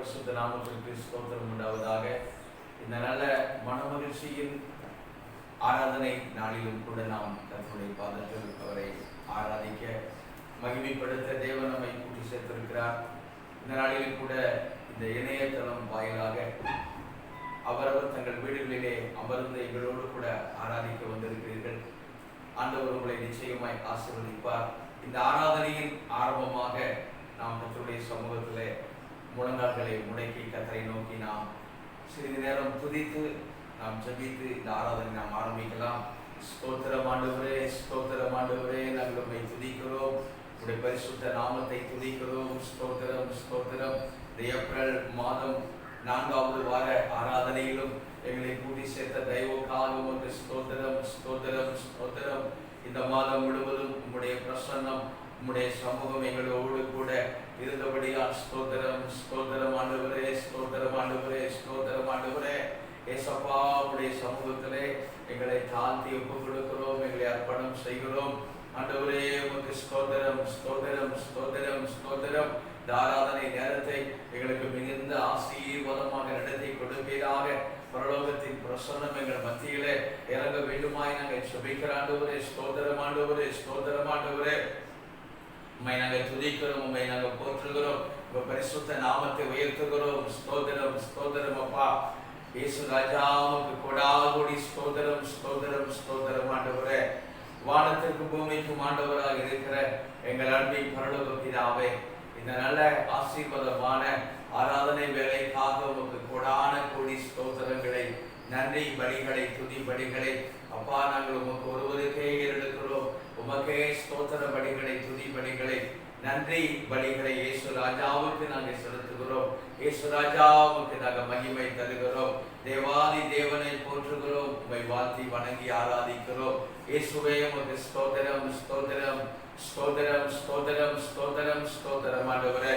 பரிசுத்த நாமத்திற்கு ஸ்தோத்திரம் உண்டாவதாக. இந்த நல்ல மனமகிழ்ச்சியின் ஆராதனை நாளிலும் கூட நாம் கர்த்தருடைய பாதத்தில் அவரை ஆராதிக்க மகிமைப்படுத்த தேவன் நம்மை கூட்டி சேர்த்திருக்கிறார். இந்த நாளிலும் கூட இந்த இணையதளம் வாயிலாக அவரவர் தங்கள் வீடுகளிலே அமர்ந்து எங்களோடு கூட ஆராதிக்க வந்திருக்கிறீர்கள். ஆண்டவர் உங்களை நிச்சயமாய் ஆசீர்வதிப்பார். இந்த ஆராதனையின் ஆரம்பமாக நாம் கர்த்தருடைய சமூகத்திலே முழங்கால்களை முடக்கி கர்த்தரை நோக்கி நாம் சிறிது நேரம் துதித்து நாம் ஜெபித்து இந்த ஆராதனை நாம் ஆரம்பிக்கலாம். ஸ்தோத்திரம் ஆண்டவரே, ஸ்தோத்திரம் ஆண்டவரே, நாங்கள் உம்மை துதிக்கிறோம், உடைய பரிசுத்த நாமத்தை துதிக்கிறோம். ஸ்தோத்திரம் ஸ்தோத்திரம். இந்த ஏப்ரல் மாதம் 4வது வார ஆராதனையிலும் எங்களை கூட்டி சேர்த்த தெய்வக்காக உமக்கு ஸ்தோத்திரம் ஸ்தோத்திரம் ஸ்தோத்திரம். இந்த மாதம் முழுவதும் உம்முடைய பிரசன்னம், உம்முடைய சமூகம் எங்களோடு கூட இருந்தபடியால் ஸ்தோத்திரம் ஸ்தோத்திரம் ஆண்டவரே, ஸ்தோத்திரம் ஆண்டவரே, ஸ்தோத்திரம் ஆண்டவரே. ஏசப்பா, உம்முடைய சமூகத்திலே எங்களை தாழ்த்தி ஒப்புக் கொடுக்கிறோம், எங்களை அர்ப்பணம் செய்கிறோம். ஆண்டவரே உமக்கு ஸ்தோத்திரம் ஸ்தோத்திரம் ஸ்தோத்திரம் ஸ்தோத்திரம். இந்த ஆராதனை நேரத்தை எங்களுக்கு மிகுந்த ஆசீர்வாதமாக நடத்தி கொடுப்பீராக. பரலோகத்தின் பிரசன்னம் எங்கள் மத்தியிலே இறங்க வேண்டுமாய் நாங்கள் ஜெபிக்கிற ஆண்டவரே, ஸ்தோத்திரம் ஆண்டவரே, ஸ்தோத்திரம் ஆண்டவரே. உம்மை நாங்கள் துதிக்கிறோம், உம்மை நாங்கள் போற்றுகிறோம், உங்க பரிசுத்த நாமத்தை உயர்த்துகிறோம். ஸ்தோத்திரம் ஸ்தோத்திரம் அப்பா. இயேசு ராஜாவுக்கு கொடாகொடி ஸ்தோத்திரம் ஸ்தோத்திரம் ஸ்தோத்திரம் ஆண்டவரே. வானத்திற்கு பூமிக்கும் ஆண்டவராக இருக்கிற எங்கள் அன்பின் பரலோக பிதாவே, இந்த நல்ல ஆசீர்வாதமான ஆராதனை வேலைக்காக உமக்கு கொடான கோடி ஸ்தோத்திரங்களை, நன்றி பலிகளை, துதி பலிகளை அப்பா நாங்கள் உமக்கு ஒருவருக்கே எடுக்கிறோம். உமக்கே ஸ்தோத்திர பலிகளை, துதி பலிகளை, நன்றி பலிகளை இயேசு ராஜாவுக்கு நாங்கள் செலுத்துகிறோம். இயேசு ராஜாவுக்கு நாங்கள் மகிமை தருகிறோம். தேவாதி தேவனை போற்றுகிறோம், உம்மை வாழ்த்தி வணங்கி ஆராதிக்கிறோம். இயேசுவே உமக்கு ஸ்தோத்திரம் ஸ்தோத்திரம் ஸ்தோத்திரம் ஸ்தோத்திரம் ஸ்தோத்திரம் ஸ்தோத்திரம் ஆண்டவரே.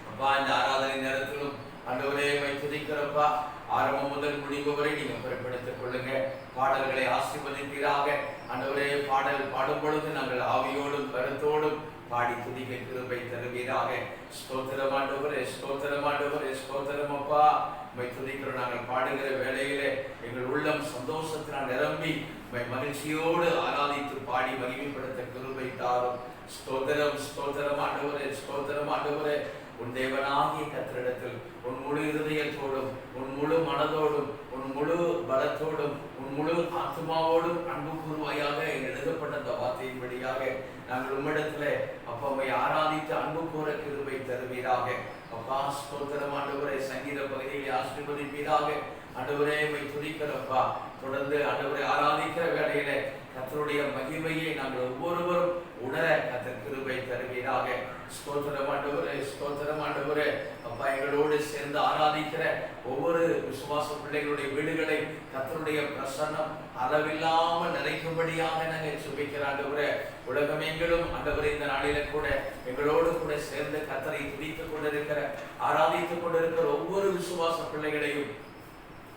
அப்பா, இந்த ஆராதனை நேரத்திலும் ஆண்டவரே உம்மை துதிக்கிறப்பா. ஆரம்பம் முதல் முடிவு வரை நீங்க பொறுப்பெடுத்துக் கொள்ளுங்க. பாடல்களை ஆசீர்வதிப்பீராக ஆண்டவரே. பாடல் பாடும் பொழுது நாங்கள் ஆவியோடும் கருத்தோடும் பாடி துதிக்க கிருபை தருவீராக. ஸ்தோத்திரம் ஆண்டவரே, ஸ்தோத்திரம் ஆண்டவரே, ஸ்தோத்திரம் அப்பா. உம்மை துதிக்கிறோம். நாங்கள் பாடுகிற வேளையிலே எங்கள் உள்ளம் சந்தோஷத்தினால் நிரம்பி உம்மை மகிழ்ச்சியோடு ஆராதித்து பாடி மகிமைப்படுத்த கிருபை தாரும். ஸ்தோத்திரம் ஸ்தோத்திரம் ஆண்டவரே, ஸ்தோத்திரம் ஆண்டவரே. உன் தேவனாகிய கர்த்தரிடத்தில் உன் முழு இருதயத்தோடும், உன் முழு மனதோடும், உன் முழு பலத்தோடும், உன் முழு ஆத்மாவோடும் அன்பு கூறுவாயாக. எழுதப்பட்ட அந்த வார்த்தையின்படியாக நாங்கள் உம்மிடத்திலே அப்பாவை ஆராதித்து அன்பு கூற கிருபை தருவீராக. அப்பா ஸ்தோத்திரம் ஆண்டவரே. சங்கீத பகுதியை ஆசீர்வதிப்பீராக. ஆண்டவரே உம்மை துதிக்கிறப்பா. தொடர்ந்து ஆண்டவரை ஆராதிக்கிற வேளையிலே கர்த்தருடைய மகிமையை நாங்கள் ஒவ்வொருவரும் உணர கர்த்தர் கிருபை தருவீராக. ஸ்தோத்திரம் ஆண்டவரே, ஸ்தோத்திரம் ஆண்டவரே. அப்பா, எங்களோடு சேர்ந்து ஆராதிக்கிற ஒவ்வொரு விசுவாச பிள்ளைகளுடைய வீடுகளை கர்த்தருடைய பிரசன்னம் அளவில்லாமல் நிறைக்கும்படியாக நாங்கள் ஜெபிக்கிற ஆண்டவரே. உலகமெங்கிலும் ஆண்டவரே இந்த நாளில கூட எங்களோடு கூட சேர்ந்து கர்த்தரை துதித்துக் கொண்டிருக்கிற, ஆராதித்துக் கொண்டிருக்கிற ஒவ்வொரு விசுவாச பிள்ளைகளையும்,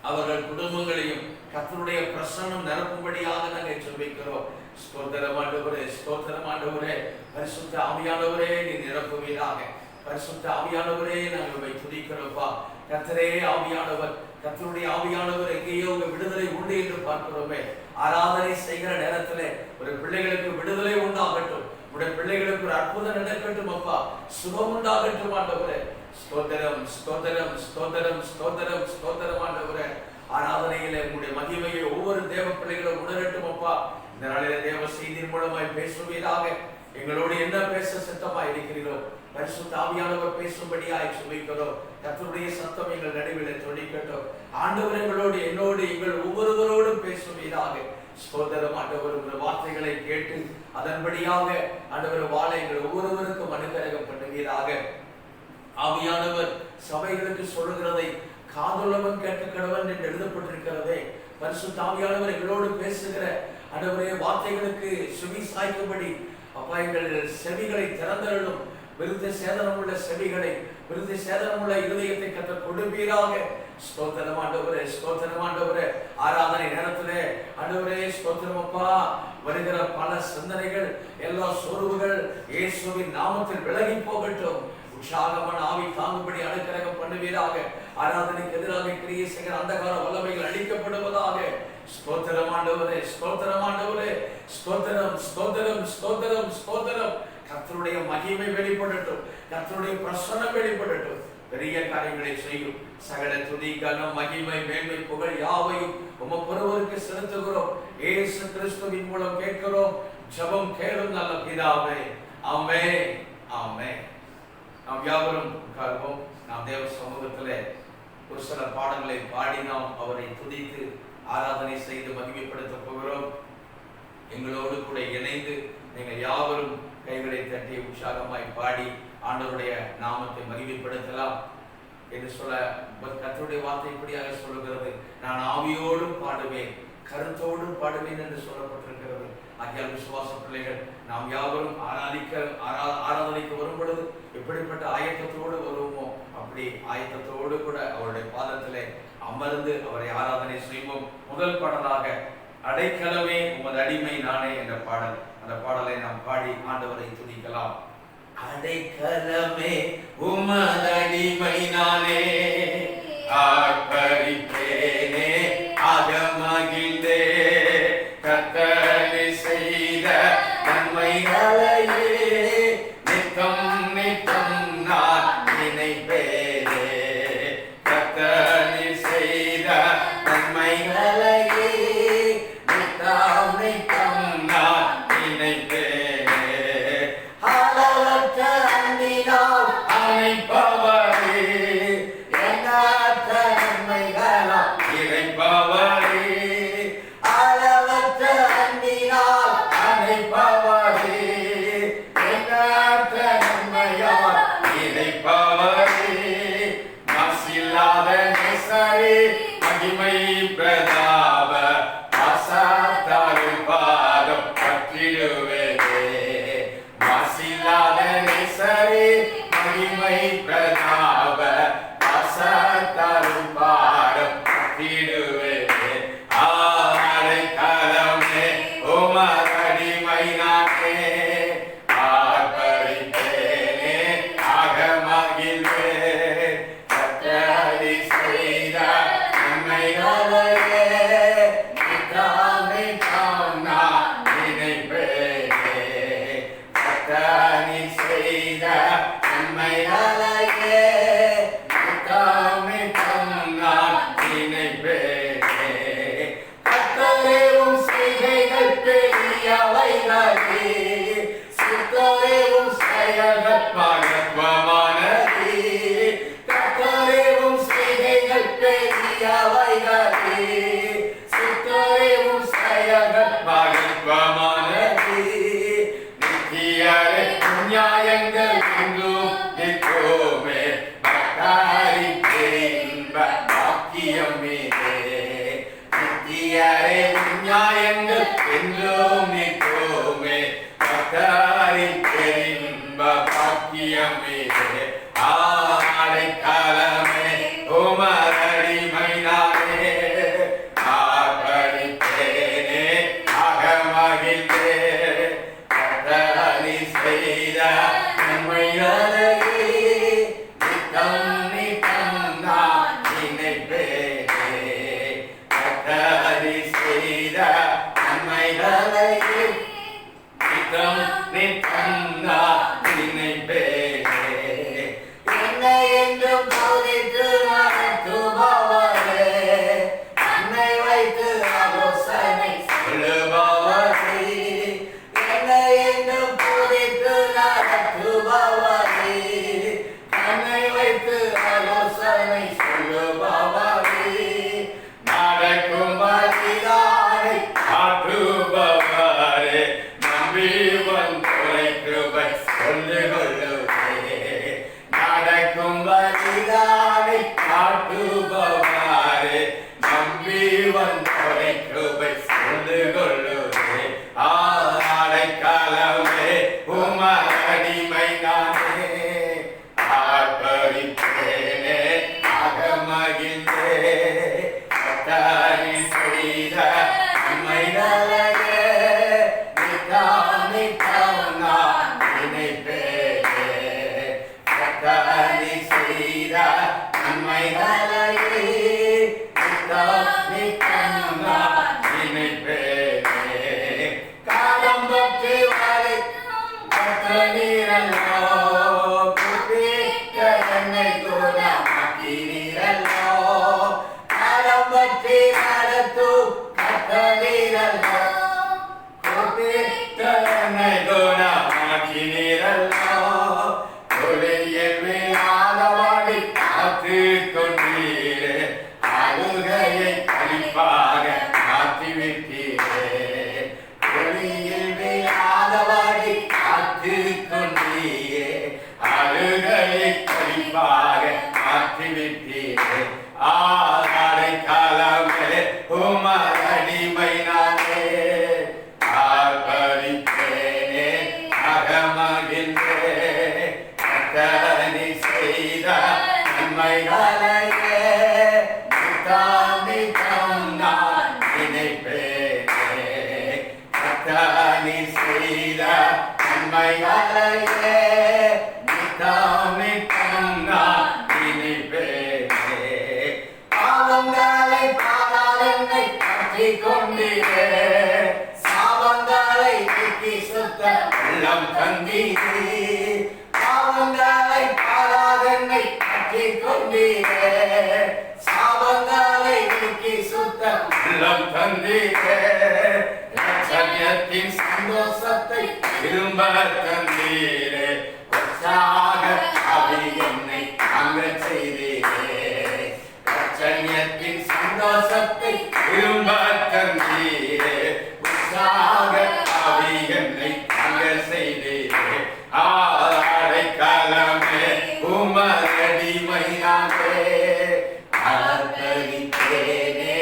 அவர்கள் குடும்பங்களையும் கர்த்தருடைய பிரசன்னம் நிரப்பும்படியாக நாங்கள் ஜெபிக்கிறோம். ஸ்தோத்திரம் ஆண்டவரே, ஸ்தோத்திரம் ஆண்டவரே. பரிசுத்த ஆவியானவரே நீ நிரப்புவீராக. பரிசுத்த ஆவியானவரே நாங்கள் உம்மை துதிக்கிறோம்ப்பா. கர்த்தரே ஆவியானவர், கர்த்தருடைய ஆவியானவர் எங்கேயோ உங்க விடுதலை உண்டு என்று பார்க்கிறோமே. ஆராதனை செய்கிற நேரத்திலே ஒரு பிள்ளைகளுக்கு விடுதலை உண்டாகட்டும், உடைய பிள்ளைகளுக்கு ஒரு அற்புதம் நடக்கட்டும் அப்பா. சுகம் உண்டாகட்டும் ஆண்டவரே. ஸ்தோத்திரம் ஸ்தோத்திரம் ஸ்தோத்திரம் ஸ்தோத்திரம் ஸ்தோத்திரம் ஆண்டவரே. ஆராதனையிலே உங்களுடைய மகிமையை ஒவ்வொரு தேவ பிள்ளைகளும் உணரட்டும் அப்பா. இந்த நாளிலே தேவ செய்தியின் மூலமாய் பேசுவீராக. எங்களோடு என்ன பேச சித்தமாய் இருக்கிறீர்களோ பரிசுத்த ஆவியானவர் பேசும்படியாய் ஜெபிக்கிறோம். கர்த்தருடைய சத்தம் எங்கள் நடுவிலே தொனிக்கட்டும். ஆண்டவர் எங்களோடு, என்னோடு, எங்கள் ஒவ்வொருவரோடும் பேசுவீராக. ஸ்தோத்திரம் ஆண்டவர். உங்கள் வார்த்தைகளை கேட்டு அதன்படியாக ஆண்டவர் வாழ எங்கள் ஒவ்வொருவருக்கும் அனுகிரகம் பண்ணுவீராக. ஆவியானவர் சபைகளுக்கு சொல்லுகிறதை காதுள்ளவன் கேட்க கடவன் என்று எழுதப்பட்டிருக்கிறதே. பரிசுத்த ஆவியானவர் எங்களோடு பேசுகிற ஆண்டவரே வார்த்தைகளுக்கு செவி சாய்க்கும்படி அப்பா எங்கள் செவிகளை திறந்தருளும். விருத்த சேதனமுள்ள செவிகளை, விருத்த சேதனமுள்ள இருதயத்தை கர்த்தர் கொடுப்பீராக. ஸ்தோத்திரம் ஆண்டவரே, ஸ்தோத்திரம் ஆண்டவரே. ஆராதனை நேரத்திலே ஆண்டவரே ஸ்தோத்திரம் அப்பா. வருகிற பல சிந்தனைகள், எல்லா சோர்வுகள் இயேசுவின் நாமத்தில் விலகி போகட்டும். உற்சாகமான ஆவி தாங்கும்படி அனுக்கிரகம் அழிவீராக. ஆராதனைக்கு எதிராக கிரியை செய்கிற அந்தகார வல்லமைகள் அழிக்கப்படுவதாக. ஸ்தோத்திரம் ஆண்டவரே, ஸ்தோத்திரம் ஆண்டவரே, ஸ்தோத்திரம் ஸ்தோத்திரம் ஸ்தோத்திரம் ஸ்தோத்திரம். கர்த்தருடைய மகிமை வெளிப்படட்டும், கர்த்தருடைய பிரசன்னம் வெளிப்படட்டும். பெரிய காரியங்களை செய்யும். சகல துதி கனம் மகிமை மேன்மை புகழ் யாவையும் உமக்கு செலுத்துகிறோம். இயேசு கிறிஸ்துவின் மூலம் கேட்கிறோம். ஜெபம் கேளும் நல்ல பிதாவே. ஆமென், ஆமென். நாம் யாவரும் உட்கார்வோம். நாம் தேவ சமூகத்திலே ஒரு சில பாடல்களை பாடி நாம் அவரை துதித்து ஆராதனை செய்து மகிமைப்படுத்த போகிறோம். எங்களோடு கூட இணைந்து நீங்கள் யாவரும் கைகளை தட்டி உற்சாகமாய் பாடி ஆண்டவருடைய நாமத்தை மகிமைப்படுத்தலாம் என்று சொல்ல கர்த்தருடைய வார்த்தை இப்படியாக சொல்லுகிறது. நான் ஆவியோடும் பாடுவேன், கருத்தோடும் பாடுவேன் என்று சொல்லப்பட்டிருக்கிறது. ஆகியால் விசுவாச பிள்ளைகள் நாம் யாவரும் ஆராதனைக்கு வரும் பொழுது எப்படிப்பட்ட ஆயத்தத்தோடு வருவோமோ அப்படி ஆயத்தத்தோடு கூட அவருடைய பாதத்திலே அமர்ந்து அவரை ஆராதனை செய்வோம். முதல் பாடலாக அடைக்கலமே உமது அடிமை நானே என்ற பாடல். அந்த பாடலை நாம் பாடி ஆண்டவரை துதிக்கலாம். அடைக்கலமே உமது அடிமை நானே, ஆர்ப்பரிப்பேனே அகமகிழ்ந்தே, கர்த்தர் செய்த நன்மைகளையே நித்தம் நித்தம் நான் நினைப்பேனே, கர்த்தர் செய்த நன்மைகளையே நித்தம் நித்தம் நான் நினைப்பேனே, அளவற்ற அன்பினால் அணைப்பவரே, எண்ணற்ற நன்மைகளால் இறைப்பவரே, அளவற்ற அன்பினால் அணைப்பவரே, எண்ணற்ற நன்மையால் இறைப்பவரே, மாசில்லாத நேசரே மகிமை பிரதாப ஆசாத்தாரின் பாதம் பற்றிடுவேனே, மாசில்லாத நேசரே மகிமை பிரதாப ஆசாத்தாரின் பாதம் பற்றிடுவேனே, அடைக்கலமே உமது அடிமை நானே, ஆர்ப்பரிப்பேனே அகமகிழ்வேன், கர்த்தர் செய்த நன்மைகளையே நித்தம் நித்தம் நான் நினைப்பேனே, கர்த்தர் செய்த நன்மைகளையே நித்தம் நித்தம் நான் நினைப்பேனே, கர்த்தரே உம் செய்கைகள் பெரியவைகளே, சித்தரே உம் செயல்கள் மகத்துவமானதே, கர்த்தரே உம் செய்கைகள் பெரியவைகளே, சித்தரே உம் செயல்கள் மகத்துவமானதே, நித்தியரே உம் நியாயங்கள் என்றும் நிற்குமே, பக்தரிக்கே இன்ப பாக்கியம் மீதே, நித்தியரே உம் நியாயங்கள் என்றும் நிற்குமே, பக்தரிக்கே இன்ப பாக்கியம் மீதே, அடைக்கலமே உமது அடிமை நானே, ஆர்ப்பரிப்பேனே அகமகிழ்ந்தே, கர்த்தர் செய்த நன்மைகளையே நித்தம் நித்தம் நான் நினைப்பேனே, கர்த்தர் செய்த நன்மைகளையே நித்தம் நித்தம் நான் நினைப்பேனே, என்னை என்றும் போதித்து நடத்துபவரே, என்னை வைத்து ஆலோசனை சொல்லுபவரே, என்னை என்றும் போதித்து நடத்துபவரே, என்னை வைத்து ஆலோசனை சொல்லுபவரே, நடக்கும் வழிதானை காட்டுபவரே, நம்பி வந்தோரை கிருபை சொல்லுகொள்ளுவே, நடக்கும் வழிதானை காட்டுபவரே, நம்பி வந்தோரை கிருபை சொல்லுகொள்ளுவே, அடைக்கலமே உமது அடிமை நானே, ஆர்ப்பரிப்பேனே அகமகிழ்ந்தே, கர்த்தர் செய்த நன்மைகளையே நித்தம் நித்தம் நான் நினைப்பேனே, கர்த்தர் செய்த என்னை குணமாக்கினீரல்லோ, காலம் பற்றி நடத்தும் கர்த்தரீரல்லோ, கூப்பிட்ட என்னை குணமாக்கினீரல்லோ, கொடியில் விழாதபடி காத்துக் கொண்டீரே, அழுகையை களிப்பாக மாற்றிவிட்டீரே, கொடியில் விழாதபடி காத்துக் கொண்டீரே, அழுகையை களிப்பாக மாற்றிவிட்டீரே, ஆரை காலமே உமரடிமை நானே, ஆர்ப்பரித்தேனே அகமகின்றே, கர்த்தனி செய்த நன்மைகளையே நித்தம் நித்தம் நான் நினைப்பேனே, கர்த்தனி செய்த நன்மைகளையே நித்தம் நித்தம் நான் நினைப்பேனே, பாவங்களை பாரால் என்னை பற்றிக் கொண்டீரே, சாபங்களை நீக்கி சுத்த உள்ளம் தந்தீரே, பாவங்களை பாரால் என்னை பற்றிக் கொண்டீரே, சாபங்களை நீக்கி சுத்த உள்ளம் தந்தீரே, ரட்சணியத்தின் சந்தோஷத்தை திரும்ப தந்தீரே, உற்சாக ஆவி என்னை தாங்கச் செய்தீரே, ரட்சணியத்தின் சந்தோஷத்தை திரும்ப தந்தீரே, உற்சாக ஆவி என்னை தாங்கச் செய்தீரே, ஆரை காலமே உமரடிமை நானே, ஆர்ப்பரித்தேனே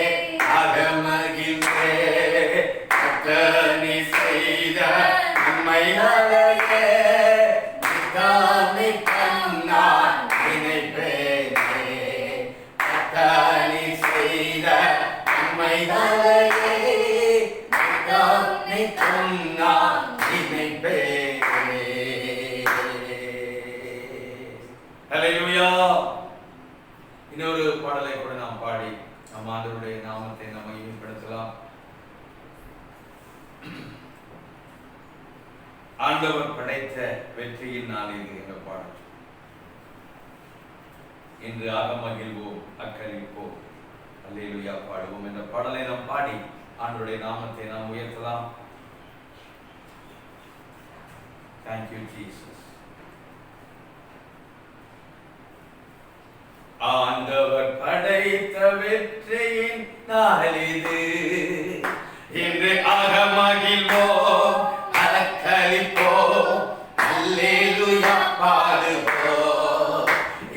அகமகிழ்ந்தே, கர்த்தனி செய்த நன்மைகளையே நித்தம் நித்தம் நான் நினைப்பேனே, கர்த்தனி செய்த நன்மைகளையே நித்தம் நித்தம் நான் நினைப்பேனே. ஹல்லேலூயா. இன்னொரு பாடலை கூட நாம் பாடி நம் ஆண்டவருடைய நாமத்தை நாம் மகிமைப்படுத்தலாம். ஆண்டவர் படைத்த வெற்றியின் நாளில் என்ற பாடல். இன்று அகமகிழ்வோம் அக்களிப்போம் அல்லேலூயா பாடுவோம் என்ற பாடலை நாம் பாடி ஆண்டவருடைய நாமத்தை நாம் உயர்த்தலாம். Thank you Jesus. ஆண்டவர் படைத்த வெற்றியின் நாளிது, இன்று அகமகிழ்வோம் அக்களிப்போம் அல்லேலூயா பாடுவோம்,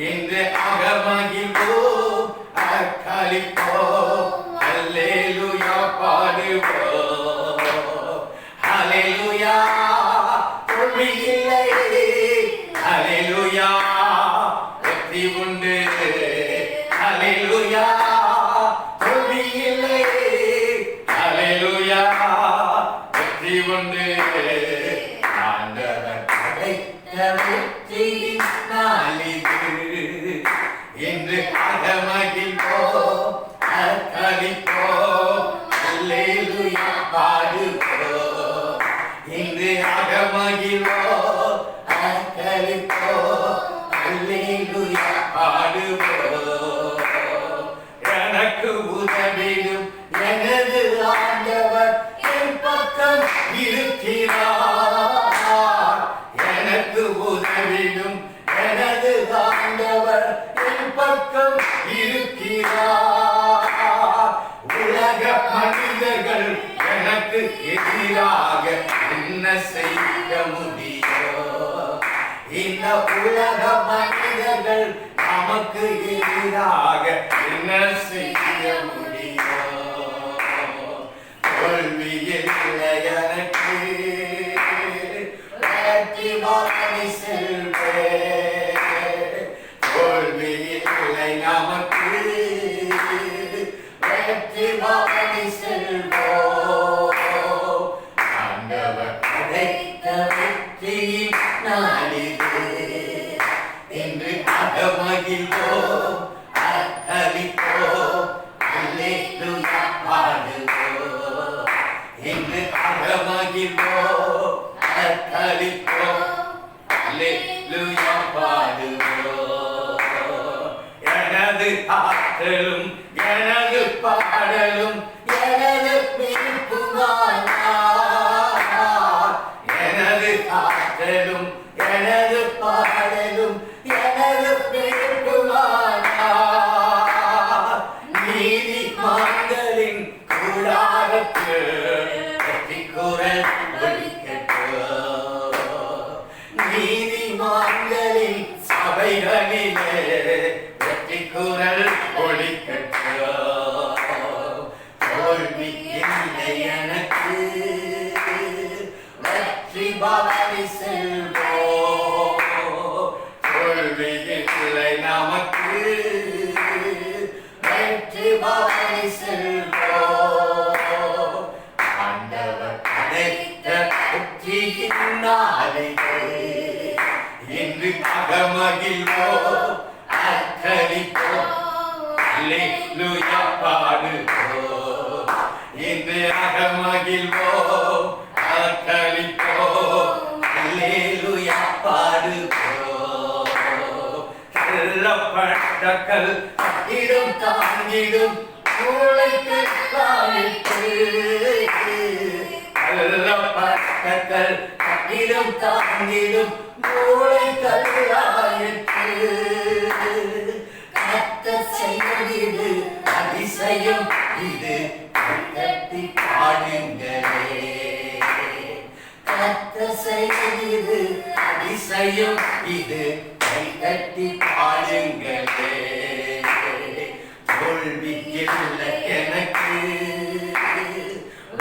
இன்று அகமகிழ்வோம் அக்களிப்போம் அல்லேலூயா பாடுவோம், ஹல்லேலூயா தோல்வி இல்லை, ஹல்லேலூயா வெற்றி உண்டு, ஹல்லேலூயா தோல்வி இல்லை, ஹல்லேலூயா வெற்றி உண்டு, ஆண்டவர் படைத்த வெற்றியின் நாளிது, இன்று அகமகிழ்வோம் அக்களிப்போம் அல்லேலூயா பாடுவோம், இன்று அகமகிழ்வோம் அக்களிப்போம் அல்லேலூயா பாடுவோம், எனக்கு உதவிடும் எனது ஆண்டவர் என் பக்கம் இருக்கிறார், எனக்கு உதவிடும் எனது ஆண்டவர் என் பக்கம் இருக்கிறார், உலக மனிதர்கள் எனக்கு எதிராக என்ன செய்ய முடியும், இந்த உலக மனிதர்கள் நமக்கு எதிராக என்ன செய்ய முடியும், தோல்வி இல்லை எனக்கு வெற்றி வாங்கி செல்வேன், தோல்வி இல்லை நமக்கு வெற்றி வாங்கி செல்வோம், ஆண்டவர் படைத்த வெற்றியின் நாளிது, இன்று அகமகிழ்வோம் அக்களிப்போம் அல்லேலூயா பாடுவோம், இன்று அகமகிழ்வோம் அக்களிப்போம் அல்லேலூயா பாடுவோம், எனது ஆற்றலும் எனது பாடலும் எனது மீட்புமானார். எனது ஆற்றலும் எனது பாடலும் எனது மீட்புமானார். நீதிமான்களின் கூடாரத்தில் வெற்றி குரல் ஒலிக்கட்டும். நீதிமான்களின் சபைகளிலே வெற்றி குரல் ஒலிக்கட்டும். தோல்வி இல்லை எனக்கு, வெற்றி பவனி செல்வோம். தோல்வி இல்லை நமக்கு, வெற்றி பவனி செல்வோம். ஆண்டவர் அடைத்த வெற்றியின் நாளிலே இன்று அகமகிழ்வோம், அர்ப்பணிப்போம், அல்லேலூயா பாடுவோம். இன்று அகமகிழ்வோம், அர்ப்பணிப்போம், அல்லேலூயா பாடுவோம். தள்ளப்பட்ட கல் தட்டிடும் தாங்கிடும் மூளைக்கு காணிட்டு. தள்ளப்பட்ட கல் தட்டிடும் தாங்கிடும் மூளை கல்லாயிற்று. கர்த்தர் செய்தது அதிசயம், இது கட்டி பாடுங்களே. கர்த்தர் செய்தது அதிசயம், இது கட்டி பாடுங்களே. தோல்வி இல்லை எனக்கு,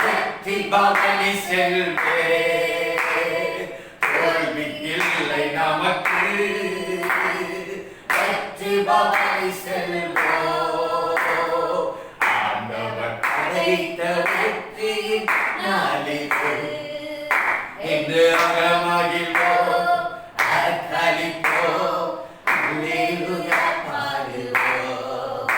வெற்றி பவனி செல்வேன். தோல்வி இல்லை நமக்கு, வெற்றி பவனி செல்வோம். ஆண்டவர் அடைத்த வெற்றியின் நாளிலே இன்று அகமகிழ்வோம், அர்ப்பணிப்போம், அல்லேலூயா பாடுவோம்.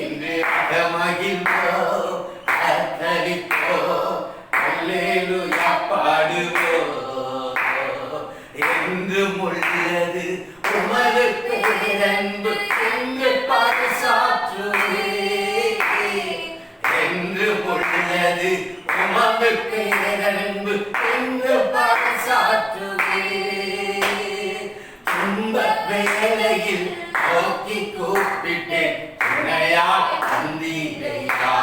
இன்று அகமகிழ்வோம், அர்ப்பணிப்போம், அல்லேலூயா பாடுவோம். என்றும் உள்ளது உமது பேரன்பு எங்கள் பரிசாற்றுவே. என்றும் உள்ளது உமது பேரன்பு எங்கள் பரிசாற்றுவே. துன்ப வேளையில் நோக்கி கூப்பிட்டேன், துணையாய் வந்தீரையா.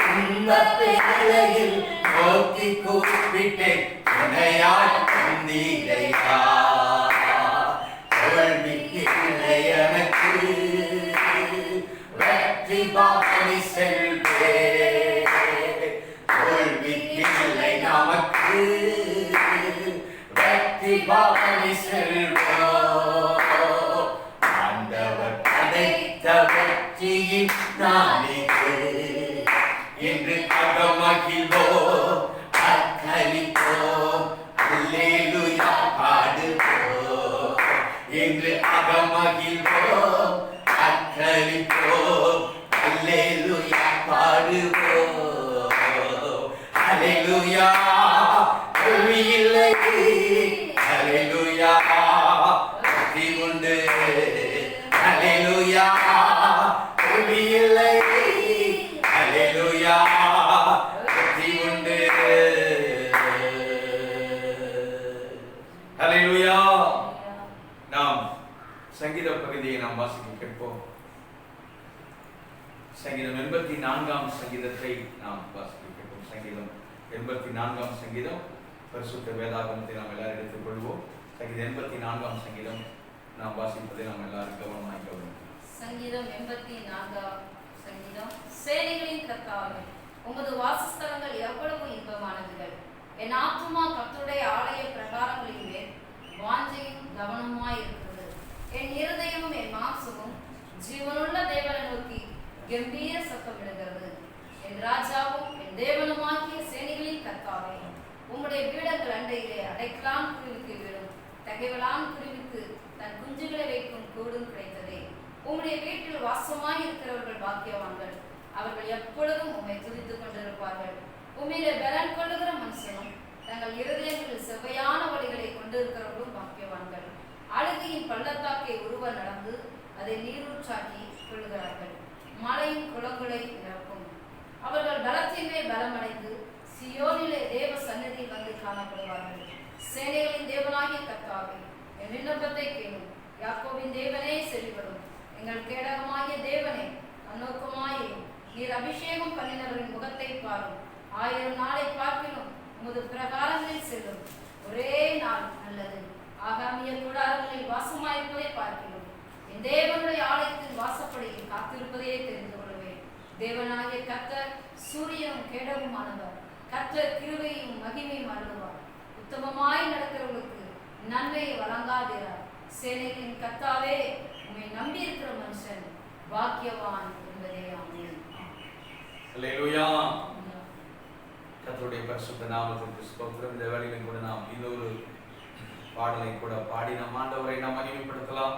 துன்ப வேளையில் நோக்கி கூப்பிட்டேன், துணையாய் வந்தீரையா. தோல்வி இல்லை எனக்கு, வெற்றி பவனி செல்வேன். தோல்வி இல்லை நமக்கு, வெற்றி பவனி செல்வோம். ஆண்டவர் அடைத்த வெற்றியின் நாளிலே இன்று அகமகிழ்வோம், அர்ப்பணிப்போம், அல்லேலூயா பாடுவோம். இன்று அகமகிழ்வோம், அர்ப்பணிப்போம், அல்லேலூயா பாடுவோம். அல்லேலூயா தோல்வி இல்லை, அல்லேலூயா வெற்றி உண்டு. அல்லேலூயா தோல்வி இல்லை, அல்லேலூயா வெற்றி உண்டு. அல்லேலூயா. நாம் சங்கீத பகுதியை நாம் வாசிக்க கேட்போம். சங்கீதம் 84 சங்கீதத்தை நாம் வாசிக்க கேட்போம். சங்கீதம் 84 சங்கீதம், பரிசுத்த வேதாகமத்தை நாம் எல்லாரும் எடுத்துக் கொள்வோம். சங்கீதம் 84 சங்கீதம் நாம் வாசிப்பதை நாம் எல்லாரும் கவனமாக கவனிப்போம். சங்கீதம் 84 சங்கீதம். சேனைகளின் கர்த்தாவே, உமது வாசஸ்தலங்கள் எவ்வளவு இன்பமானதுகள். என் ஆத்துமா கர்த்தருடைய ஆலய பிரகாரங்களின் மேல் வாஞ்சையும் கவனமாய் இருக்கிறது. என் இருதயமும் என் மாம்சமும் ஜீவனுள்ள தேவனை நோக்கி கம்பீர சத்தமிடுகிறது. என் ராஜாவும் என் தேவனுமாகிய சேனைகளின் கர்த்தாவே, உம்முடைய வீடங்கள் அண்டையிலே அடைக்கலான் குருவிக்கு வீடும், தகைவலான் குருவிக்கு தன் குஞ்சுகளை வைக்கும் கூடும் கிடைத்ததே. உம்முடைய வீட்டில் வாசமாய் இருக்கிறவர்கள் பாக்கியவான்கள், அவர்கள் எப்பொழுதும் உம்மை துதித்துக் கொண்டிருப்பார்கள். உம்மிலே பலன் கொள்ளுகிற மனுஷனும் தங்கள் இருதயங்களில் செவ்வையான வழிகளை கொண்டிருக்கிறவர்களும் பாக்கியவான்கள். அழுகையின் பள்ளத்தாக்கை உருவ நடந்து அதை நீரூற்றாக்கி கொள்கிறார்கள். மலையின் குளங்களை நிரப்பும். அவர்கள் பலத்தின் மேல் பலமடைந்து சியோனிலே தேவ சந்நிதியில் வந்து காணப்படுவார்கள். சேனைகளின் தேவனாகிய கர்த்தாவே, என் விண்ணப்பத்தை கேளும். யாக்கோபின் தேவனே செவிவரும். எங்கள் கேடகமாகிய தேவனே, கண்ணோக்கமாயிரும். நீர் அபிஷேகம் பண்ணினவரின் முகத்தை பாரும். 1000 நாளை பார்க்கிலும் உமது பிரகாரங்களில் செல்லும். ஒரே நாள் நல்லது. ஆகாமிய கூடாரங்களில் வாசமாயிருப்பதை பார்க்கிறோம். என் தேவனுடைய ஆலயத்தின் வாசப்படியில் காத்திருப்பதையே தெரிந்து கொள்வேன். தேவனாகிய கர்த்தர் சூரியனும் கேடகமானவர். கர்த்தர் கிருபையும் மகிமையும் அருளுவார். உத்தமமாய் நடக்கிறவர்களுக்கு நன்மையை வழங்காதீரார். சேனைகளின் கர்த்தாவே, உம்மை நம்பியிருக்கிற மனுஷன் பாக்கியவான் என்பதே. ஆமென். அல்லேலூயா. கர்த்தருடைய பரிசுத்த நாமத்திற்கு ஸ்தோத்திரம். இந்த வேளையிலும் கூட நாம் இன்னொரு பாடலை கூட பாடி நம் ஆண்டவரை நாம் மகிமைப்படுத்தலாம்.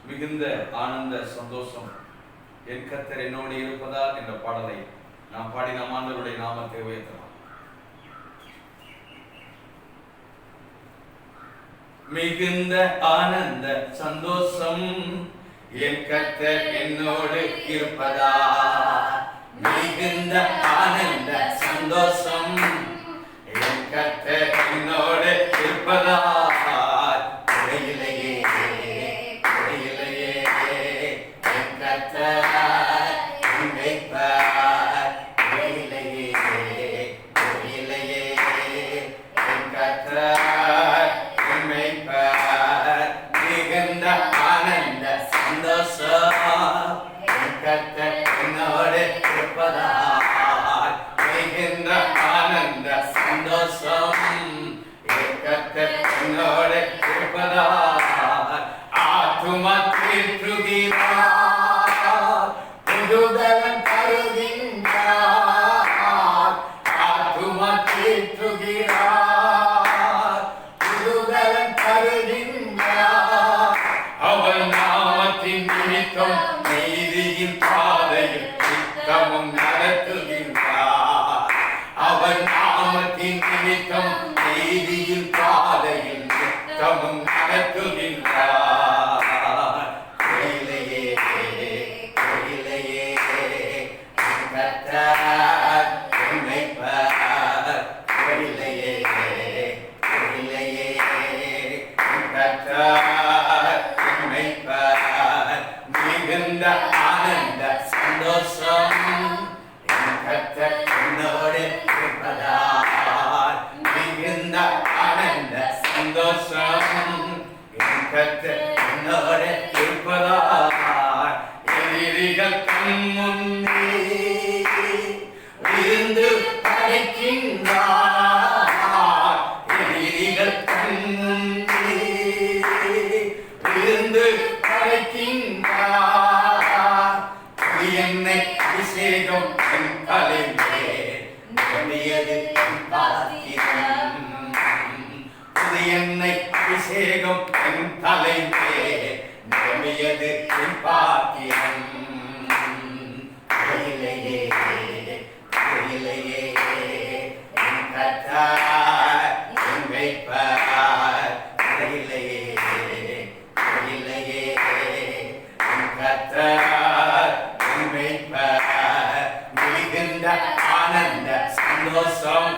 மிகுந்த ஆனந்த சந்தோஷம் என் கர்த்தர் என்னோடு இருப்பதால் என்ற பாடலை நாம் பாடி நம் ஆண்டவருடைய நாமத்தை உயர்த்தலாம். மிகுந்த ஆனந்த சந்தோஷம் என் கர்த்தர் என்னோடு இருப்பதால். மிகுந்த ஆனந்த சந்தோஷம் என் கர்த்தர் என்னோடு இருப்பதால். குறையிலேயே குறையிலேயே என் கர்த்தர் வைப்பார். குறையிலேயே குறையிலேயே என் கர்த்தர் வைப்பார். மிகுந்த ஆனந்த சந்தோஷம் என் கர்த்தர் என்னோடு இருப்பதால். மிகுந்த ஆனந்த சந்தோஷம் என் கர்த்தர் என்னோடு இருப்பதால். ஆத்துமா தீர்த்துகிறார், புதுபலன் தருகின்றார். ஆத்துமா தீர்த்துகிறார், புதுபலன் தருகின்றார். அவன் நாமத்தின் நிமித்தம் நீதியின் பாதையில் நித்தமும் நடத்துகின்றார். அவன் நாமத்தின் நிமித்தம் நீதியின் பாதையில் நித்தமும் நடத்துகின்றார். கோயிலையே கோயிலையே என் கர்த்தர் என்னைப்பார். கோயிலையே கோயிலையே என் கர்த்தர் என்னைப்பார். மிகுந்த ஆனந்த சந்தோஷம் என் கர்த்தர் என்னோடு இருப்பதால். மிகுந்த ஆனந்த சந்தோஷம் என் கர்த்தர் என்னோடு இருப்பதால். எதிரிகள் கண் முன்னே விருந்து படைக்கின்றார். எதிரிகள் கண் முன்னே விருந்து படைக்கின்றார். என்னை அபிஷேகம் என் தலைமேல் நிரம்பியது என் பாத்திரம். என்னை அபிஷேகம் என் தலைமேல் நிரம்பியது என் பாத்திரம். கோயிலையே கோயிலையே என் கர்த்தர் என் வைப்பார். கோயிலையே கோயிலையே என் கர்த்தர் என் வைப்பார். மிகுந்த ஆனந்த சந்தோஷம்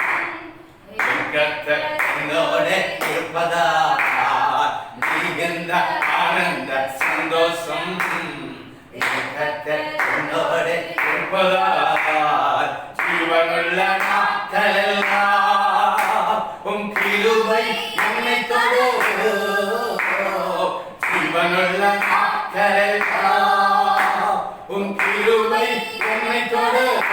என் கர்த்தர் என்னோடு இருப்பதால். மிகுந்த ஆனந்த சந்தோஷம் என் கர்த்தர் என்னோடு இருப்பதால். ஜீவனுள்ள நாட்களெல்லாம் உம் கிருபை என்னை தொடரும். ஜீவனுள்ள நாட்களெல்லாம் உம் கிருபை என்னை தொடரும்.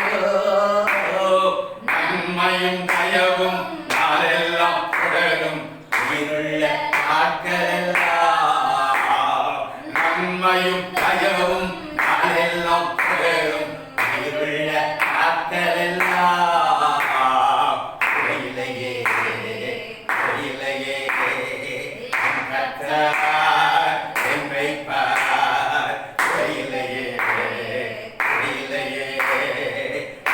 நன்மையும் தயவும் நாளெல்லாம் தொடரும். உயிருள்ள நாட்களெல்லாம் நன்மையும் தயவும் நாளெல்லாம் தொடரும். உயிருள்ள நாட்களெல்லாம். கோயிலையே கோயிலையே என் கர்த்தர் என் வைப்பார். கோயிலையே கோயிலையே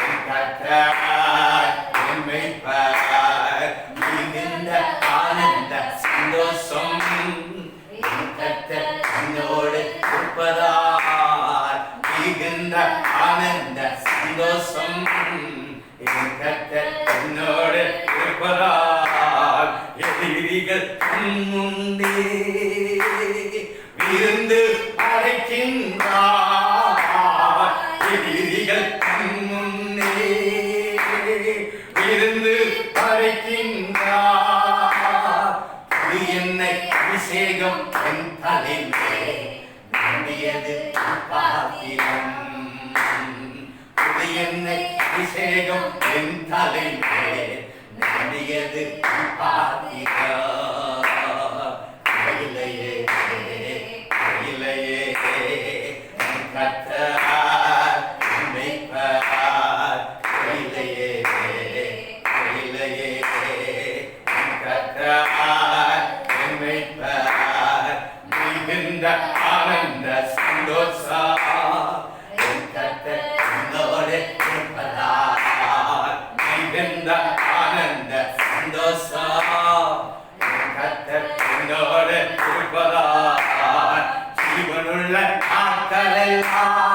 என் கர்த்தர் என் வைப்பார். மிகுந்த ஆனந்த சந்தோஷம் என் கர்த்தர் என்னோடு இருப்பதால் எதிரிகள் முன்னே விருந்து அழைக்கின்றார். எதிரிகள் முன்னே விருந்து அழைக்கின்றார். புது எண்ணெய் அபிஷேகம் என் தலையிலே நம்பியது பாத்திரம். புது எண்ணெய் அபிஷேகம் என் தலையிலே நம்பியது பாத்திரம். கையிலேயே கையிலேயே கர்த்தர் மேய்ப்பர். கையிலேயே கையிலேயே கர்த்தர் மேய்ப்பர். மிகுந்த ஆனந்த சந்தோஷம் என் கர்த்தர் என்னோடு இருப்பதால். மிகுந்த ஆனந்த சந்தோஷம் என் கர்த்தர் என்னோடு இருப்பதால். ஜீவனுள்ள நாட்களெல்லாம்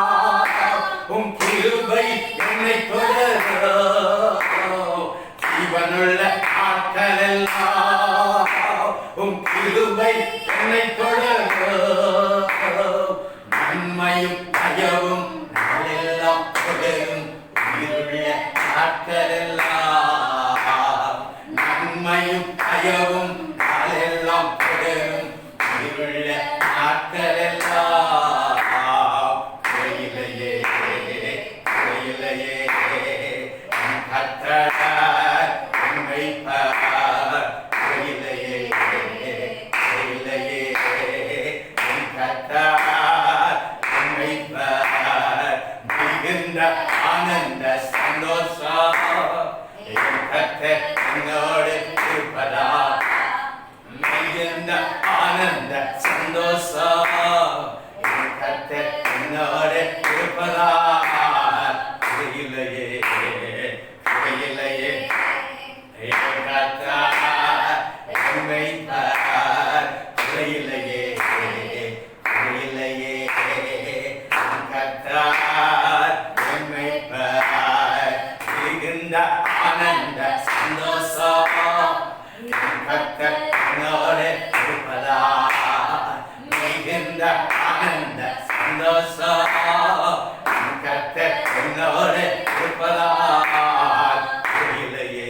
உம் கிருபை என்னை தொடரும். ஜீவனுள்ள நாட்களெல்லாம் உம் கிருபை என்னை தொடரும். நன்மையும் தயவும் நாளெல்லாம் தொடரும். உயிருள்ள நாட்களெல்லாம் நன்மையும் தயவும் நாளெல்லாம் தொடரும். உயிருள்ள நாட்களெல்லாம் கையிலேயே கையிலேயே கர்த்தர் மேய்ப்பர். கையிலேயே கையிலேயே கர்த்தர் மேய்ப்பர். மிகுந்த ஆனந்த சந்தோஷம் என் கர்த்தர் என்னோடு இருப்பதால். மிகுந்த ஆனந்த சந்தோஷம் என் கர்த்தர் என்னோடு இருப்பதால். கையிலேயே கையிலேயே கர்த்தர் மேய்ப்பர். கையிலேயே கையிலேயே கர்த்தர் மேய்ப்பர். மிகுந்த ஆனந்த சந்தோஷம் என் கர்த்தர் என்னோடு இருப்பதால். மிகுந்த ஆனந்த சந்தோஷம் என் கர்த்தர் என்னோடு இருப்பதால். கையிலேயே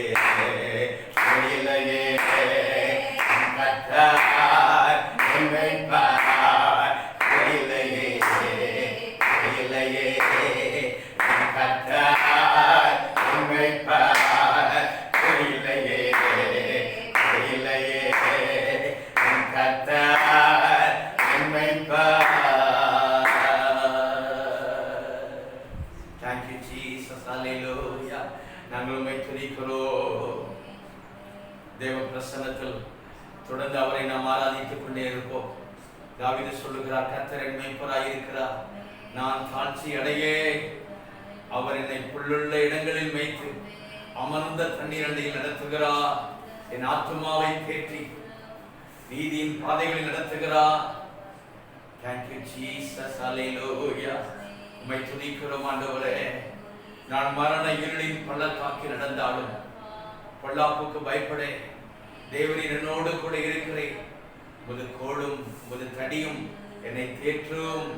கையிலேயே கர்த்தர் மேய்ப்பர். கையிலேயே கையிலேயே கர்த்தர் மேய்ப்பர். கையிலேயே கையிலேயே கர்த்தர் மேய்ப்பர். Thank you Jesus. Hallelujah. நாங்கள் உம்மை துதிக்கிறோம். தேவ பிரசன்னத்தில் தொடர்ந்து அவரை நாம் ஆராதித்துக் கொண்டே இருப்போம். தாவீது சொல்லுகிறார், கர்த்தர் என் மேய்ப்பராய் இருக்கிறார், நான் தாழ்ச்சி அடையே. அவர் என்னை புல்லுள்ள இடங்களில் மேய்த்து அமர்ந்த தண்ணீர் அண்டையில் நடத்துகிறார். என் ஆத்துமாவை தேற்றி நீதியின் பாதைகளில் நடத்துகிறார். Thank you Jesus. Hallelujah. உம்மை துதிக்கிறோம் ஆண்டவரே. நான் மரண இருளின் பள்ளத்தாக்கில் நடந்தாலும் பொல்லாப்புக்கு பயப்படே. தேவரீர் என்னோடு கூட இருக்கிறேன். உமது கோலும் உமது தடியும் என்னை தேற்றும்.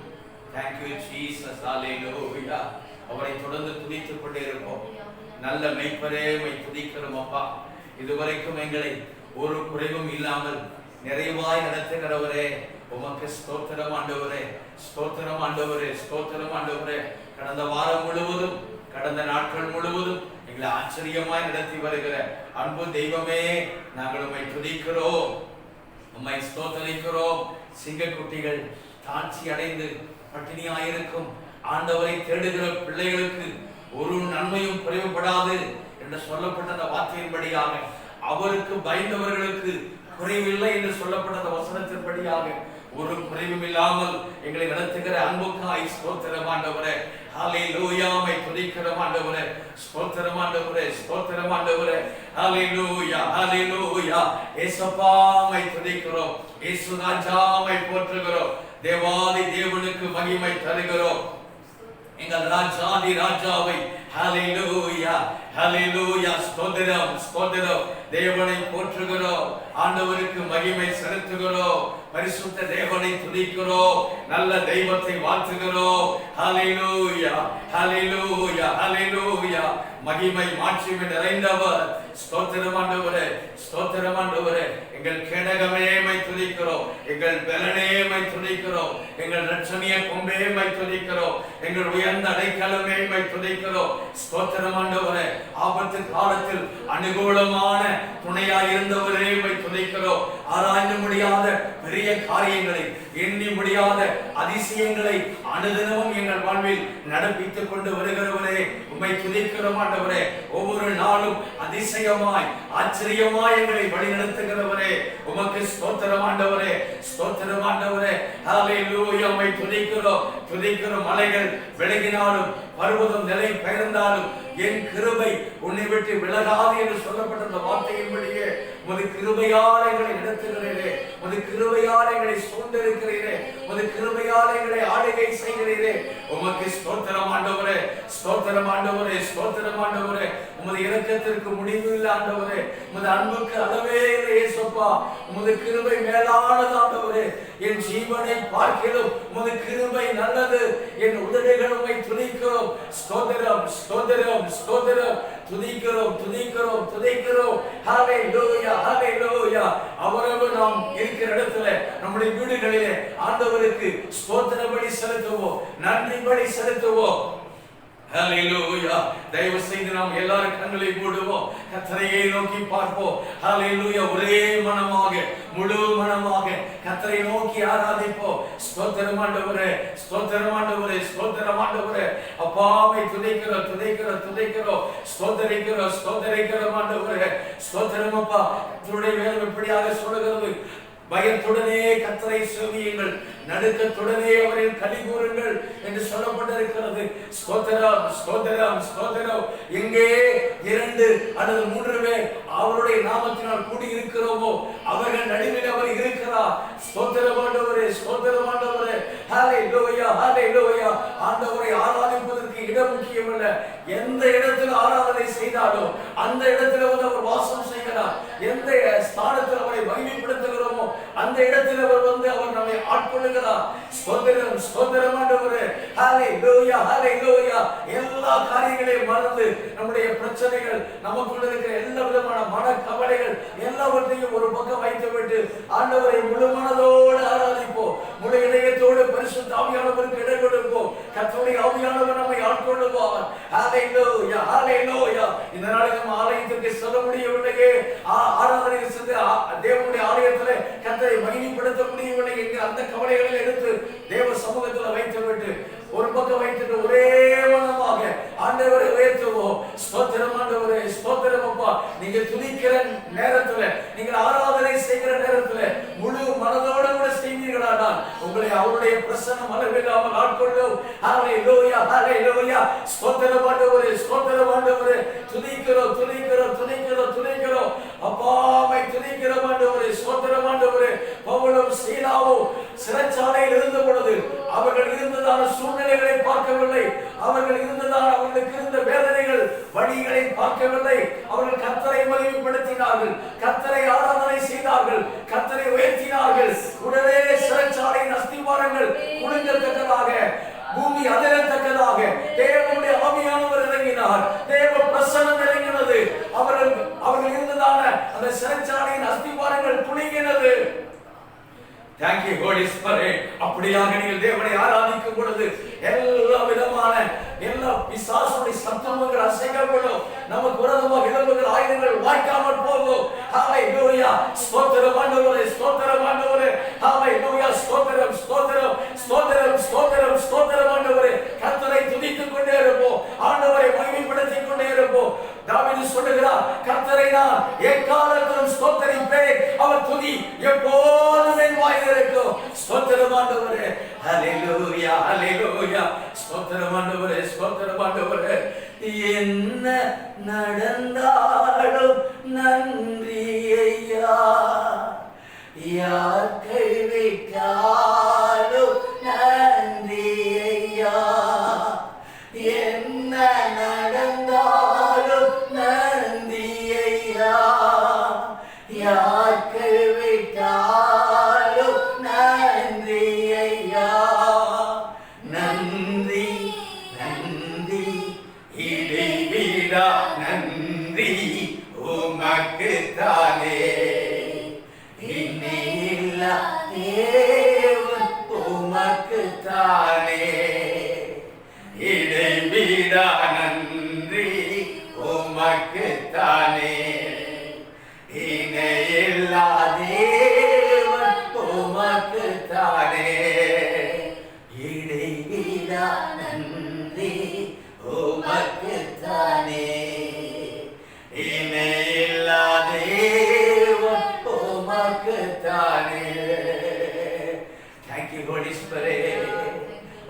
Thank you Jesus. Hallelujah. அவரை தொடர்ந்து துதித்துக் கொண்டே இருப்போம். நல்ல மேய்ப்பரே உம்மை துதிக்கிறோம் அப்பா. இதுவரைக்கும் எங்களை ஒரு குறைவும் இல்லாமல் நிறைவாய் நடத்துகிறவரே உமக்கு ஸ்தோத்திரம் ஆண்டவரே. ஸ்தோத்திரம் ஆண்டவரே. ஸ்தோத்திரம் ஆண்டவரே. கடந்த வாரம் முழுவதும் கடந்த நாட்கள் முழுவதும் எங்களை ஆச்சரியமாய் நடத்தி வருகிற அன்பு தெய்வமே, நாங்கள் உம்மை துதிக்கிறோம், உம்மை ஸ்தோத்தரிக்கிறோம். சிங்கக்குட்டிகள் தாட்சி அடைந்து பட்டினியாயிருக்கும் ஆண்டவரை தேடுகிற பிள்ளைகளுக்கு ஒரு நன்மையும் குறைவுபடாது என்று சொல்லப்பட்ட அந்த வார்த்தையின்படியாக, அவருக்கு பயந்தவர்களுக்கு குறைவில்லை என்று சொல்லப்பட்ட அந்த வசனத்தின்படியாக ஒரு குறைவும் இல்லாமல் எங்களை நடத்துகிற அன்புக்காய் ஸ்தோத்திரம் ஆண்டவரே. ஹல்லேலூயா. உம்மை துதிக்கிறோம் ஆண்டவரே. ஸ்தோத்திரம் ஆண்டவரே. ஸ்தோத்திரம் ஆண்டவரே. ஹல்லேலூயா. ஹல்லேலூயா. இயேசுப்பா உம்மை துதிக்கிறோம். இயேசு ராஜா உம்மை போற்றுகிறோம். தேவாதி தேவனுக்கு மகிமை தருகிறோம். எங்கள் ராஜாதி ராஜாவை ஹல்லேலூயா ஹல்லேலூயா ஸ்தோத்திரம் ஸ்தோத்திரம் தேவனை போற்றுகிறோம், ஆண்டவருக்கு மகிமை செலுத்துகிறோம், பரிசுத்த தேவனை துதிக்கிறோம், நல்ல தெய்வத்தை வாழ்த்துகிறோம். ஹல்லேலூயா ஹல்லேலூயா ஹல்லேலூயா. மகிமை மாட்சிமை நிறைந்தவர். ஸ்தோத்திரம் ஆண்டவரே, ஸ்தோத்திரம் ஆண்டவரே. எங்கள் கேடகமேமை துதிக்கிறோம், எங்கள் பலனேமை துதிக்கிறோம், எங்கள் ரட்சணிய கொம்பேமை துதிக்கிறோம், எங்கள் உயர்ந்த அடைக்கலமேமை துதிக்கிறோம். ஸ்தோத்திரம் ஆண்டவரே. ஆபத்து காலத்தில் அனுகூலமான துணையாய் இருந்தவரேமை துதிக்கிறோம். ஆராய்ந்து முடியாத பெரிய காரியங்களை, எண்ணி முடியாத அதிசயங்களை அனுதினமும் எங்கள் வாழ்வில் நடப்பித்துக் கொண்டு வருகிறவரே உம்மை துதிக்கிறோம் ஆண்டவரே. ஒவ்வொரு நாளும் அதிசயமாய் ஆச்சரியமாய் எங்களை வழிநடத்துகிறவரே உமக்கு ஸ்தோத்திரம் ஆண்டவரே, ஸ்தோத்திரம் ஆண்டவரே. ஹல்லேலூயா. உம்மை துதிக்கிறோம் துதிக்கிறோம். மலைகள் விலகினாலும் பர்வதம் நிலை பெயர்ந்தாலும் என் கிருபை உன்னை விட்டு விலகாது என்று சொல்லப்பட்ட அந்த வார்த்தையின்படியே உமது கிருபையால் எங்களை நடத்துகிறீரே, உமது கிருபையால் எங்களை சூழ்ந்திருக்கிறீரே, உமது கிருபையால் எங்களை ஆளுகை செய்கிறீரே உமக்கு ஸ்தோத்திரம் ஆண்டவரே, ஸ்தோத்திரம் ஆண்டவரே, ஸ்தோத்திரம் ஆண்டவரே. உமது இரக்கத்திற்கு முடிவு இல்லை ஆண்டவரே, உமது அன்புக்கு அளவே இல்லை இயேசுப்பா. உமது கிருபை மேலானது ஆண்டவரே. என் ஜீவனை பார்க்கிறோம் உமது கிருபை நல்லது. என் உதடுகள் உம்மை துதிக்கிறோம். ஸ்தோத்திரம் ஸ்தோத்திரம் ஸ்தோத்திரம். துதிக்கிறோம் துதிக்கிறோம் துதிக்கிறோம். ஹல்லேலூயா ஹல்லேலூயா. அவரவர் நாம் இருக்கிற இடத்துல நம்முடைய வீடுகளிலே ஆண்டவருக்கு ஸ்தோத்திர பலி செலுத்துவோம், நன்றி பலி செலுத்துவோம். ஹல்லேலூயா. தயவு செய்து நாம் எல்லாரும் கண்களை மூடுவோம், கர்த்தரையே நோக்கி பார்ப்போம். ஹல்லேலூயா. ஒரே மனமாக முழு மனமாக கர்த்தரை நோக்கி ஆராதிப்போம். ஸ்தோத்திரம் ஆண்டவரே, ஸ்தோத்திரம் ஆண்டவரே, ஸ்தோத்திரம் ஆண்டவரே. அப்பாவை துதிக்கிறோம் துதிக்கிறோம் துதிக்கிறோம், ஸ்தோத்திரிக்கிறோம் ஸ்தோத்திரிக்கிறோம் ஆண்டவரே. ஸ்தோத்திரம் அப்பா. உம்முடைய வேதம் இப்படியாக சொல்லுகிறது, பயத்துடனே கர்த்தரை சேவியுங்கள், நடுக்கத்துடனே அவரில் களி கூறுங்கள் என்று சொல்லப்பட்டிருக்கிறது. ஸ்தோத்திரம் ஸ்தோத்திரம் ஸ்தோத்திரம். எங்கே 2 அல்லது 3 பேர் அவருடைய நாமத்தினால் கூடி இருக்கிறோமோ அவர்கள் நடுவில் அவர் இருக்கிறார். ஸ்தோத்திரம் ஆண்டவரே, ஸ்தோத்திரம் ஆண்டவரே. ஹல்லேலூயா ஹல்லேலூயா. ஆண்டவரை ஆராதிப்பதற்கு இடம் முக்கியமல்ல, எந்த இடத்தில் ஆராதனை செய்தாலும் அந்த இடத்தில் அவர் வாசம் செய்கிறார். எந்த ஸ்தானத்தில் அவரை மகிமைப்படுத்துகிறோமோ அந்த இடத்தில் அவர் வந்து அவர் நம்மை ஆட்கொள்ளுகிறார். ஸ்தோத்திரம் ஸ்தோத்திரம் ஆண்டவரே. ஹல்லேலூயா ஹல்லேலூயா. எல்லா காரியங்களையும் மறந்து நம்முடைய பிரச்சனைகள், நமக்குள்ள இருக்கிற எல்லா விதமான மன கவலைகள் எல்லாவற்றையும் ஒரு பக்கம் வைத்துவிட்டு ஆண்டவரை முழு மனதோடு ஆராதிப்போம், முழு இதயத்தோடு பரிசுத்த ஆவியானவருக்கு இடம் கொடுப்போம். கர்த்தருடைய ஆவியானவர் நம்மை ஆட்கொள்ளுவார். ஹல்லேலூயா ஹல்லேலூயா. இந்த நாளில் நம்ம ஆலயத்திற்கு செல்ல முடியவில்லையே, ஆராதனை சென்று தேவனுடைய ஆலயத்தில் கர்த்தரை மகிமைப்படுத்த முடியவில்லை என்கிற அந்த கவலைகளை எடுத்து தேவ சமூகத்தில் வைத்துவிட்டு ஒரு பக்கம் வைத்துட்டு ஒரே மனமாக ஆண்டவரை உயர்த்துவோம். ஸ்தோத்திரம் ஆண்டவரே, ஸ்தோத்திரம் அப்பா. நீங்க துதிக்கிற நேரத்துல, நீங்க ஆராதனை செய்கிற நேரத்துல முழு மனதோடு கூட செய்வீர்களானால் உங்களை அவருடைய பிரசன்னம் அளவில்லாமல் ஆட்கொள்ளும். ஹல்லேலூயா ஹல்லேலூயா. ஸ்தோத்திரம் ஆண்டவரே, ஸ்தோத்திரம் ஆண்டவரே. துதிக்கிறோம் துதிக்கிறோம் துதிக்கிறோம் துதிக்கிறோம். அப்பாவை துதிக்கிறோம் ஆண்டவரே, ஸ்தோத்திரம் ஆண்டவரே. பவுலும் சீலாவும் சிறைச்சாலையில் இருந்த பொழுது அவர்கள் இருந்ததான சூழ்நிலைகளை பார்க்கவில்லை, அவர்கள் இருந்ததான அவர்களுக்கு இருந்த வேதனைகள் வழிகளை பார்க்கவில்லை. அவர்கள் கர்த்தரை மகிமைப்படுத்தினார்கள், கர்த்தரை ஆராதனை செய்தார்கள், கர்த்தரை உயர்த்தினார்கள். உடனே சிறைச்சாலையின் அஸ்திவாரங்கள் குலுங்கத்தக்கதாக, பூமி அதிரத்தக்கதாக தேவனுடைய ஆவியானவர் இறங்கினார். தேவ பிரசன்னம் இறங்கினது. அவர்கள் இருந்ததான அந்த சிறைச்சாலையின் அஸ்திவாரங்கள் குலுங்கினது. Thank you Holy Spirit. அப்படியாக நீங்கள் தேவனை ஆராதிக்கும் பொழுது எல்லா விதமான எல்லா பிசாசுடைய சத்துவங்கள் அசைக்கப்படும். நமக்கு விரோதமாக எழும்புகிற ஆயுதங்கள் வாய்க்காமல் போகும். ஹல்லேலூயா. ஸ்தோத்திரம் ஆண்டவரே, ஸ்தோத்திரம் ஆண்டவரே. ஹல்லேலூயா. ஸ்தோத்திரம் ஸ்தோத்திரம் ஸ்தோத்திரம் ஸ்தோத்திரம் ஸ்தோத்திரம் ஆண்டவரே. கர்த்தரை துதித்துக் கொண்டே இருப்போம், ஆண்டவரை மகிமைப்படுத்திக் கொண்டே இருப்போம். தாவீது சொல்லுகிறார், கர்த்தரை நான் எக்காலத்திலும் ஸ்தோத்தரிப்பேன், அவர் துதி எப்போதும் என் வாயில் இருக்கும். ஸ்தோத்திரம் ஆண்டவரே. ஹல்லேலூயா ஹல்லேலூயா. ஸ்தோத்திரம் ஆண்டவரே, ஸ்தோத்திரம் ஆண்டவரே. என்ன நடந்தாலும் நன்றி ஐயா, யார் கைவிட்டாலும் நன்றி ஐயா, யாக்கள் விட்டாலும் நன்றி ஐயா, நன்றி நன்றி இடைவிடா நன்றி உமக்குத்தானே. இணையில்லா தேவன் உமக்குத்தானே, இடைவிடா நன்றி உமக்குத்தானே. இணையில்லா தேவன் உமக்குத்தானே, இடைவிடா நன்றி உமக்குத்தானே. இணையில்லா தேவன் உமக்குத்தானே. Thank you Holy Spirit.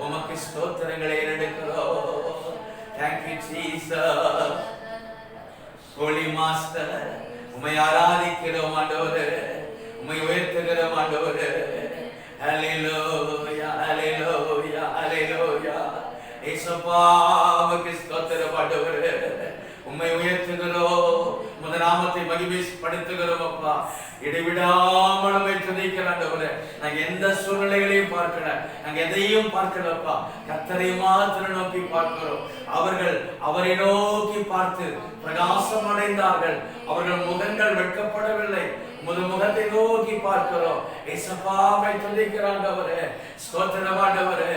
உமக்கு ஸ்தோத்திரங்களை எடுக்கிறோம். Thank you Jesus. Holy Master, உம்மை ஆராதிக்கிறோம் ஆண்டவரே, உம்மை உயர்த்துகிறோம் ஆண்டவரே. ஹல்லேலூயா ஹல்லேலூயா ஹல்லேலூயா. இயேசுப்பா உமக்கு ஸ்தோத்திரம் ஆண்டவரே, உம்மை உயர்த்துகிறோம், உமது நாமத்தை மகிமைப்படுத்துகிறோம் அப்பா. இடைவிடாமல் உம்மை துதிக்கிறோம் ஆண்டவரே. நாங்க எந்த சூழ்நிலைகளையும் பார்க்கல, நாங்க எதையும் பார்க்கலப்பா, கர்த்தரை மாத்திரம் நோக்கி பார்க்கிறோம். அவர்கள் அவரை நோக்கி பார்த்து பிரகாசம் அடைந்தார்கள், அவர்கள் முகங்கள் வெட்கப்படவில்லை. முது முகத்தை நோக்கி பார்க்கிறோம். இயேசுவை துதிக்கிறாங்க அவரே. ஸ்தோத்திரம் ஆண்டவரே.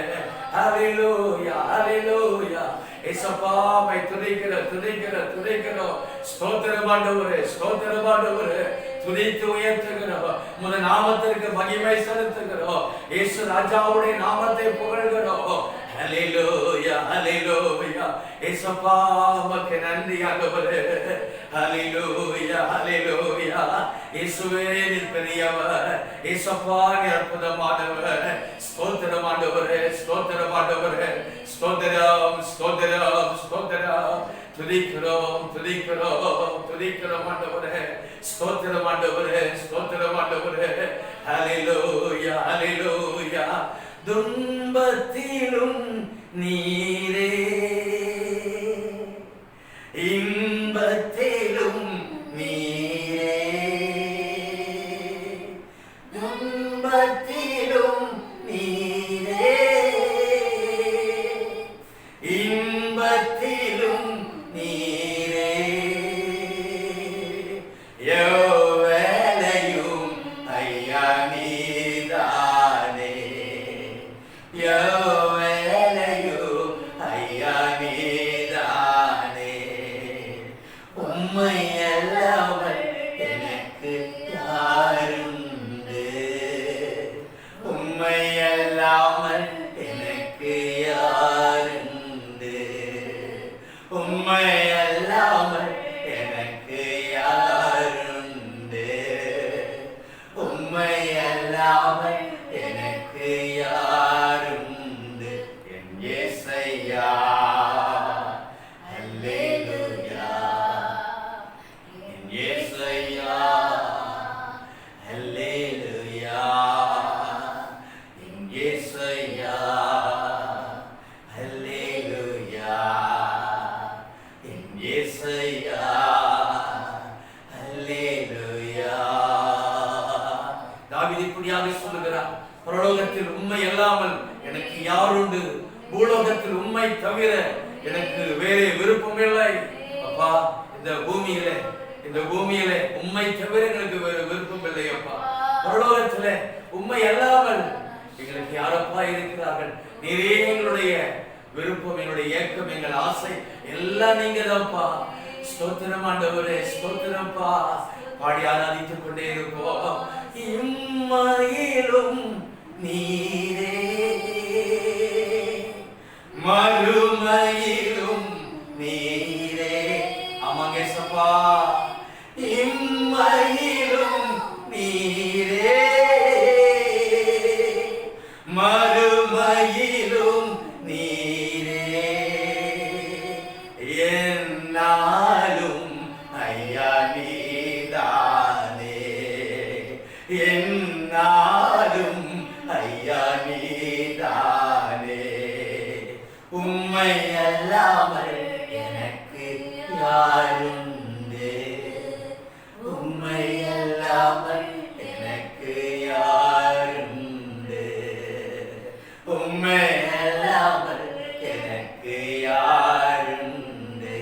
ஹல்லேலூயா ஹல்லேலூயா. இயேசுவை துதிக்கிறோம். ஸ்தோத்திரம் ஆண்டவரே, ஸ்தோத்திரம் ஆண்டவரே. துதித்து உயர்த்துகிறோம், முத நாமத்திற்கு மகிமை செலுத்துகிறோம். இயேசு ராஜாவுடைய நாமத்தை புகழ்கிறோம். ஹல்லேலூயா ஹல்லேலூயா. இயேசுப்பா உமக்கு நன்றி ஆண்டவரே. ஹல்லேலூயா ஹல்லேலூயா. இயேசுவே நீர் பெரியவர், இயேசுப்பா நீர் அற்புதமானவர். ஸ்தோத்திரம் ஆண்டவரே, ஸ்தோத்திரம் ஆண்டவரே. ஸ்தோத்திரம் ஸ்தோத்திரம் ஸ்தோத்திரம். துதிக்கிறோம் துதிக்கிறோம் துதிக்கிறோம் ஆண்டவரே. ஸ்தோத்திரம் ஆண்டவரே, ஸ்தோத்திரம் ஆண்டவரே. ஹல்லேலூயா ஹல்லேலூயா. துன்பத்திலும் நீரே, இன்பத்திலும் நீரே. துன்பத்திலும் நீரே, இன்பத்திலும் நீரே. யோவேலையும் ஐயா நீதானே, யோவேலையும் ஐயா நீதானே. உம்மை அல்லாமல் எனக்கு யாருண்டு, உம்மை அல்லாமல் எனக்கு யாருண்டு, உம்மை அல்லாமல் எனக்கு யாருண்டு, உம்மை அல்லாமல் எனக்கு யாருண்டு. என் இயேசையா ஹல்லேலூயா, என் இயேசையா ஹல்லேலூயா, என் இயேசையா ஹல்லேலூயா, என் இயேசையா ஹல்லேலூயா. தாவீது இப்படியாக சொல்லுகிறார், பரலோகத்தில் உம்மை அல்லாமல் எனக்கு யாருண்டு, பூலோகத்தில் உம்மை தவிர எனக்கு வேறு விருப்பம் இல்லை. அப்பா, இந்த பூமியிலே உம்மை தவிர எங்களுக்கு வேறு விருப்பம் இல்லை அப்பா. பரலோகத்திலே உம்மை அல்லாமல் எங்களுக்கு யாரப்பா இருக்கிறார்கள்? நீரே எங்களுடைய விருப்பம், எங்களுடைய ஏக்கம், எங்கள் ஆசை எல்லாம் நீங்க தான்ப்பா. ஸ்தோத்திரம் ஆண்டவரே, ஸ்தோத்திரம்ப்பா. பாடி ஆராதித்துக் கொண்டே இருப்போம். இம்மையிலும் நீரே, மறுமையிலும் நீரே. ஆமாங்க சப்பா. இம்மையிலும் நீரே, மறுமையிலும் நீரே. என்னாலும் ஐயா நீதானே, என்னா அல்லாமல் எனக்கு யாருண்டு, உம்மை அல்லாமல் எனக்கு யாருண்டு,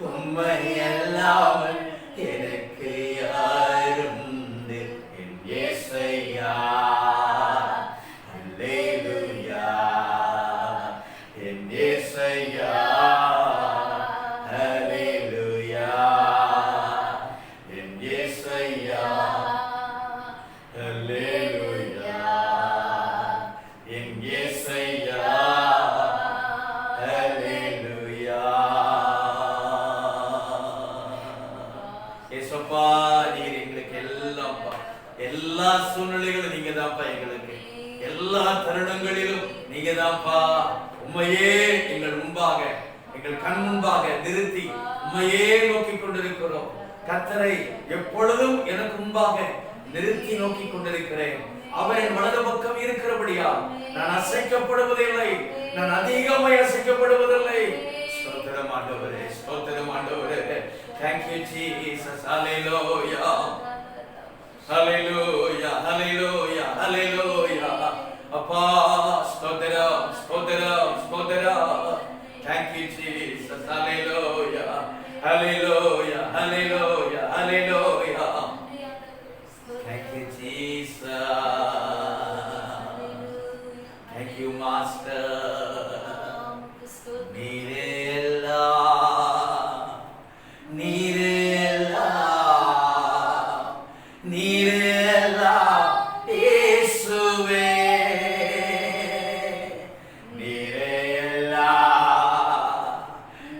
உம்மை அல்லாமல் எனக்கு யாருண்டு, என் இயேசையா அல்லேலூயா, என் இயேசையா அல்லேலூயா, என் இயேசையா அல்லேலூயா, என் இயேசையா அல்லேலூயா. இயேசுப்பா, நீர் எங்களுக்கு எல்லாம்ப்பா, எல்லா சூழ்நிலைகளும் நீங்க தான்ப்பா, எங்களுக்கு எல்லா தருணங்களிலும் நீங்க தான்ப்பா. உண்மையே எங்கள் முன்பாக, எங்கள் கண் முன்பாக நிறுத்தி உண்மையே நோக்கி கொண்டிருக்கிறோம். கர்த்தரை எப்பொழுதும் எனக்கு முன்பாக நிறுத்தி நோக்கி கொண்டிருக்கிறேன். அவர் என் வலது பக்கம் இருக்கிறபடியா நான் அசைக்கப்படுவதில்லை, நான் அதிகமாய் அசைக்கப்படுவதில்லை. ஸ்தோத்திரம் ஆண்டவரே, ஸ்தோத்திரம் ஆண்டவரே. Thank you Jesus. Hallelujah. Hallelujah. Hallelujah. Hallelujah. அப்பா ஸ்தோத்திரம், ஸ்தோத்திரம், ஸ்தோத்திரம். Thank you Jesus. Hallelujah. Hallelujah. Hallelujah. Hallelujah. Thank you Jesus. Thank you Master. நீரே எல்லாம், நீரே எல்லாம், நீரே எல்லாம் இயேசுவே, நீரே எல்லாம்,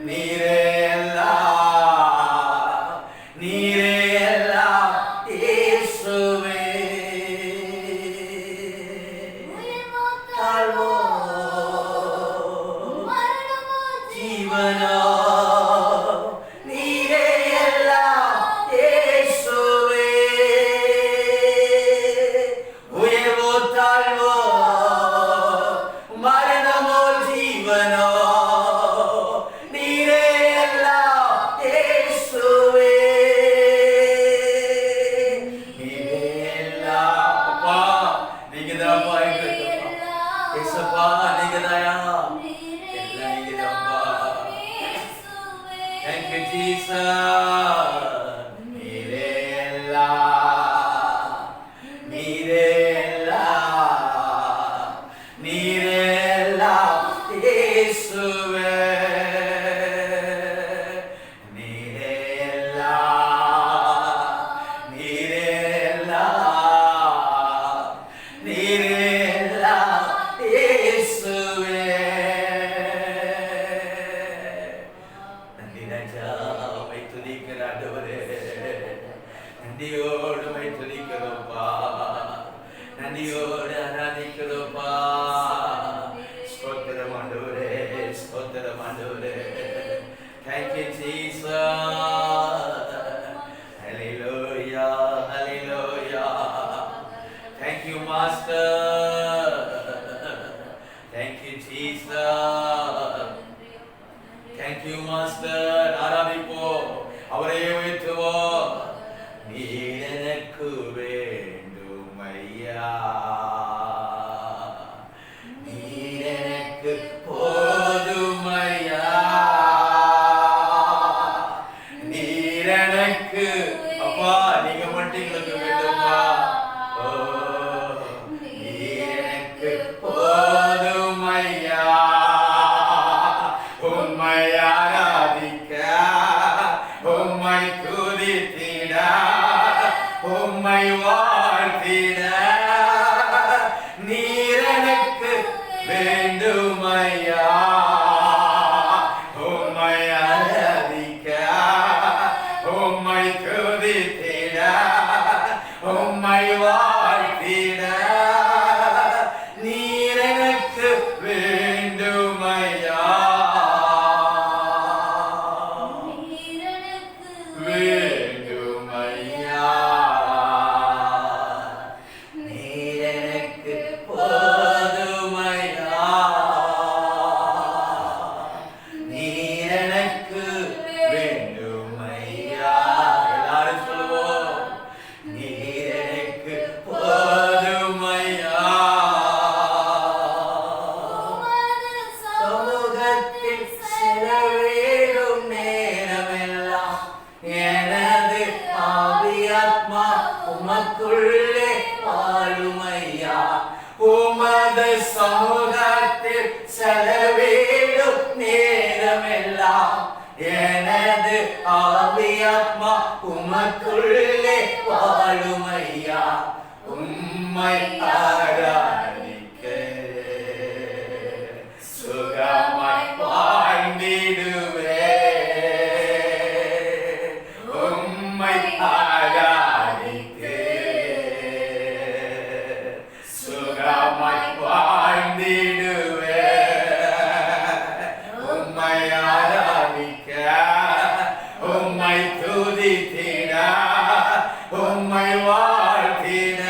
நீரே எல்லாம், நீரே எல்லாம் இயேசுவே. தாழ்வோ ஜீவனோ நீரே எல்லாம் இயேசுவே, உயர்வோ தாழ்வோ மரணமோ ஜீவனோ நீரே எல்லாம் இயேசுவே, நீரே எல்லாம். அப்பா நீங்க தான்ப்பா எங்களுக்கு, இயேசுப்பா நீங்க தாயா, எல்லாம் நீங்க தான்ப்பா. Thank you Jesus. நீரே எல்லாம், நீரே எல்லாம், நீரே எல்லாம் இயேசுவே, நீரே எல்லாம், நீரே எல்லாம், நீரே எல்லாம் இயேசுவே. நன்றி ராஜா, உம்மை துதிக்கிற ஆண்டவரே, நன்றியோடு உம்மை துதிக்கிறோம்ப்பா, நன்றியோடு ஆராதிக்கிறோம்ப்பா. ஸ்தோத்திரம் ஆண்டவரே, ஸ்தோத்திரம் ஆண்டவரே. Thank you Jesus. Hallelujah, hallelujah. Thank you Master. Thank you Jesus. Thank you Master. ஆராதிப்போம், அவரை உயர்த்துவோம். நீர் எனக்கு வேண்டும் ஐயா, நீர் எனக்கு போதும் ஐயா, நீர் எனக்கு, அப்பா நீங்க மட்டும் எங்களுக்கு வேண்டும்பா. ஓ நீர் எனக்கு போதும் ஐயா, உம்மை ஆராதிக்க, உம்மை துதித்திட, உம்மை வாழ்த்திட, நீர் எனக்கு வேண்டும் ஐயா, உம்மை ஆராதிக்க, உம்மை துதித்திட, உம்மை வாழ்த்திட, நீர் எனக்கு வேண்டும் ஐயா, வேண்டும் ஐயா. உமக்குள்ளே வாழுமையா. உமது சமூகத்தில் செலவிடும் நேரமெல்லாம் எனது ஆவியாத்மா உமக்குள்ளே வாழுமையா. உம்மை ஆராதிக்க சுகமாய் வாழ்ந்திடுவே. உம்மை ஆராதிக்க சுகமாய் வாழ்ந்திடுவே. உம்மை ஆராதிக்க உம்மை துதித்திட உம்மை வாழ்த்திட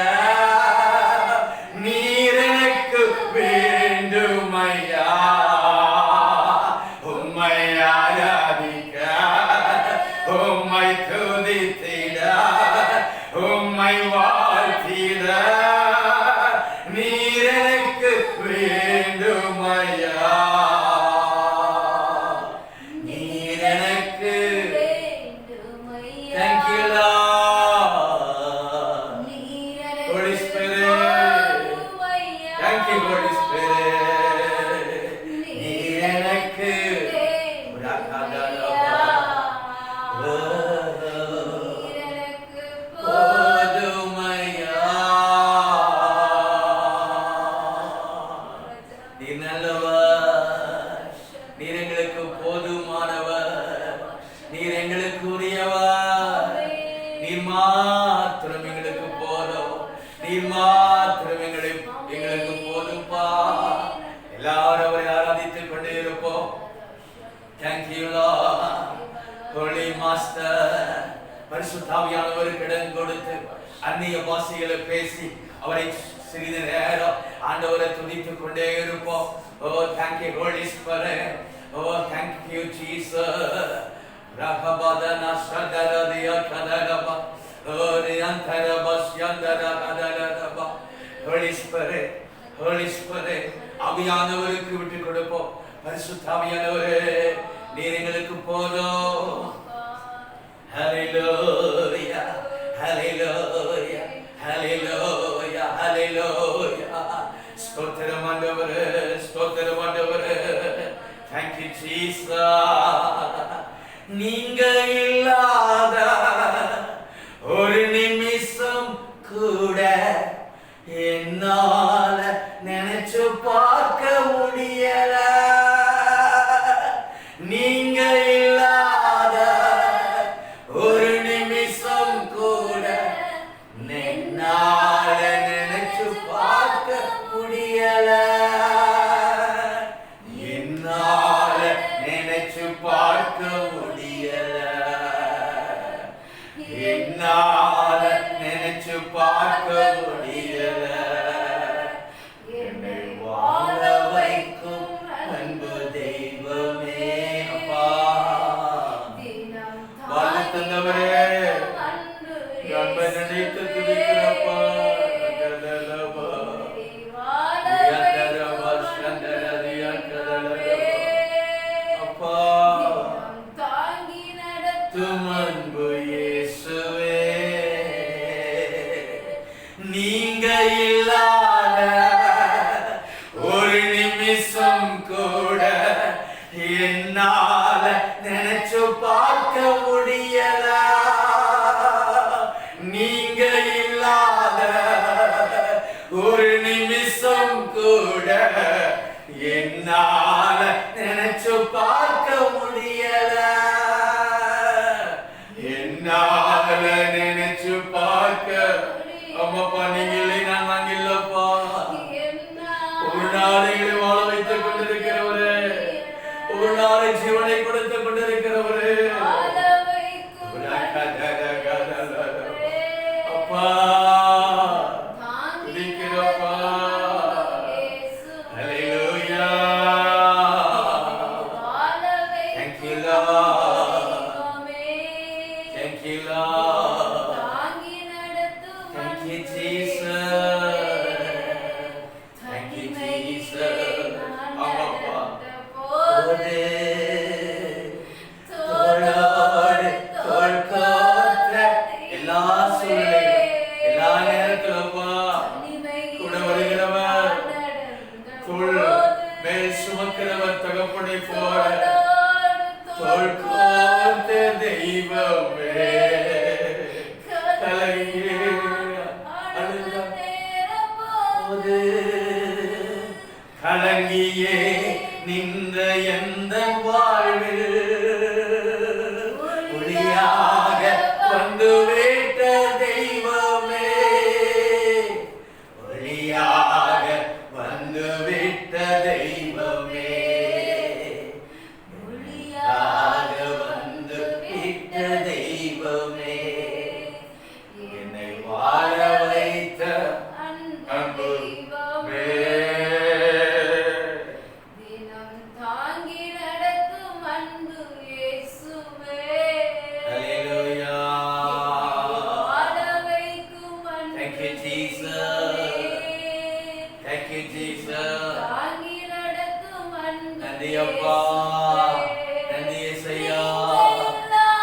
நீர் எனக்கு வேண்டுமையா. உம்மை ஆராதிக்க உம்மை துதித்திட உம்மை வாழ்த்திட நீர் எனக்கு வேண்டுமையா. நீர் எனக்கு Thank you, Lord. Holy Spirit. Thank you, Holy Spirit. நீர் எனக்கு போதுமையா. நீர் நல்லவர். நீர் எங்களுக்கு போதுமானவர். நீர் எங்களுக்கு உரியவர். நீர் மாத்திரம் எங்களுக்கு போதும். நீர் மாத்திரம் எங்களுக்கு போதும்பா. எல்லாரும் அவரை ஆராதித்துக் கொண்டே இருப்போம். Thank you, Lord. Holy Master. பரிசுத்த ஆவியானவருக்கு இடம் கொடுத்து அந்நிய பாஷைகளை பேசி அவரை சிறிது நேரம் ஆண்டவரை துதித்துக் கொண்டே இருப்போம். Oh, thank you, Holy Spirit. Oh, thank you, Jesus. Rakabadana Shadaradia Kadaraba. Oh, Riantarabas Yandara Kadaraba. Holy Spirit, Holy Spirit. ஆவியானவருக்கு விட்டு கொடுப்போம். பரிசுத்த ஆவியானவரே, நீர் எங்களுக்கு போதும். Hallelujah, Hallelujah, Hallelujah, Hallelujah. ஸ்தோத்திரம் ஆண்டவரே, ஸ்தோத்திரம் ஆண்டவரே. Thank you, Jesus. நீங்க இல்லாத ஒரு நிமிஷம் கூட என்னால நினைச்சு பார்க்க முடியல. நீங்க இல்லாத ஒரு நிமிஷம் கூட என்னால நினைச்சு பார்க்க முடியல. என்னால நினைச்சு பார்க்க முடியல. என்னால நினைச்சு பார்க்க முடியல. என்னை வாழ வைக்கும் அன்பு தெய்வமே அப்பா. வாழ தந்தவரே, அன்பை நினைத்து துதிக்கிறப்பா. அன்பு இயேசுவே, நீங்க இல்லாத ஒரு நிமிஷம் கூட என்னால நினைச்சு பார்க்க முடியல. நீங்க இல்லாத ஒரு நிமிஷம் கூட என்னால நினைச்சு பார்க்க முடியல. என்னால நினைச்சு பார்க்க அம்மாப்பா நீங்க இல்லை, நான் இல்லப்பா. ஒரு நாளைகளை வாழ வைத்துக் கொண்டிருக்கிறவரே, ஒரு நாளை ஜீவனை கொடுத்துக் கொண்டிருக்கிறவரே அப்பா, துதிக்கிறப்பா. Hallelujah. Thank you, Lord. Thank you, Lord. Thank you, Jesus. Thank you, Jesus. Amma. தோளோடு தோள் கோர்த்த எல்லா சூழ்நிலைகளும் நின்ற எந்த வாழ்வில் ஒளியாக வந்து விட்ட தெய்வமே, ஒளியாக வந்து விட்ட தெய்வமே, ஒளியாக வந்து விட்ட தெய்வமே, என்னை வாழ வைத்த அன்பு தெய்வமே, தினம் தாங்கி நடத்தும் அன்பு இயேசுவே, ஹல்லேலூயா. வாழ வைக்கும் அன்பு Thank you, Jesus. Thank you, Jesus. தாங்கி நடத்தும் அன்பு நன்றி அப்பா, நன்றி இயேசையா.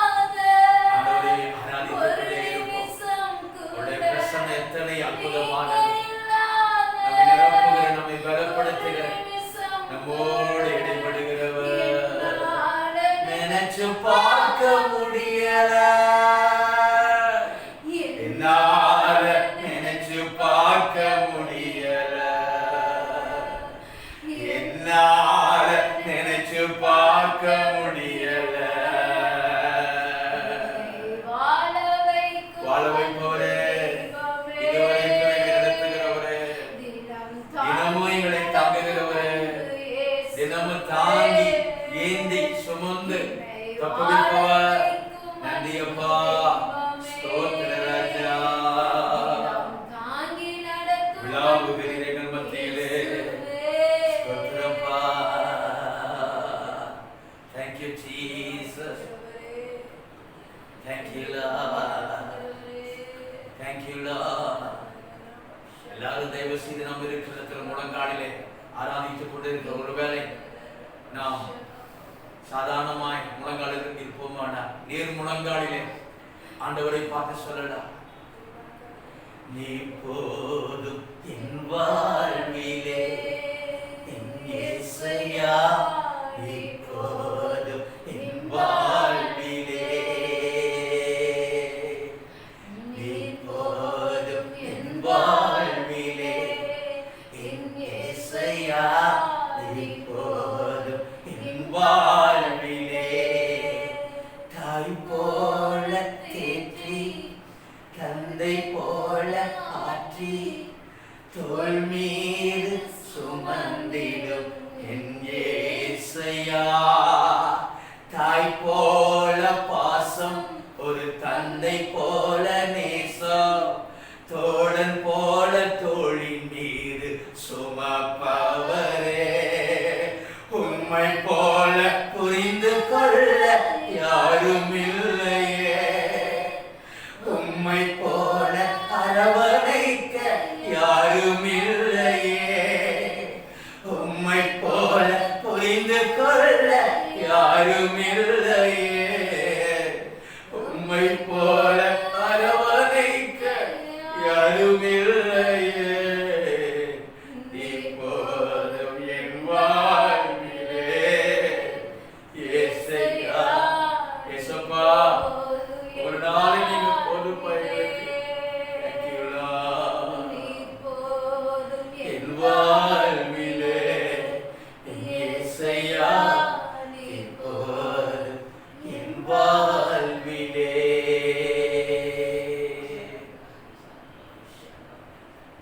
ஆண்டவரே, ஆராதித்துக்கொண்டே இருப்போம். உம்முடைய பிரசன்னம் எத்தனை அற்புதமானது. நம்மை நிரப்புகிற, நம்மை பலப்படுத்துகிற, நம்மோடு இடைப்படுகிறவர். நினைச்சு பார்க்க முடியல, என்னால நினைச்சு பார்க்க முடியல, என்னால நினைச்சு பார்க்க முடியல. வாழ வைப்பவரே, இதுவரைக்கும் எங்களை நடத்துகிறவரே, தினமும் எங்களை தாங்குகிறவரே, தினமும் தாங்கி ஏந்தி சுமந்து தப்புவிப்பவர். நன்றி அப்பா, ஸ்தோத்திர ராஜா. விழாவுகிறீர் எங்கள் மத்தியிலே, ஸ்தோத்திரப்பா. Thank you, Jesus. Thank you, Lord. Thank you, Lord. எல்லாரும் தயவு செய்து நாம் இருக்கிற இடத்துல முழங்காலிலே ஆராதித்துக் கொண்டிருக்கிற ஒருவேளை நாம் சாதாரணமாய் முழங்காலில் இருப்போமானா, நீர் முழங்காலிலே ஆண்டவரை பார்த்து சொல்லலாம், நீ போதும் என் வாழ்விலே, என் இயேசையா, நீ போதும் என் வாழ்விலே, நீ போதும் என் வாழ்விலே, என் இயேசையா, நீ போதும் என் வாழ்விலே. தாய் போல தேற்றி, தந்தை போல ஆற்றி, தோள் மீது சுமந்திடும் என் இயேசையா, தாய் போல பாசம், ஒரு தந்தை போல நேசம், தோழன் போல தோளின் மீது சுமப்பவரே, உம்மை போல புரிந்து கொள்ள யாரும் இல்லையே, உம்மை போல அரவணைக்க யாரும் இல்லையே, உம்மை போல புரிந்து கொள்ள யாரும் இல்லையே, உம்மை போல அரவணைக்க யாரும் இல்லையே. நீ போதும் என் வாழ்விலே, இயேசையா, இயேசப்பா, ஒரு நாளை நீங்க போதும் எங்களுக்கு. Thank you, Lord. என் வாழ்விலே, இயேசையா, நீ போதும் என் வாழ்விலே.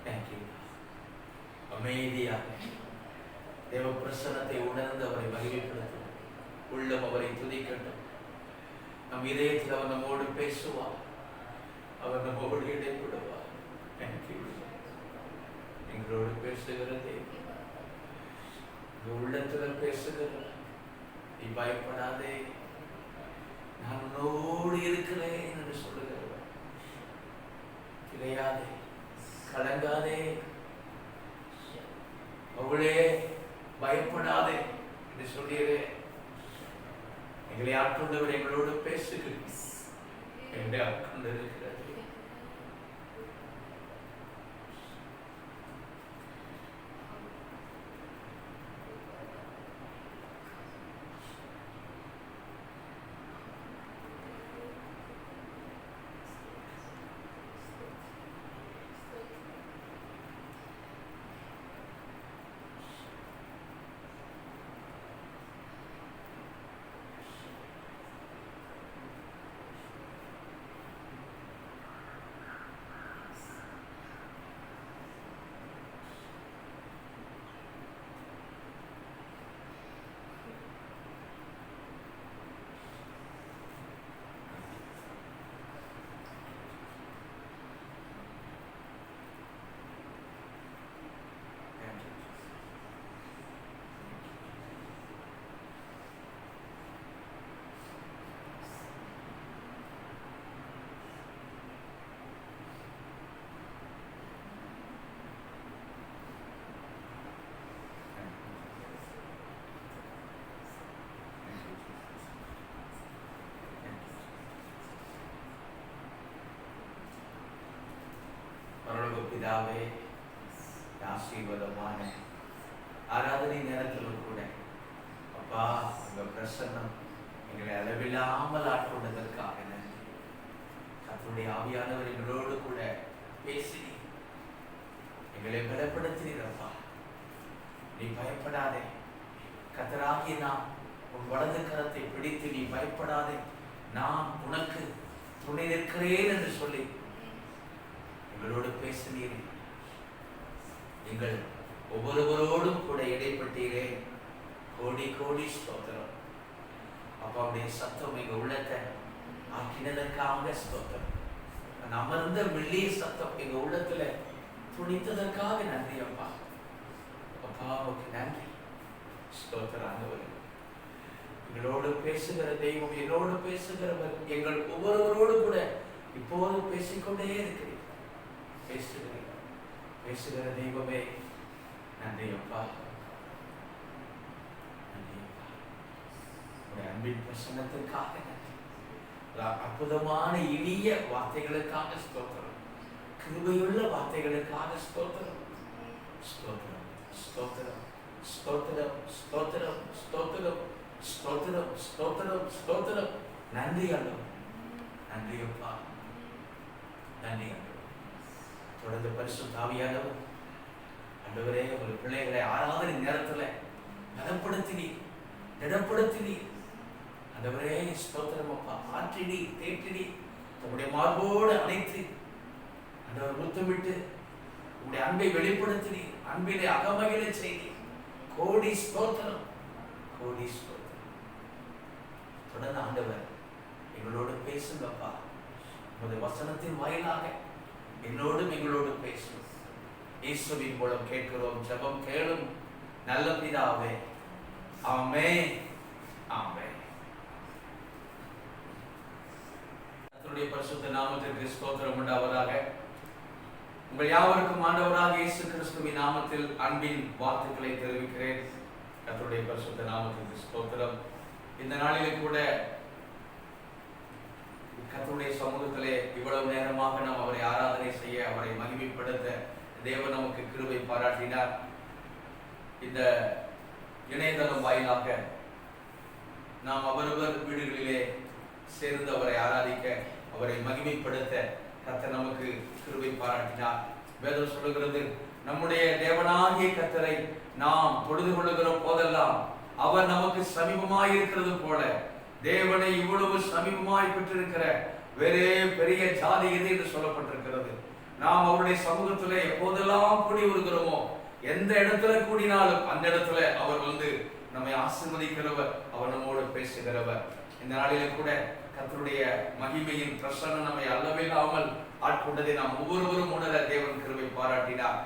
Thank you. அமைதியாக தேவ பிரசன்னத்தை உணர்ந்து அவரை மகிழ்ப்படுத்தும். உள்ளம் அவரை துதிக்கட்டும். நம் இதயத்தில் அவர் நம்மோடு பேசுவார், அவர் நம்மோடு இடைப்படுவார். Thank you. எங்களோடு பேசுகிற தேவன், எங்கள் உள்ளத்தில் பேசுகிறார். நீ பயப்படாதே, நான் உன்னோடு இருக்கிறேன் என்று சொல்லுகிறவர். கிடையாதே, கலங்காதே, அவளே பயப்படாதே என்று சொல்கிறேன். எங்களை ஆட்கொண்டவர் எங்களோடு பேசுகிறீர், எங்களை ஆட்கொண்டிருக்கிறது. பிதாவே, ஆசீர்வாதமான ஆராதனை நேரத்தில் கூட அப்பா உங்க பிரசன்னம் எங்களை அளவில்லாமல் ஆட்கொண்டதற்காக நன்றி. கர்த்தருடைய ஆவியானவர் எங்களோடு கூட பேசி எங்களை பலப்படுத்தினீரப்பா. நீ பயப்படாதே, கர்த்தராகிய நான் உன் வலது கரத்தை பிடித்து நீ பயப்படாதே, நான் உனக்கு துணை நிற்கிறேன் என்று சொல்லி எங்களோடு பேசினீரே. எங்கள் ஒவ்வொருவரோடும் கூட இடைப்பட்டீரே. கோடி கோடி ஸ்தோத்திரம். அப்பாவுடைய சத்தம் எங்க உள்ளத்தை ஆக்கினதற்காக ஸ்தோத்திரம். நான் அமர்ந்த மெல்லிய சத்தம் எங்க உள்ளத்துல துணித்ததற்காக நன்றி அப்பா. அப்பாவுக்கு நன்றி. ஸ்தோத்திரம் ஆண்டவரே. எங்களோடு பேசுகிற தெய்வம், என்னோடு பேசுகிறவர், எங்கள் ஒவ்வொருவரோடு கூட இப்போது பேசிக்கொண்டே இருக்கிறேன். பேசுகிற தெய்வமே நன்றி அப்பா. நன்றி அப்பா. உடைய அன்பின் பிரசன்னத்திற்காக நன்றி. அற்புதமான இனிய வார்த்தைகளுக்காக ஸ்தோத்திரம். கிருபையுள்ள வார்த்தைகளுக்காக ஸ்தோத்திரம். ஸ்தோத்திரம் ஸ்தோத்திரம் ஸ்தோத்திரம் ஸ்தோத்திரம் ஸ்தோத்திரம் ஸ்தோத்திரம் ஸ்தோத்திரம் ஸ்தோத்திரம். நன்றி ஆண்டவரே. நன்றி அப்பா. நன்றி ஆண்டவரே. தொடர்ந்து பரிசுத்த ஆவியானவர் ஆண்டவரே உங்கள் பிள்ளைகளை ஆராதனை நேரத்தில் பலப்படுத்தினீர், திடப்படுத்தினீர். ஆண்டவரே ஸ்தோத்திரம் அப்பா. ஆற்றினி தேற்றினி தம்முடைய மார்போடு அணைத்து ஆண்டவர் முத்தமிட்டு உங்களுடைய அன்பை வெளிப்படுத்தினீர். அன்பிலே அகமகிழ செய்தி. கோடி ஸ்தோத்திரம், கோடி ஸ்தோத்திரம். தொடர்ந்து ஆண்டவர் எங்களோடு பேசுங்கப்பா. உங்களுடைய வசனத்தின் வாயிலாக என்னோடும் எங்களோடு பேசும். இயேசுவின் மூலம் கேட்கிறோம். ஜெபம் கேளும் நல்ல பிதாவே. ஆமென், ஆமென். கர்த்தருடைய பரிசுத்த நாமத்திற்கு ஸ்தோத்திரம் உண்டாவதாக. உங்கள் யாவருக்கும் ஆண்டவராக இயேசு கிறிஸ்துவின் நாமத்தில் அன்பின் வாழ்த்துக்களை தெரிவிக்கிறேன். கர்த்தருடைய பரிசுத்த நாமத்திற்கு ஸ்தோத்திரம். இந்த நாளிலே கூட கர்த்தருடைய சமூகத்திலே இவ்வளவு நேரமாக நாம் அவரை ஆராதனை செய்ய, அவரை மகிமைப்படுத்த தேவன் நமக்கு கிருபை பாராட்டினார். இந்த இணையதளம் வாயிலாக நாம் அவரவர் வீடுகளிலே சேர்ந்து அவரை ஆராதிக்க, அவரை மகிமைப்படுத்த கர்த்தர் நமக்கு கிருபை பாராட்டினார். வேதம் சொல்லுகிறது, நம்முடைய தேவனாகிய கர்த்தரை நாம் தொழுது கொள்ளுகிற போதெல்லாம் அவர் நமக்கு சமீபமாய் இருக்கிறது போல, தேவனை இவ்வளவு சமீபமாய் பெற்றிருக்கிற வேறே பெரிய ஜாதி எது என்று சொல்லப்பட்டிருக்கிறது. நாம் அவருடைய சமூகத்திலே எப்போதெல்லாம் கூடி வருகிறோமோ, எந்த இடத்துல கூடினாலும் அந்த இடத்துல அவர் வந்து நம்மை ஆசீர்வதிக்கிறவர், அவர் நம்மோடு பேசுகிறவர். இந்த நாளிலே கூட கர்த்தருடைய மகிமையின் பிரசன்னம் நம்மை அளவில்லாமல் ஆட்கொண்டதை நாம் ஒவ்வொருவரும் உணர தேவன் கிருபை பாராட்டினார்.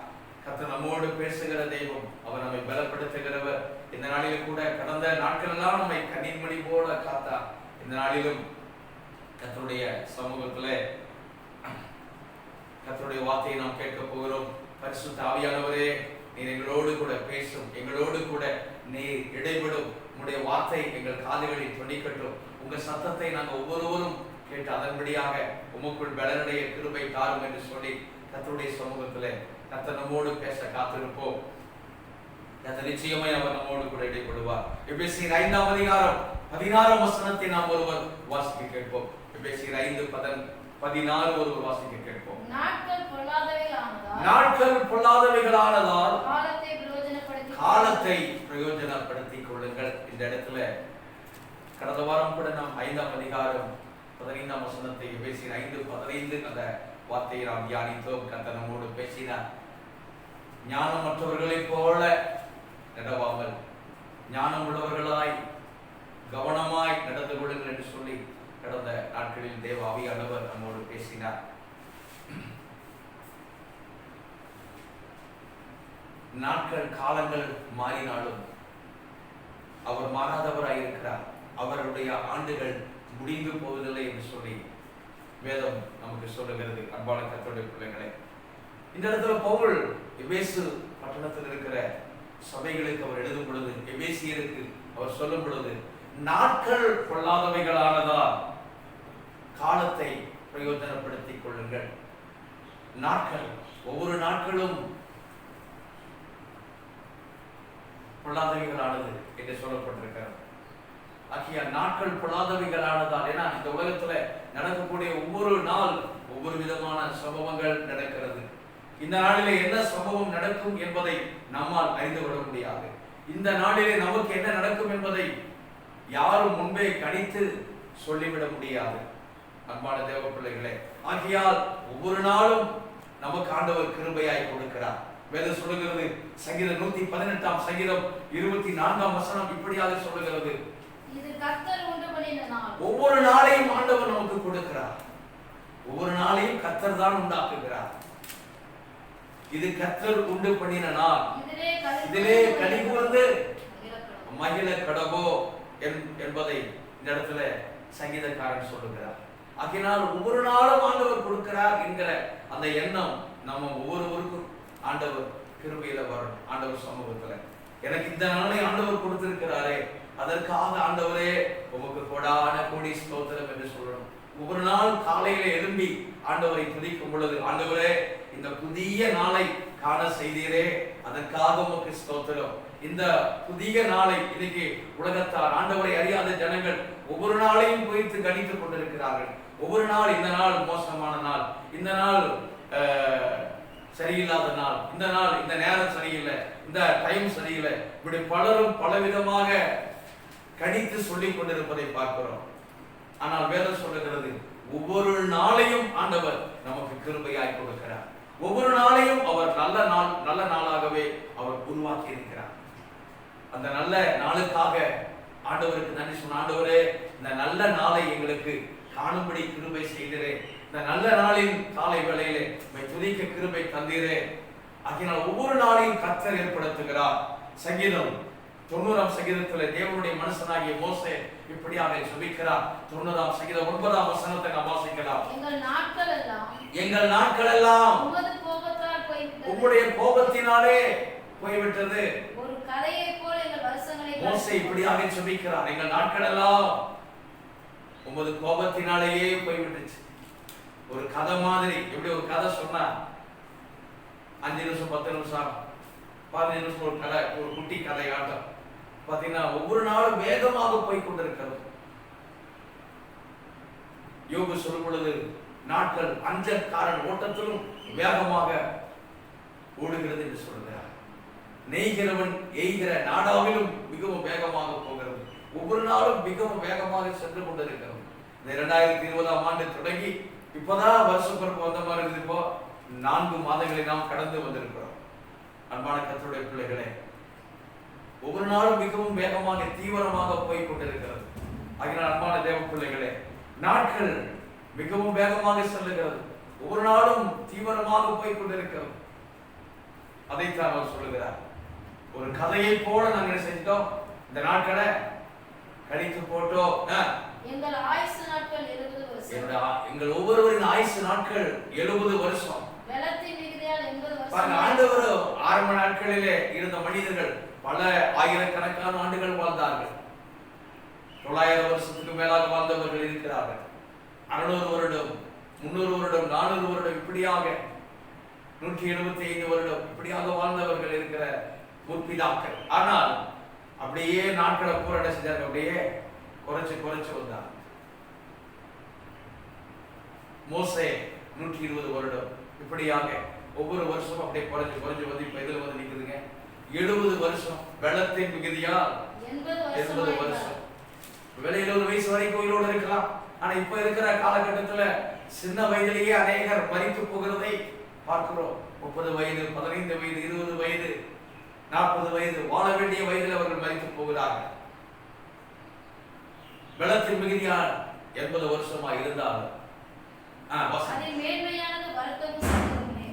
கர்த்தர் நம்மோடு பேசுகிற தெய்வம், அவர் நம்மை பலப்படுத்துகிறவர். இந்த நாளிலும் கூட கடந்த நாட்கள் எல்லாம் நம்மை கண்ணீர் மணி போல காத்தார். இந்த நாளிலும் கர்த்தருடைய சமூகத்திலே கர்த்தருடைய வார்த்தையை நாம் கேட்க போகிறோம். பரிசுத்த ஆவியானவரே, நீர் எங்களோடு கூட பேசும், எங்களோடு கூட நீர் இடைவிடும். உங்களுடைய வார்த்தை எங்கள் காதுகளில் தொனிக்கட்டும். உங்க சத்தத்தை நாங்கள் ஒவ்வொருவரும் கேட்டு அதன்படியாக உமக்குள் பலனுடைய கிருபை தாரும் என்று சொல்லி கர்த்தருடைய சமூகத்திலே கர்த்தர் நம்மோடு பேச காத்திருப்போம். கர்த்தர் நிச்சயமாய் அவர் நம்மோடு கூட இடைப்படுவார். எபேசியர் 5ஆம் அதிகாரம் 16ஆம் வசனத்தை நாம் ஒருவர் வாசிக்க கேட்போம். எபேசியர் 5:16 ஒருவர் வாசிக்க கேட்போம். நாட்கள் பொல்லாதவைகளானதால் காலத்தை பிரயோஜனப்படுத்திக் கொள்ளுங்கள். இந்த இடத்துல கடந்த வாரம் கூட நாம் 5ஆம் அதிகாரம் 15ஆம் வசனத்தை எபேசியர் 5:15 அந்த வார்த்தையை நாம் தியானித்தோம். கர்த்தர் நம்மோடு பேசினார். ஞானமற்றவர்களைப் போல நடவாமல் ஞானம் உள்ளவர்களாய் கவனமாய் நடந்து கொள்ளுங்கள் என்று சொல்லி கடந்த நாட்களில் தேவ ஆவியானவர் நம்மோடு பேசினார். நாட்கள் காலங்கள் மாறினாலும் அவர் மாறாதவராய் இருக்கிறார். அவருடைய ஆண்டுகள் முடிந்து போவதில்லை என்று சொல்லி வேதம் நமக்கு சொல்லுகிறது. அன்பான கர்த்தருடைய பிள்ளைகளே, இந்த இடத்துல பவுல் எபேசு பட்டணத்தில் இருக்கிற சபைகளுக்கு அவர் எழுதும் பொழுது, எபேசியருக்கு அவர் சொல்லும் பொழுது, நாட்கள் பொல்லாதவைகளானதால் காலத்தை பிரயோஜனப்படுத்திக் கொள்ளுங்கள். நாட்கள், ஒவ்வொரு நாட்களும் பொல்லாதவைகளானது என்று சொல்லப்பட்டிருக்கிறது. ஆகிய நாட்கள் பொல்லாதவைகளானதால், ஏன்னா இந்த உலகத்துல நடக்கக்கூடிய ஒவ்வொரு நாள் ஒவ்வொரு விதமான சம்பவங்கள் நடக்கிறது. இந்த நாளிலே என்ன சம்பவம் நடக்கும் என்பதை நம்மால் அறிந்து கொள்ள முடியாது. இந்த நாளிலே நமக்கு என்ன நடக்கும் என்பதை யாரும் முன்பே கணித்து சொல்லிவிட முடியாது. அன்பான தேவ பிள்ளைகளே, ஆகையால் ஒவ்வொரு நாளும் நமக்கு ஆண்டவர் கிருபையாய் கொடுக்கிறார். வேதம் சொல்லுகிறது, சங்கீதம் 118 சங்கீதம் 24 இப்படியாக சொல்லுகிறது, இது கர்த்தர் உண்டு பண்ணின நாள். ஒவ்வொரு நாளையும் ஆண்டவர் நமக்கு கொடுக்கிறார். ஒவ்வொரு நாளையும் கர்த்தர் தான் உண்டாக்குகிறார். இது கர்த்தர் உண்டு பண்ணின நாள், இதிலே களி கூர்ந்து மகிழ கடவோ என்பதை இந்த இடத்துல சங்கீதக்காரன் சொல்லுகிறார். ஆகினால் ஒவ்வொரு நாளும் ஆண்டவர் கொடுக்கிறார் என்கிற அந்த எண்ணம் நம்ம ஒவ்வொருவருக்கும் ஆண்டவர் கிருபையில வரும். ஆண்டவர் சமூகத்துல எனக்கு இந்த நாளை ஆண்டவர் கொடுத்திருக்கிறாரே, அதற்காக ஆண்டவரே உமக்கு கொடான கோடி ஸ்தோத்திரம் என்று சொல்லணும். ஒவ்வொரு நாள் காலையில எழும்பி ஆண்டவரை துதிக்கும் பொழுது, ஆண்டவரே இந்த புதிய நாளை காண செய்தீரே, அதற்காக உமக்கு ஸ்தோத்திரம். இந்த புதிய நாளை இன்னைக்கு உலகத்தார், ஆண்டவரை அறியாத ஜனங்கள் ஒவ்வொரு நாளையும் குறித்து கணித்துக் கொண்டிருக்கிறார்கள். ஒவ்வொரு நாள், இந்த நாள் மோசமான நாள், இந்த நாள் சரியில்லாத நாள், இந்த நாள் இந்த நேரம் சரியில்லை, இந்த டைம் சரியில்லை, இப்படி பலரும் பலவிதமாக கணித்து சொல்லிக் கொண்டிருப்பதை பார்க்கிறோம். ஆனால் வேதம் சொல்லுகிறது, ஒவ்வொரு நாளையும் ஆண்டவர் நமக்கு கிருபையாய் கொடுக்கிறார். ஒவ்வொரு நாளையும் அவர் நல்ல நாளாகவே அவர் உருவாக்கி இருக்கிறார். அந்த நல்ல நாளுக்காக ஆண்டவருக்கு நன்றி சொன்ன, ஆண்டவரே இந்த நல்ல நாளை எங்களுக்கு காணும்படி கிருபை செய்தீரே, இந்த நல்ல நாளின் காலை வேளையிலே துதிக்க கிருபை தந்தீரே. ஆகினால் ஒவ்வொரு நாளையும் கர்த்தர் ஏற்படுத்துகிறார். சங்கீதம் 90 சங்கீதத்தில் தேவனுடைய மனுஷனாகிய மோசே இப்படியாக ஜெபிக்கிறார். 90 சங்கீதம் 9 வசனத்தை நாம் வாசிக்கலாம். எங்கள் நாட்கள் எல்லாம் உம்முடைய கோபத்தினாலே போய்விட்டது. ஒரு கதையை போல எங்கள் வருஷங்களை மோசே இப்படியாக ஜெபிக்கிறார். எங்கள் நாட்கள் எல்லாம் உமது கோபத்தினாலேயே போய்விட்டுச்சு. ஒரு கதை மாதிரி, எப்படி ஒரு கதை சொன்னா 5 நிமிஷம் 10 நிமிஷம் 15 நிமிஷம் ஒரு கதை, ஒரு குட்டி கதை ஆட்டம் பாத்தீங்கன்னா ஒவ்வொரு நாளும் வேகமாக போய் கொண்டிருக்கிறது. யோபு சொல்லும் பொழுது, நாட்கள் அஞ்சற்காரன் ஓட்டத்திலும் வேகமாக ஓடுகிறது என்று சொல்கிறார். நெய்கிறவன் எய்கிற நாடாவிலும் மிகவும் வேகமாக போகிறது. ஒவ்வொரு நாளும் மிகவும் வேகமாக சென்று கொண்டிருக்கிறது. இந்த 2020 ஆண்டு தொடங்கி இப்பதான் வருஷம் பிறப்பு வந்த மாதிரி இருக்கு. இப்போ 4 மாதங்களை நாம் கடந்து வந்திருக்கிறோம். அன்பான கர்த்தருடைய பிள்ளைகளே, ஒவ்வொரு நாளும் மிகவும் வேகமாக தீவிரமாக போய் கொண்டிருக்கிறது. ஆகினால் அன்பான தேவ பிள்ளைகளே, நாட்கள் மிகவும் வேகமாக செல்லுகிறது. ஒவ்வொரு நாளும் தீவிரமாக போய் கொண்டிருக்கிறது. அதைத்தான் அவர் சொல்லுகிறார். ஒரு கதையை போல நாங்கள் செஞ்சோம், இந்த நாட்களை கழித்து போட்டோம். எங்கள் ஆயுசு நாட்கள் 70 வருஷம். எங்கள் ஒவ்வொருவரின் ஆயுசு நாட்கள் 70 வருஷம். வெள்ளத்தின் மிகுதியால் 80 வருஷம். ஆண்டவர் ஆரம்ப நாட்களிலே இருந்த மனிதர்கள் பல ஆயிரக்கணக்கான ஆண்டுகள் வாழ்ந்தார்கள். 900 வருஷத்துக்கு மேலாக வாழ்ந்தவர்கள் இருக்கிறார்கள். 600 வருடம், 300 வருடம், 400 வருடம், இப்படியாக 175 வருடம் இப்படியாக வாழ்ந்தவர்கள் இருக்கிற முற்பிதாக்கள். ஆனால் அப்படியே நாட்களை பூரட செஞ்சாங்க, அப்படியே குறைச்சு வந்தார். மோசே 120 வருடம் இப்படியாக ஒவ்வொரு வருஷமும் அப்படியே குறைஞ்சு வந்து இப்ப இதுல வந்து நிக்குதுங்க 70 வருஷம். வெள்ளத்தின் மிகுதியால் 80 வருஷம். வெளியில ஒரு வயசு வரைக்கும் உயிரோடு இருக்கலாம். ஆனா இப்ப இருக்கிற காலகட்டத்துல சின்ன வயதிலேயே அநேகர் மரித்து போகிறதை பார்க்கிறோம். 30 வயது, 15 வயது, 20 வயது, 40 வயது, வாழ வேண்டிய வயதில் அவர்கள் மரித்து போகிறார்கள். வெள்ளத்தின் மிகுதியால் 80 வருஷமா இருந்தாலும்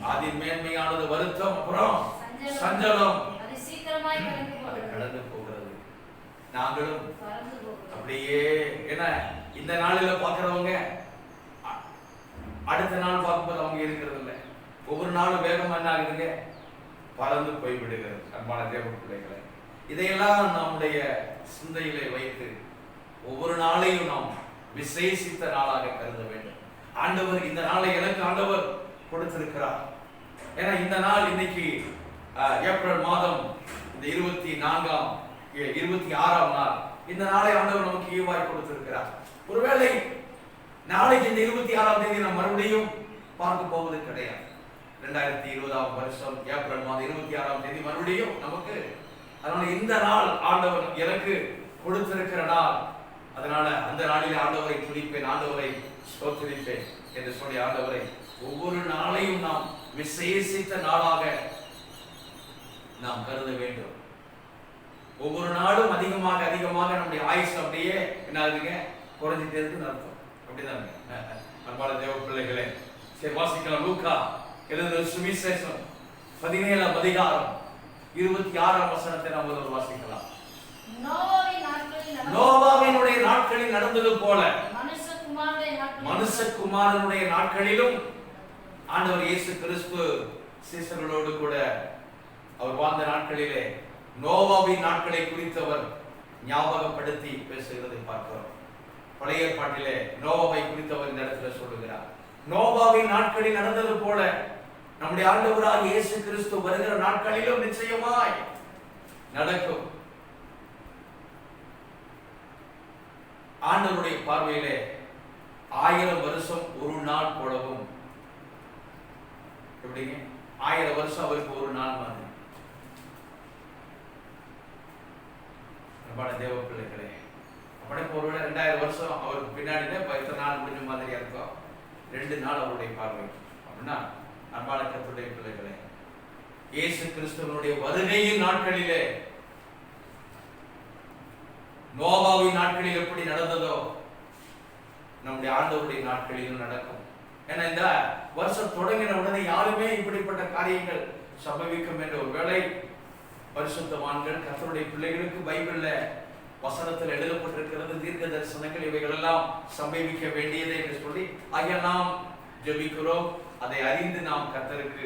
அதில் மேன்மையானது வருத்தம், அப்புறம் சஞ்சலம் கடந்து போகிறது. நாங்களும் அப்படியே என்ன இந்த நாளில பாக்குறவங்க அடுத்த நாள் பார்க்கும்போது அவங்க இருக்கிறது இல்லை. ஒவ்வொரு நாளும் வேகம் என்ன ஆகுதுங்க, பறந்து போய்விடுகிறது. அன்பான தேவ பிள்ளைகளை, இதையெல்லாம் நம்முடைய சிந்தையிலே வைத்து ஒவ்வொரு நாளையும் நாம் விசேஷித்த நாளாக கருத வேண்டும். ஆண்டவர் இந்த நாளை எனக்கு ஆண்டவர் கொடுத்திருக்கிறார். ஏன்னா இந்த நாள் இன்னைக்கு ஏப்ரல் மாதம் இந்த 26ஆம் நாள். இந்த நாளை ஆண்டவர் நமக்கு ஈவாய் கொடுத்திருக்கிறார். ஒருவேளை நாளைக்கு இந்த 26ஆம் தேதி நாம் மறுபடியும் பார்க்க போவது கிடையாது. 2020ஆம் வருஷம் ஏப்ரல் மாதம் 26ஆம் தேதி மறுபடியும் நமக்கு. அதனால இந்த நாள் ஆண்டவர் எனக்கு கொடுத்திருக்கிற நாள். அதனால அந்த நாளிலே ஆண்டவரை துதிப்பேன், ஆண்டவரை ஸ்தோத்திரிப்பேன் என்று சொல்லி ஆண்டவரை ஒவ்வொரு நாளையும் நாம் விசேஷித்த நாளாக நாம் கருத வேண்டும். ஒவ்வொரு நாளும் அதிகமாக அதிகமாக நம்முடைய ஆயுஷ் அப்படியே என்ன ஆகுதுங்க, குறைஞ்சிட்டே இருக்குன்னு அர்த்தம். அப்படிதாங்க அன்பான தேவ பிள்ளைகளே. சரி, வாசிக்கலாம். லூக்கா எழுதின சுவிசேஷம் 17ஆம் அதிகாரம் 26ஆம் வசனத்தை நாம் முதல்ல வாசிக்கலாம். நோவாவினுடைய நாட்களில் நடந்தது போல மனுஷகுமாரனுடைய நாட்களிலும் ஆண்டவர் இயேசு கிறிஸ்து சீசர்களோடு கூட அவர் வாழ்ந்த நாட்களிலே நோவாவின் நாட்களை குறித்தவர் ஞாபகப்படுத்தி பேசுகிறதை பார்க்கிறோம். பழைய ஏற்பாட்டிலே நோவாவை குறித்தவர் இந்த இடத்துல சொல்லுகிறார். நோவாவின் நாட்களில் நடந்தது போல நம்முடைய ஆண்டவராகிய இயேசு கிறிஸ்து வருகிற நாட்களிலும் நிச்சயமாய் நடக்கும். ஆண்டவருடைய பார்வையிலே 1000 வருஷம் ஒரு நாள் போலவும், எப்படிங்க 1000 வருஷம் அவருக்கு ஒரு நாள் மாதிரி. தேவ பிள்ளைகளே, அப்படியே ஒருவேளை 2000 வருஷம் அவருக்கு பின்னாடிதான் இப்ப எத்தனை நாள் முடிஞ்ச மாதிரியா இருக்கும்? 2 நாள் அவருடைய பார்வை. அப்படின்னா அன்பான கர்த்தருடைய பிள்ளைகளே, இயேசு கிறிஸ்துவனுடைய வருகையின் நாட்களிலே நோவாவின் நாட்களில் எப்படி நடந்ததோ நம்முடைய ஆண்டவருடைய நாட்களிலும் நடக்கும். ஏன்னா இந்த வருஷம் தொடங்கின உடனே யாருமே இப்படிப்பட்ட காரியங்கள் சம்பவிக்கும் என்ற ஒரு வேளை பரிசுத்தவான்கள் கர்த்தருடைய பிள்ளைகளுக்கு பைபிள்ல வசனத்தில் எழுதப்பட்டிருக்கிறது, தீர்க்க தரிசனங்கள் இவைகள் எல்லாம் சம்பவிக்க வேண்டியதே என்று சொல்லி ஆகிய நாம் ஜெபிக்கிறோம். அதை அறிந்து நாம் கர்த்தருக்கு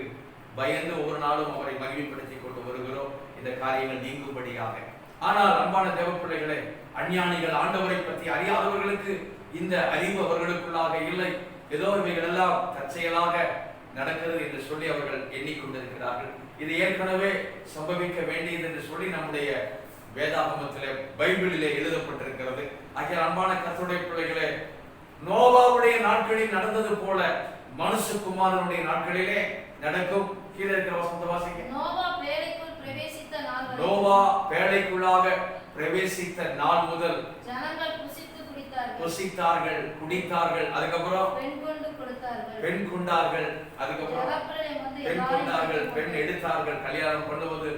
பயந்து ஒவ்வொரு நாளும் அவரை மகிமைப்படுத்தி கொண்டு வருகிறோம், இந்த காரியங்கள் நீங்கும்படியாக. ஆனால் அன்பான தேவ பிள்ளைகளே, அஞ்ஞானிகள் ஆண்டவரை பற்றி அறியாதவர்களுக்கு இந்த அறிவு அவர்களுக்குள்ளாக இல்லை. ஏதோ இவைகள் எல்லாம் தற்செயலாக நடக்கிறது என்று சொல்லி அவர்கள் எண்ணிக்கொண்டிருக்கிறார்கள். இது ஏற்கனவே சம்பவிக்க வேண்டியது என்று சொல்லி நம்முடைய வேதாகமத்திலே பைபிளிலே எழுதப்பட்டிருக்கிறது. ஆகிய அன்பான கர்த்தருடைய பிள்ளைகளே, நோவாவுடைய நாட்களில் நடந்தது போல மனுஷகுமாரனுடைய நாட்களிலே நடக்கும். கீழே இருக்கிற வசனத்தை வாசிங்க. நோவா பேழைக்குள்ளாக பிரவேசித்த நாள் முதல் ஜனங்கள் புசித்தார்கள், குடித்தார்கள், அதுக்கப்புறம் பெண் கொண்டார்கள், அதுக்கப்புறம் பெண் கொண்டார்கள், பெண் எடுத்தார்கள், கல்யாணம் பண்ணுவது,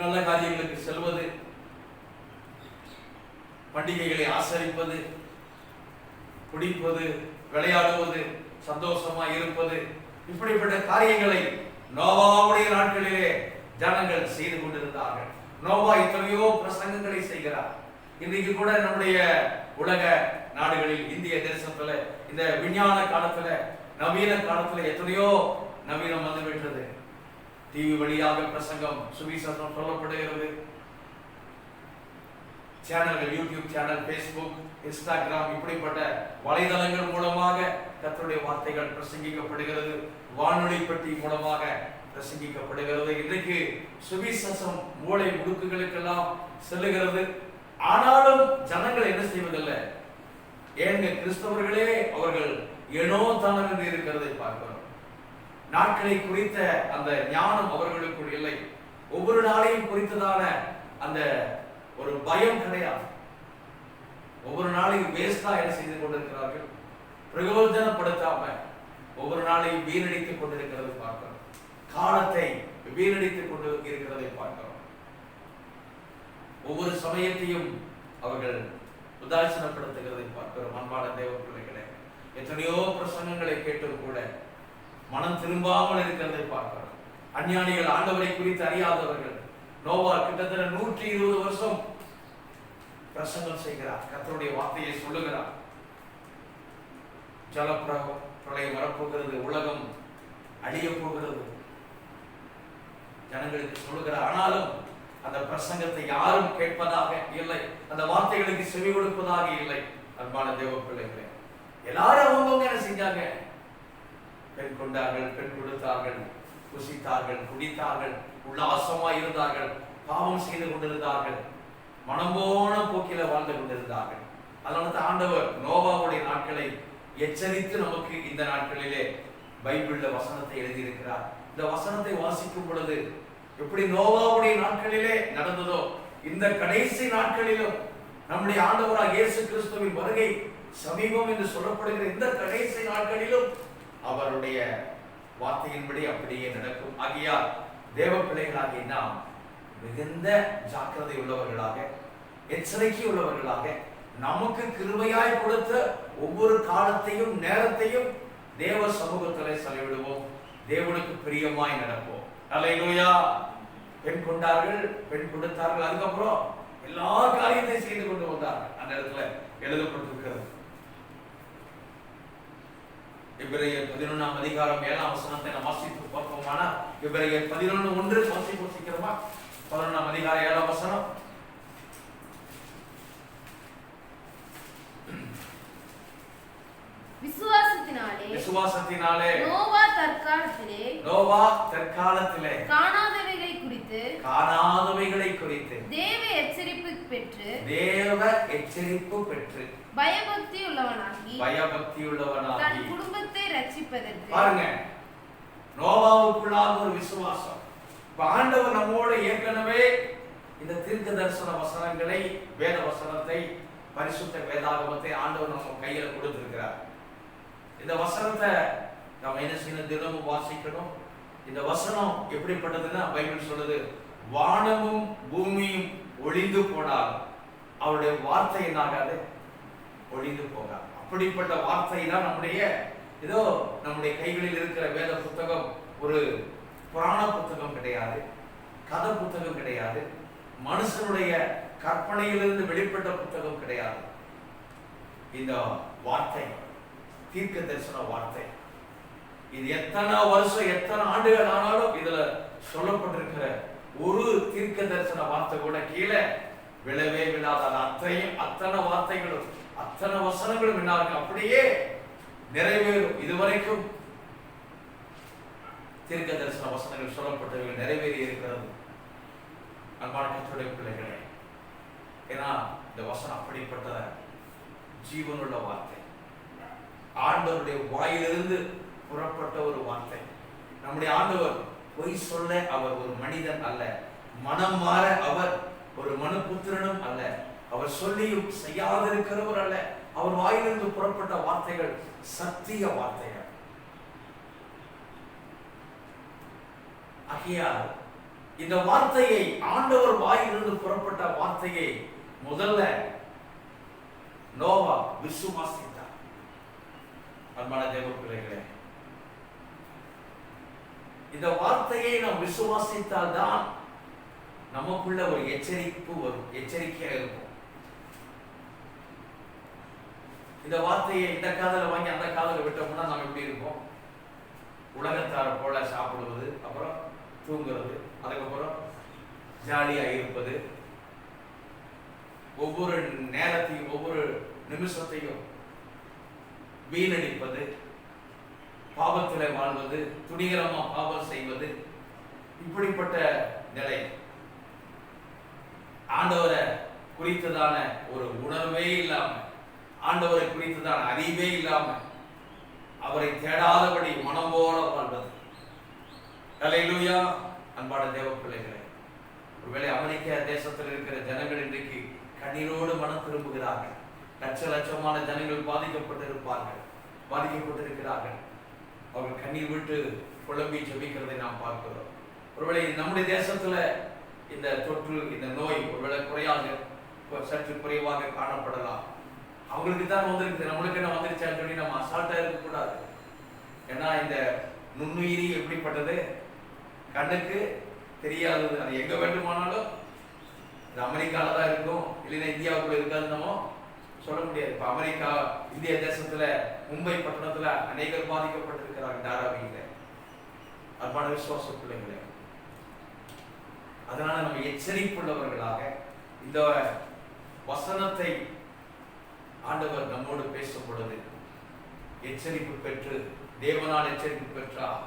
நல்ல காரியங்களுக்கு செல்வது, பண்டிகைகளை ஆசரிப்பது, குடிப்பது, விளையாடுவது, சந்தோஷமா இருப்பது, இப்படிப்பட்ட காரியங்களை நோவாவுடைய நாட்களிலே ஜனங்கள் செய்து கொண்டிருந்தார்கள். நோவா எத்தனையோ பிரசங்கங்களை செய்கிறார். இன்றைக்கு கூட நம்முடைய உலக நாடுகளில், இந்திய தேசத்துல, இந்த விஞ்ஞான காலத்துல, நவீன காலத்துல எத்தனையோ நவீனம் வந்துவிட்டது. டிவி வழியாக பிரசங்கம், சுவிசேஷம் சொல்லப்படுகிறது. சேனல்கள், யூடியூப் சேனல், பேஸ்புக், இன்ஸ்டாகிராம், இப்படிப்பட்ட வலைதளங்கள் மூலமாக கர்த்தருடைய வார்த்தைகள் பிரசங்கிக்கப்படுகிறது. வானொலி பெட்டி மூலமாக பிரசங்கிக்கப்படுகிறது. இன்றைக்கு சுவிசேஷம் மூளை முடுக்குகளுக்கெல்லாம் செல்லுகிறது. ஆனாலும் ஜனங்கள் என்ன செய்வதில்லை. ஏங்க கிறிஸ்தவர்களே அவர்கள் ஏனோ தானம் என்று இருக்கிறதை பார்க்கிறோம். நாட்களை குறித்த அந்த ஞானம் அவர்களுக்குள் இல்லை. ஒவ்வொரு நாளையும் குறித்ததான அந்த ஒரு பயம் கிடையாது. ஒவ்வொரு நாளையும் வேஸ்டா என்ன செய்து கொண்டிருக்கிறார்கள், பிரயோஜனப்படுத்தாம ஒவ்வொரு நாளையும் வீணடித்துக் கொண்டிருக்கிறது பார்க்கிறோம். காலத்தை வீணடித்துக் கொண்டு இருக்கிறதை பார்க்கிறோம். ஒவ்வொரு சமயத்தையும் அவர்கள் உதாசீனப்படுத்துகிறதை பார்க்கிறோம். அன்பான தேவ பிள்ளைகளே, எத்தனையோ பிரசங்கங்களை கேட்டும் கூட மனம் திரும்பாமல் இருக்கிறதை பார்க்கிறோம். அஞ்ஞானிகள், ஆண்டவரை குறித்து அறியாதவர்கள். நோவா கிட்டத்தட்ட 120 வருஷம் பிரசங்கம் செய்கிறார், கர்த்தருடைய வார்த்தையை சொல்லுகிறார். ஜலப்பிரளயம் வரப்போகிறது, உலகம் அழிய போகிறது, ஜனங்களுக்கு சொல்லுகிறார். ஆனாலும் அந்த பிரசங்கத்தை யாரும் கேட்பதாக இல்லை, அந்த வார்த்தைகளுக்கு செவி கொடுப்பதாக இல்லை. அன்பான தேவ பிள்ளைகளே, எல்லாரும் அவங்கவுங்க என்ன செஞ்சாங்க, பெண் கொண்டார்கள், பெண் கொடுத்தார்கள், புசித்தார்கள், குடித்தார்கள், உல்லாசமாய் இருந்தார்கள், பாவம் செய்து கொண்டிருந்தார்கள், மனம் போன போக்கில வாழ்ந்து கொண்டிருந்தார்கள். அதனால தான் ஆண்டவர் நோவாவுடைய நாட்களை எச்சரித்து நமக்கு இந்த நாட்களிலே பைபிள்ல வசனத்தை எழுதியிருக்கிறார். இந்த வசனத்தை வாசிக்கும் பொழுது எப்படி நோவாவுடைய நாட்களிலே நடந்ததோ இந்த கடைசி நாட்களிலும் நம்முடைய ஆண்டவராக இயேசு கிறிஸ்துவின் வருகை சமீபம் என்று சொல்லப்படுகிற இந்த கடைசி நாட்களிலும் அவருடைய வார்த்தையின்படி அப்படியே நடக்கும். ஆகையால் தேவ பிள்ளைகளாகிய நாம் மிகுந்த ஜாக்கிரதை உள்ளவர்களாக, எச்சரிக்கை உள்ளவர்களாக, நமக்கு கிருபையாய் கொடுத்த ஒவ்வொரு காலத்தையும் நேரத்தையும் தேவ சமூகத்திலே செலவிடுவோம். தேவனுக்கு பிரியமாய் நடப்போம். அல்லேலூயா. பெண் கொண்டார்கள், பெண் கொடுத்தார்கள், அதுக்கப்புறம் எல்லா காரியத்தையும் செய்து கொண்டு வந்தார்கள். அந்த இடத்துல எழுதப்பட்டிருக்கிறது. எபிரேயர் 11ஆம் அதிகாரம் 7ஆம் வசனத்தை நாம் வாசித்து பார்ப்போமானா, எபிரேயர் 11:1 வாசிக்கிறோமா? 11ஆம் அதிகாரம் 7ஆம் வசனம். விசுவாசத்தினாலே நோவா தற்காலத்திலே காணாதவைகளை குறித்து தேவ எச்சரிப்பு பெற்று பயபக்தி உள்ளவனாகி தன் குடும்பத்தை ரட்சிப்பதற்கு. பாருங்க, நோவாவுக்குள்ளாக ஒரு விசுவாசம். ஆண்டவர் நம்மோடு ஏற்கனவே இந்த தீர்க்க தரிசன வசனங்களை, வேத வசனத்தை, பரிசுத்த வேதாகமத்தை ஆண்டவர் நம்ம கையில கொடுத்திருக்கிறார். இந்த வசனத்தை நம்ம என்ன செய்யணும்? தினமும் வாசிக்கணும். இந்த வசனம் எப்படிப்பட்டதுன்னா, பைபிள் சொல்லுது, வானமும் பூமியும் ஒழிந்து போனால் அவருடைய வார்த்தை என்னாகாது? ஒழிந்து போகாது. அப்படிப்பட்ட வார்த்தை தான் நம்முடைய ஏதோ நம்முடைய கைகளில் இருக்கிற வேத புத்தகம் ஒரு புராண புத்தகம் கிடையாது, கதை புத்தகம் கிடையாது, மனுஷனுடைய கற்பனையிலிருந்து வெளிப்பட்ட புத்தகம் கிடையாது. இந்த வார்த்தை தீர்க்க தரிசன வார்த்தை. இது எத்தனை வருஷம், எத்தனை ஆண்டுகள் ஆனாலும் இதுல சொல்லப்பட்டிருக்கிற ஒரு தீர்க்க தரிசன வார்த்தை கூட கீழே விழவே விழாத. அத்தனை வார்த்தைகளும், அத்தனை வசனங்களும் என்னார்கள்? அப்படியே நிறைவேறும். இதுவரைக்கும் தீர்க்க தரிசன வசனங்கள் சொல்லப்பட்டவர்கள் நிறைவேறி இருக்கிறது. அன்பான கர்த்தருடைய பிள்ளைகளே, ஏன்னா இந்த வசனம் அப்படிப்பட்ட ஜீவனுள்ள வார்த்தை, ஆண்டவருடைய வாயிலிருந்து புறப்பட்ட ஒரு வார்த்தை. நம்முடைய ஆண்டவர் பொய் சொல்ல அவர் ஒரு மனிதன் அல்ல, மனம் மாற அவர் ஒரு மனுபுத்திரனும் அல்ல, அவர் சொல்லியும் செய்யாதிருக்கிறவர் அல்ல. அவர் வாயிலிருந்து புறப்பட்ட வார்த்தைகள் சத்திய வார்த்தைகள். ஆகையால் இந்த வார்த்தையை, ஆண்டவர் வாயிலிருந்து புறப்பட்ட வார்த்தையை முதல்ல நோவா விசுவாசித்தார். அன்பான தேவ பிள்ளைகளே, இந்த வார்த்தையை நாம் விசுவாசித்தால் தான் நமக்குள்ள ஒரு எச்சரிப்பு வரும், எச்சரிக்கையா இருக்கும். இந்த வார்த்தையை இந்த காதல வாங்கி அந்த காதல விட்டோம்னா நாம் எப்படி இருப்போம்? உலகத்தார போல சாப்பிடுவது, அப்புறம் தூங்குறது, அதுக்கப்புறம் ஜாலியா இருப்பது, ஒவ்வொரு நேரத்தையும் ஒவ்வொரு நிமிஷத்தையும் வீணடிப்பது, பாவத்தில் வாழ்வது, துணிகரமா பாவம் செய்வது, இப்படிப்பட்ட நிலை. ஆண்டவரை குறித்ததான ஒரு உணர்வே இல்லாம, ஆண்டவரை குறித்ததான அறிவே இல்லாம, அவரை தேடாதபடி மனம் போல வாழ்வது. அல்லேலூயா. அன்பான தேவ பிள்ளைகளே, ஒருவேளை அமெரிக்க தேசத்தில் இருக்கிற ஜனங்கள் இன்றைக்கு கண்ணீரோடு மனம் திரும்புகிறார்கள். லட்ச லட்சமான ஜனங்கள் பாதிக்கப்பட்டிருக்கிறார்கள். அவர்கள் கண்ணீர் விட்டு புலம்பி ஜெபிக்கிறதை நாம் பார்க்கிறோம். ஒருவேளை நம்முடைய தேசத்துல இந்த தொற்று, இந்த நோய் ஒருவேளை சற்று குறைவாக காணப்படலாம். அவங்களுக்கு தான் வந்திருக்கு, நம்மளுக்கு என்ன வந்துருச்சான்னு சொல்லி நம்ம அசால்ட்டா இருக்கக்கூடாது. ஏன்னா இந்த நுண்ணுயிரி எப்படிப்பட்டது? கண்ணுக்கு தெரியாதது. அது எங்க வேண்டுமானாலும், இது அமெரிக்கால தான் இருக்கும், இல்லைன்னா இந்தியாவுக்குள்ள இருக்காது நம்ம சொல்ல முடியாது. இப்ப அமெரிக்கா, இந்திய தேசத்துல மும்பை பட்டணத்துல அநேகர் பாதிக்கப்பட்டிருக்கிறார்கள் தாராவியில. அன்பான விசுவாச பிள்ளைகளே, அதனால நம்ம எச்சரிப்புள்ளவர்களாக இந்த வசனத்தை ஆண்டவர் நம்மோடு பேசும் பொழுது எச்சரிப்பு பெற்று தேவனால் எச்சரிப்பு பெற்றார்.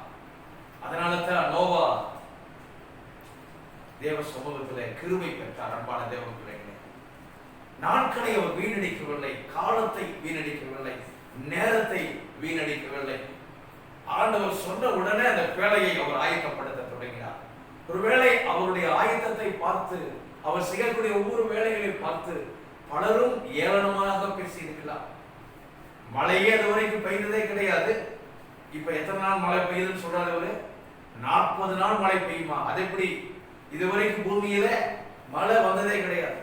அதனால தான் நோவா தேவ சமூகத்திலே கிருபை பெற்றார். அன்பான தேவ பிள்ளைகளே, நாட்களை அவர் வீணடிக்கவில்லை, காலத்தை வீணடிக்கவில்லை, நேரத்தை வீணடிக்கவில்லை. ஆண்டவர் சொன்ன உடனே அந்த வேலையை அவர் ஆயத்தப்படுத்த தொடங்கினார். ஒருவேளை அவருடைய ஆயத்தத்தை பார்த்து, அவர் செய்யக்கூடிய ஒவ்வொரு வேலைகளை பார்த்து பலரும் ஏளனமாக பேசியிருக்கலாம். மழையே அது வரைக்கும் பெய்ததே கிடையாது. இப்ப எத்தனை நாள் மழை பெய்யுதுன்னு சொல்றாரு அவரு? 40 நாள் மழை பெய்யுமா? அது எப்படி? இதுவரைக்கும் பூமியில மழை வந்ததே கிடையாது,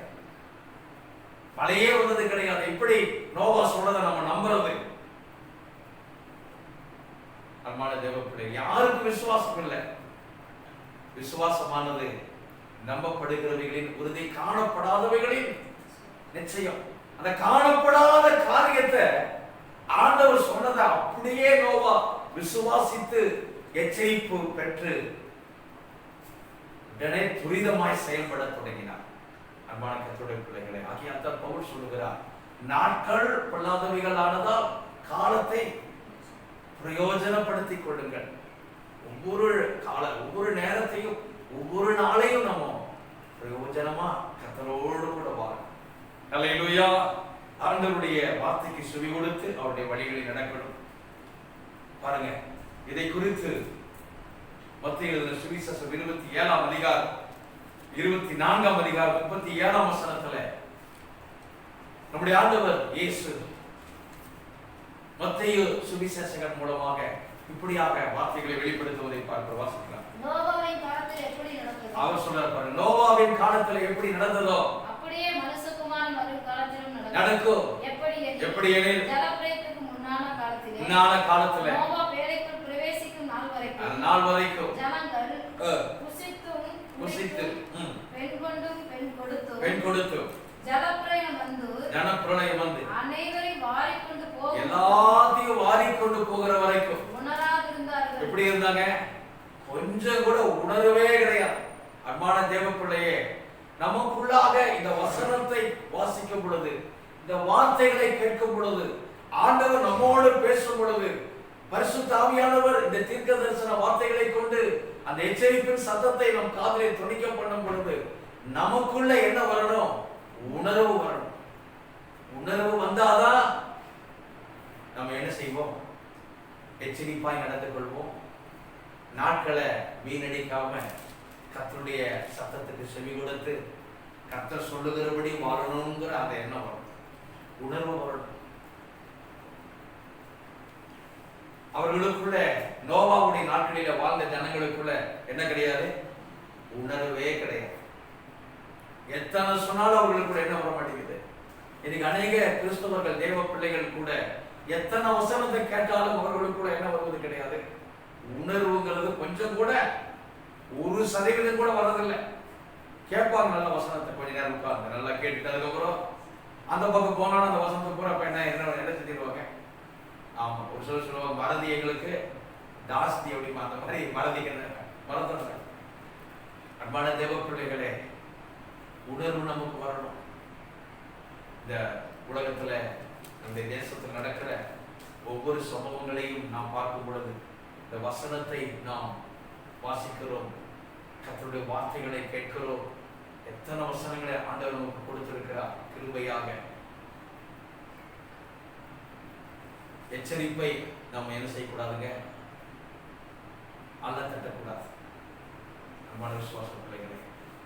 மழையே வந்தது கிடையாது. இப்படி நோவா சொல்றதை நம்ம நம்புறது? அன்பான தேவ பிள்ளை, யாருக்கும் விசுவாசம் இல்லை. விசுவாசமானது நம்பப்படுகிறவைகளின் உறுதி, காணப்படாதவைகளின் நிச்சயம். அந்த காணப்படாத காரியத்தை ஆண்டவர் சொன்னதை அப்படியே நோவா விசுவாசித்து எச்சரிப்பு பெற்று உடனே துரிதமாய் செயல்பட தொடங்கினார். அன்பான கர்த்தருடைய பிள்ளைகளை, ஆகியாத்தான் பவுல் சொல்லுகிறார், நாட்கள் பொல்லாதவைகளானதால் காலத்தை பிரயோஜனப்படுத்திக் கொள்ளுங்கள். ஒவ்வொரு நேரத்தையும் ஒவ்வொரு நாளையும் நம்ம பிரயோஜனமா கர்த்தரோடு கூட வாழணும். அல்லேலூயா. ஆண்டவருடைய வார்த்தைக்கு செவி கொடுத்து அவருடைய வழிகளில் நடக்கணும். பாருங்க, இதை குறித்து மத்தேயு எழுதின சுவிசேஷம் 27ஆம் அதிகாரம் 24ஆம் அதிகாரம் 37ஆம் வசனத்துல நம்முடைய ஆண்டவர் இயேசு மத்தேயு சுவிசேஷகன் மூலமாக இப்படியாக வார்த்தைகளை வெளிப்படுத்துவதை பார்க்க வாசிக்கலாம். நோவாவின் காலத்தில் எப்படி நடந்ததோ, அவர் சொல்றார் பாருங்க, நோவாவின் காலத்துல எப்படி நடந்ததோ அப்படியே மனுஷகுமாரன் வரும் காலத்திலும் நடக்கும். எப்படி எனில் ஜலப்பிரளயத்துக்கு முன்னான காலத்துல நோவா பேழைக்குள் பிரவேசிக்கும் நாள் வரைக்கும் ஜனங்கள் புசித்து பெண் கொடுத்து ஜலப்பிரளயம் வந்து எல்லாத்தையும் வாரிக்கொண்டு போகிற வரைக்கும் உணராதிருந்தார்கள். எப்படி இருந்தாங்க? கொஞ்சம் கூட உணர்வே கிடையாது. அன்பான தேவ பிள்ளையே, நமக்குள்ளாக இந்த வசனத்தை வாசிக்கும் பொழுது, இந்த வார்த்தைகளை கேட்கும் பொழுது, ஆண்டவர் நம்மோடு பேசும் பொழுது, பரிசுத்த ஆவியானவர் இந்த தீர்க்க தரிசன வார்த்தைகளை கொண்டு அந்த எச்சரிப்பின் சத்தத்தை நம் காதிலே துணிக்க பண்ணும் பொழுது நமக்குள்ள என்ன வரணும்? உணர்வு வரணும். உணர்வு வந்தாதான் நம்ம என்ன செய்வோம்? எச்சரிப்பாய் நடந்து கொள்வோம். நாட்களை வீணடிக்காம கர்த்தருடைய சத்தத்துக்கு செவி கொடுத்து கர்த்தர் சொல்லுகிறபடி வாழணுங்கிற அந்த எண்ணம் வரும், உணர்வு வரணும். அவர்களுக்குள்ள, நோவாவுடைய நாட்களில வாழ்ந்த ஜனங்களுக்குள்ள என்ன கிடையாது? உணர்வே கிடையாது. எத்தனை சொன்னாலும் அவர்களுக்குள்ள என்ன வர மாட்டேங்குது. இன்னைக்கு அநேக கிறிஸ்தவர்கள், தேவ பிள்ளைகள் கூட எத்தனை வசனத்தை கேட்டாலும் அவர்களுக்குள்ள என்ன வருவது கிடையாது. உணர்வுங்கிறது கொஞ்சம் கூட 1% கூட வரதில்லை. கேட்பாங்க நல்ல வசனத்தை, கொஞ்ச நேரம் உட்கார்ந்து நல்லா கேட்டுட்டு அதுக்கப்புறம் அந்த பக்கம் போனாலும் அந்த வசனத்தை பூரா என்ன செஞ்சிருவாங்க? ஆமா, ஒரு சில சொல்லுவாங்க, மறதி எங்களுக்கு ஜாஸ்தி அப்படிமா, அந்த மாதிரி மறதிகள் மறந்துடுறாங்க. அன்பான தேவ பிள்ளைகளே, உணர்வு நமக்கு வரணும். இந்த உலகத்துல, நம்முடைய தேசத்தில் நடக்கிற ஒவ்வொரு சம்பவங்களையும் நாம் பார்க்கும் பொழுது இந்த வசனத்தை நாம் வாசிக்கிறோம், கர்த்தருடைய வார்த்தைகளை கேட்கிறோம். எத்தனை வசனங்களை ஆண்டவர் நமக்கு கொடுத்திருக்கிறார் கிருபையாக. எச்சரிப்பை நம்ம என்ன செய்யக்கூடாதுங்க? அல்ல தட்டக்கூடாது. நம்மளோட விசுவாச பிள்ளைகளே,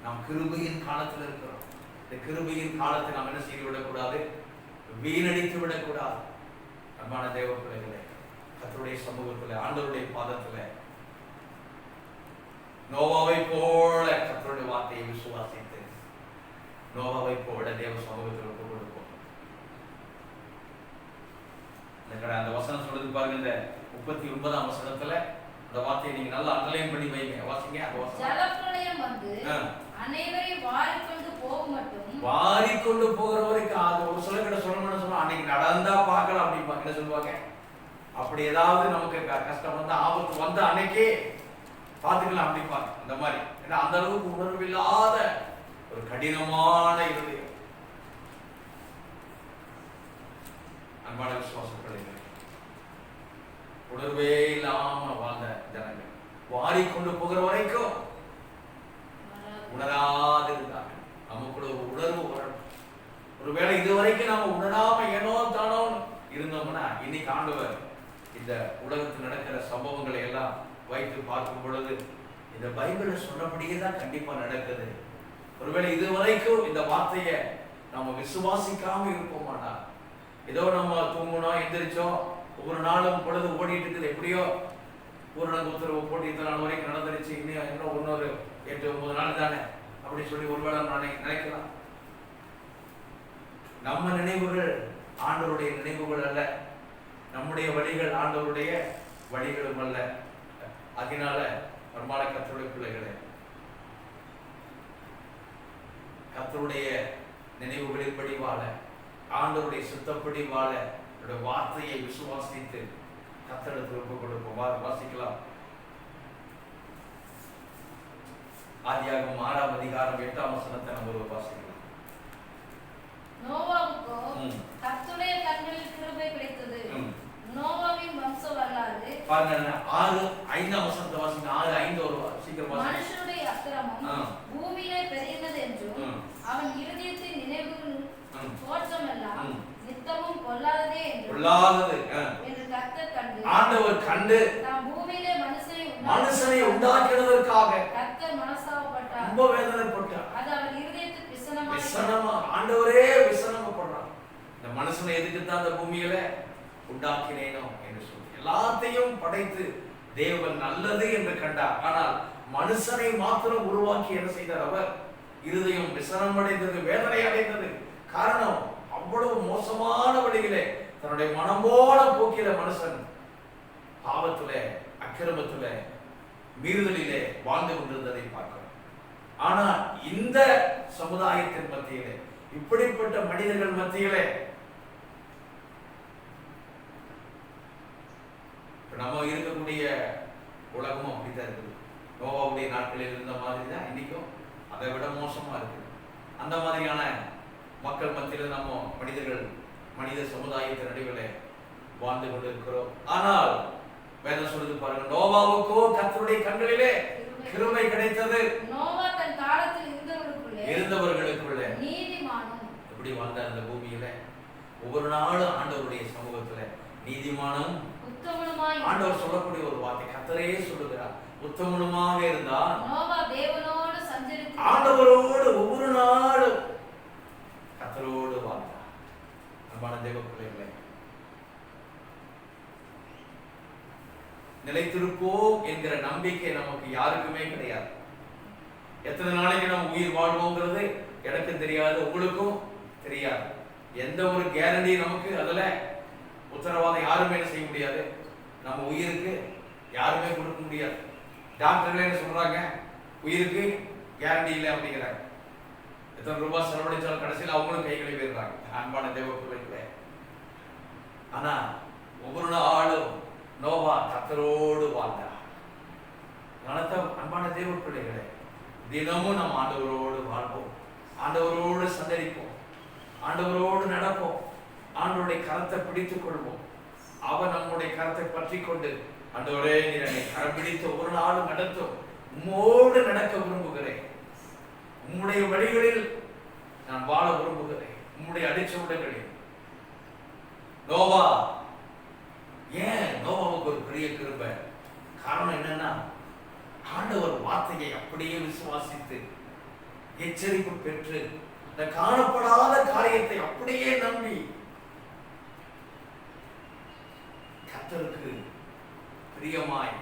நாம் கிருபையின் காலத்தில் இருக்கிறோம். இந்த கிருபையின் காலத்தை நாம் என்ன செய்து விடக்கூடாது? வீணடித்து விடக்கூடாது. அன்பான தேவ பிள்ளைகளே, கர்த்தருடைய சமூகத்தில், ஆண்டவருடைய பாதத்தில் நோவாவை போல கர்த்தருடைய வார்த்தையை விசுவாசித்து நோவாவை போல தேவ சமூகத்தில் ஒப்பு கொடுப்போம். அந்த வசனம் சொல்லுது பாருங்க, இந்த 39ஆம் வசனத்துல அந்த வார்த்தையை நீங்க நல்லா அண்டர்லைன் பண்ணி வைங்க, வாசிங்க. அந்த வசனம், ஜலப்பிரளயம் வந்து அனைவரையும் வாரிக்கொண்டு போகிற வரைக்கும். அது ஒரு சில கிட்ட சொல்லணும்னு சொன்னா, அன்னைக்கு நடந்தா பார்க்கலாம் அப்படிப்பாங்க. என்ன சொல்லுவாங்க? அப்படி ஏதாவது நமக்கு கஷ்டம் வந்து, ஆபத்து வந்து அன்னைக்கே பார்த்துக்கலாம் அப்படிப்பாங்க. அந்த மாதிரி, ஏன்னா அந்த அளவுக்கு உணர்வு இல்லாத ஒரு கடினமான இருதயம். அன்பான விசுவாச பிள்ளைகள், உணர்வே இல்லாம வாழ்ந்த ஜனங்கள் வாரி கொண்டு போகிற வரைக்கும் உணராது இருந்தாங்க. நமக்குள்ள ஒரு உணர்வு வரணும். ஒருவேளை இதுவரைக்கும் நம்ம உணராம ஏனோ தானோ இருந்தோம்னா இன்னைக்கு ஆண்டவர் இந்த உலகத்தில் நடக்கிற சம்பவங்களை எல்லாம் வைத்து பார்க்கும் பொழுது இந்த பைபிளை சொன்னபடியே தான் கண்டிப்பா நடக்குது. ஒருவேளை இதுவரைக்கும் இந்த வார்த்தையை நம்ம விசுவாசிக்காம இருப்போமானா, ஏதோ நம்ம தூங்கணும் எந்திரிச்சோம் ஒவ்வொரு நாளும் பொழுது ஓடிட்டு இருக்குது, எப்படியோ ஊரடங்கு உத்தரவு போட்டு இந்த நாள் வரைக்கும் நடந்துருச்சு, இன்னும் இன்னொரு 8-9 நாள் தானே அப்படி சொல்லி ஒருவேளை நினைக்கலாம். நம்ம நினைவுகள் ஆண்டவருடைய நினைவுகள் அல்ல, நம்முடைய வழிகள் ஆண்டவருடைய வழிகளும் அல்ல. அதனால வருமான கர்த்தருடைய பிள்ளைகளே, கர்த்தருடைய நினைவுகளின்படி வாழ, ஆண்டவருடைய சுத்தப்படி வாழ, வார்த்தையை விசுவாசித்து கர்த்தருக்கு ஒப்பு கொடுப்போம். வாசிக்கலாம். ஆதியாகமம் 6ஆம் அதிகாரம் 8ஆம் வசனத்தை நம்ம வாசிக்கலாம். நோவாவுக்கோ கர்த்தருடைய கண்களில் கிருபை கிடைத்தது. நோவாவின் வம்ச வரலாறு பாருங்க. 6:5ஆம் வசனத்தை வாசிங்க. 6:5 ஒரு சீக்கிரம் வாசிங்க. மனுஷனுடைய அக்கிரமம் பூமியிலே பெருகினது என்றும் அவன் இருதயத்தின் நினைவுகள் தோற்றமெல்லாம் நித்தமும் பொல்லாததே என்று கர்த்தர் கண்டு, ஆண்டவர் கண்டு தாம் பூமியிலே மனுஷனை உண்டாக்கினதற்காக கர்த்தர் மனஸ்தாபப்பட்டார், ரொம்ப வேதனைப்பட்டார். அது அவர் இருதயத்துக்கு விசனமா ஆண்டவரே விசனமாப்படுறார். இந்த மனுஷனை எதுக்கு தான் அந்த பூமியில உண்டாக்கினேனோ என்று சொல்லி எல்லாத்தையும் படைத்து தேவன் நல்லது என்று கண்டார். ஆனால் மனுஷனை மாத்திரம் உருவாக்கி என்ன செய்தார்? அவர் இருதயம் விசனம் அடைந்தது, வேதனை அடைந்தது. காரணம், அவ்வளவு மோசமான வழியிலே தன்னுடைய மனம்போல போக்கிற மனுஷன் பாவத்திலே, அக்கிரமத்திலே, மீறுதலிலே வாழ்ந்து கொண்டிருந்ததை பார்க்கிறோம். ஆனால் இந்த சமுதாயத்தின் மத்தியிலே, இப்படிப்பட்ட மனிதர்கள் மத்தியிலே நம்ம இருக்கக்கூடிய உலகமும் அப்படித்தான் இருக்குது. நோவாவுடைய நாட்களில் இருந்த மாதிரி தான் இன்னைக்கும் அதை விட மோசமா இருக்குது. அந்த மாதிரியான மக்கள் மத்தியில் நம்ம மனிதர்கள், மனித சமுதாயத்தின் நடுவில் வாழ்ந்து கொண்டு இருக்கிறோம். ஆனால் வேதம் சொல்லுது பாருங்க, நோவாவுக்கோ கர்த்தருடைய கண்களிலே கிருபை கிடைத்தது. நோவா தன் காலத்தில் இருந்தவர்களுக்குள்ளே நீதிமானும். எப்படி வாழ்ந்தார் இந்த பூமியில? ஒவ்வொரு நாளும் ஆண்டவருடைய சமூகத்துல நீதிமானும் உத்தமனுமாய். ஆண்டவர் சொல்லக்கூடிய ஒரு வார்த்தை கர்த்தரே சொல்லுகிறார், உத்தமனுமாக இருந்தார். நோவா தேவனோடு சஞ்சரித்து ஆண்டவரோடு ஒவ்வொரு நாளும் கர்த்தரோடு வாழ்ந்தார். அன்பான தேவ பிள்ளைகளே, நிலைத்திருப்போம் என்கிற நம்பிக்கை நமக்கு யாருக்குமே கிடையாது. எத்தனை நாளைக்கு நம்ம உயிர் வாழ்வோங்கிறது எனக்கும் தெரியாது, உங்களுக்கும் தெரியாது. எந்த ஒரு கேரண்டி நமக்கு அதுல உத்தரவாதம் யாருமே செய்ய முடியாது. நம்ம உயிருக்கு யாருமே கொடுக்க முடியாது. டாக்டர்களே என்ன சொல்றாங்க? உயிருக்கு கேரண்டி இல்லை அப்படிங்கிறாங்க. எத்தனை ரூபாய் செலவழிச்சாலும் கடைசியில் அவங்களும் கைகளை போயிடுறாங்க. அன்பான தேவ பிள்ளைகளே, ஆனா ஒவ்வொரு நாளும் நோவா கர்த்தரோடு வாழ்ந்தார். அன்பான தேவ பிள்ளைகளே, தினமும் நம்ம ஆண்டவரோடு வாழ்வோம், ஆண்டவரோடு சந்தரிப்போம், ஆண்டவரோடு நடப்போம், ஆண்டவருடைய கரத்தை பிடித்துக் கொள்வோம். அவர் நம்முடைய கரத்தை பற்றி கொண்டு, ஆண்டவரே நீர் என்னை கரம் பிடித்து ஒவ்வொரு நாளும் நடத்தும், உம்மோடு நடக்க விரும்புகிறேன், உம்முடைய வழிகளில் நான் வாழ விரும்புகிறேன், உம்முடைய அடிச்சுவடுகளில். நோவா, ஏன் நோவாவுக்கு ஒரு பெரிய கிருபை? காரணம் என்னன்னா, ஆண்டவர் வார்த்தையை அப்படியே விசுவாசித்து எச்சரிப்பு பெற்று இந்த காணப்படாத காரியத்தை அப்படியே நம்பி கர்த்தருக்கு பிரியமாய்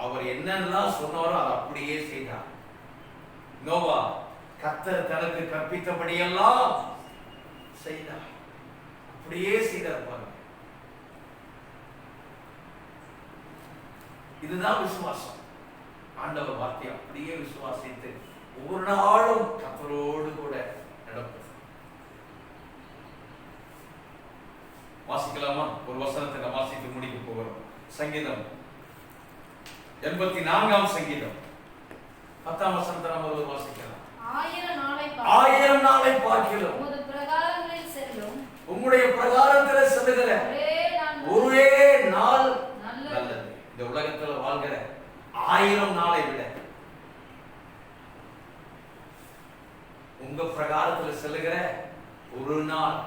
அவர் என்னெல்லாம் சொன்னாரோ அதை அப்படியே செய்தார். நோவா கர்த்தர் தனக்கு கற்பித்தபடியெல்லாம் செய்தார், அப்படியே செய்தார். பாருங்க, இதுதான் விசுவாசம். ஆண்டவர் வார்த்தை அப்படியே விசுவாசித்து ஒவ்வொரு நாளும் கர்த்தரோடு கூட நடப்பது. வாசிக்கலாமா? ஒரு வசனத்தை வாசித்து முடிக்க போகிறோம். சங்கீதம் 84ஆம் சங்கீதம் 10ஆம் வசனத்தை நம்ம ஒரு வாசிக்கலாம். 1000 நாளை பார்க்கிறோம் உம்முடைய பிரகாரத்தில் செல்லுகிற ஒரே நாள் வாழ்கிற 1000 நாளை விட உங்க பிரகாரத்தில் செல்லுகிற ஒரு நாள்,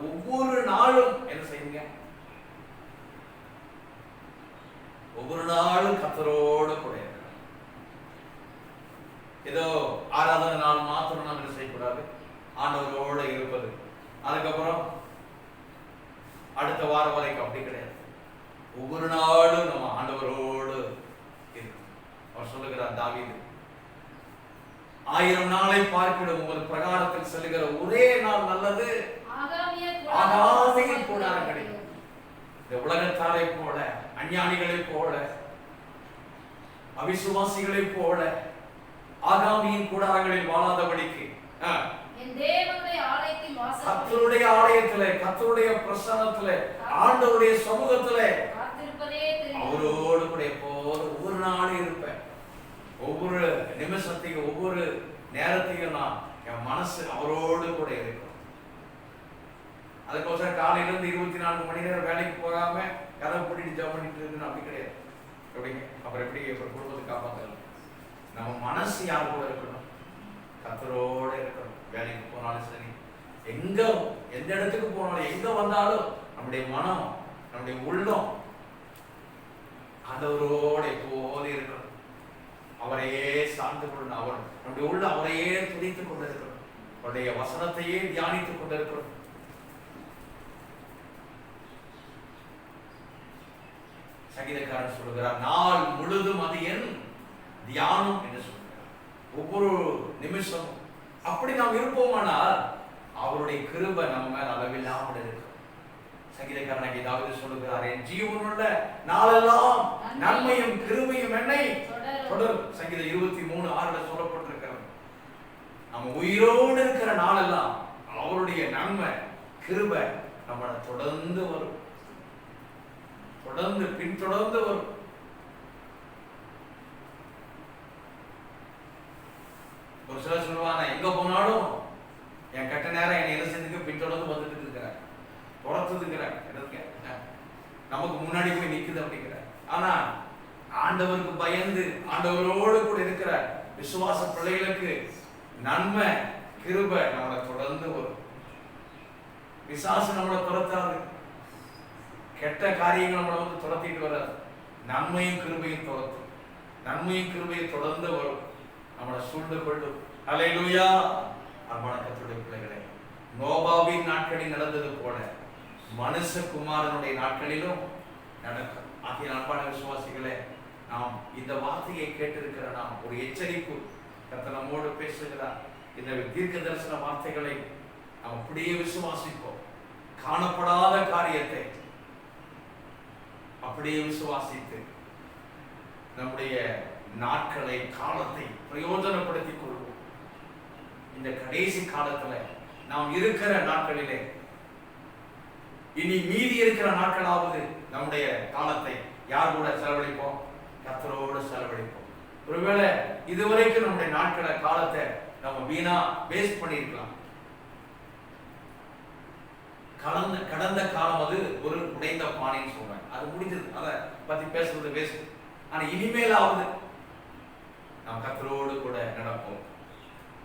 ஒவ்வொரு நாளும் என்ன செய்யுங்க? ஒவ்வொரு நாளும் கர்த்தரோடு கூட இருக்கிறோம். ஏதோ ஆராதனை நாள் மாத்திரம் நாம் என்ன செய்யக்கூடாது, ஆண்டவரோடு இருப்பது. அதுக்கப்புறம் அடுத்த வாரம் வரைக்கும் அப்படி கிடையாது. ஒவ்வொரு நாளும் நம்ம ஆண்டவரோடு இருக்கணும். அவர் சொல்லுகிறார் தாவீது, 1000 நாளை பார்க்கிடும் உங்கள் பிரகாரத்தில் செல்லுகிற ஒரே நாள் நல்லது, ஆகாமியின் கூடாரம் கிடைக்கும். இந்த உலகத்தாரை போல, அஞ்ஞானிகளை போல, அவிசுவாசிகளை போல ஆகாமியின் கூடாரங்களில் வாழாதபடிக்கு கர்த்தருடைய ஆலயத்திலே, கர்த்தருடைய பிரசன்னத்திலே, ஆண்டவருடைய சமூகத்திலே அவரோடு கூட எப்போது ஒவ்வொரு நாளும் இருப்பேன். ஒவ்வொரு நிமிஷத்தையும் ஒவ்வொரு நேரத்தையும் நான் என் மனசு அவரோடு கூட இருக்கும். அதுக்கோசரம் காலையிலிருந்து 24 மணி நேரம் வேலைக்கு போகாம கதை போட்டிட்டு ஜாப் பண்ணிட்டு இருக்குன்னு அப்படி கிடையாது. எப்படிங்க? அப்புறம் எப்படி குடும்பத்தை காப்பாற்றலாம்? நம்ம மனசு யார் கூட இருக்கணும்? கர்த்தரோட இருக்கணும். வேலைக்கு போனாலும் சரி, எங்க எந்த இடத்துக்கு போனாலும், எங்க வந்தாலும் நம்முடைய மனம், நம்முடைய உள்ளம் ஆண்டவரோட எப்போது இருக்கணும். அவரையே சார்ந்து கொள்ளணும். அவர் நம்முடைய உள்ள அவரையே துதித்துக் கொண்டிருக்கணும். அவருடைய வசனத்தையே தியானித்துக் கொண்டிருக்கணும். சங்கீதக்காரன் சொல்லுகிறார், நாள் முழுதும் அது என் தியானம் என்று சொல்கிறார். ஒவ்வொரு நிமிஷமும் அப்படி நாம் இருப்போமானால் அவருடைய கிருபை நம்ம மேல் அளவில்லாமல் இருக்கும். சங்கீதக்காரனாகிய தாவீது சொல்லுகிறார், என் ஜீவனுள்ள நாளெல்லாம் நன்மையும் கிருபையும் என்னை தொடரும். சங்கீதம் 23:6 சொல்லப்பட்டிருக்கிறது. நம்ம உயிரோடு இருக்கிற நாளெல்லாம் அவருடைய நன்மை கிருபை நம்மளை தொடர்ந்து வரும், தொடர்ந்து பின்தொடர்ந்து வரும். ஒரு சிலர் சொல்லுவாங்க, எங்க போனாலும் என் கெட்ட நேரம் என்னை என்ன செஞ்சுக்க பின்தொடர்ந்து வந்துட்டு இருக்கிறேன், துரத்துதுங்கிறேன், நமக்கு முன்னாடி போய் நிக்குது அப்படிங்கிற. ஆனா ஆண்டவருக்கு பயந்து ஆண்டவரோடு கூட இருக்கிற விசுவாச பிள்ளைகளுக்கு நன்மை கிருபை நம்மளை தொடர்ந்து வரும். விசுவாசம் நம்மளை துரத்தாது, கெட்ட காரியங்கள் நம்மளை வந்து துரத்திட்டு வராது. நன்மையும் கிருபையும் துரத்தும், நன்மையும் கிருபையும் தொடர்ந்து வரும், நம்மளை சூழ்ந்து கொள்ளும். அல்லேலூயா. அன்பான கர்த்தருடைய பிள்ளைகளே, நோபாவின் நாட்களில் நடந்தது போல மனுஷகுமாரனுடைய நாட்களிலும் நடக்கும். ஆகிய அன்பான விசுவாசிகளே, நாம் இந்த வார்த்தையை கேட்டிருக்கிற நாம் ஒரு எச்சரிப்பு, கர்த்தர் நம்மோடு பேசுகிறார். இந்த தீர்க்க தரிசன வார்த்தைகளை நாம் அப்படியே விசுவாசிப்போம். காணப்படாத காரியத்தை அப்படியே விசுவாசித்து நம்முடைய நாட்களை, காலத்தை பிரயோஜனப்படுத்திக் கொள்வோம். இந்த கடைசி காலத்துல நாம் இருக்கிற நாட்களிலே, இனி மீதி இருக்கிற நாட்களாவது நம்முடைய காலத்தை யார் கூட செலவழிப்போம்? கர்த்தரோடு செலவழிப்போம். ஒருவேளை இதுவரைக்கும் நம்முடைய நாட்களை, காலத்தை நம்ம வீணா வேஸ்ட் பண்ணிருக்கலாம். கடந்த காலம் அது ஒரு உடைந்த பானைன்னு சொல்றேன், அது முடிஞ்சது, அதை பத்தி பேசுறது வேஸ்ட். ஆனா இனிமேலாவது நாம் கர்த்தரோடு கூட நடப்போம்.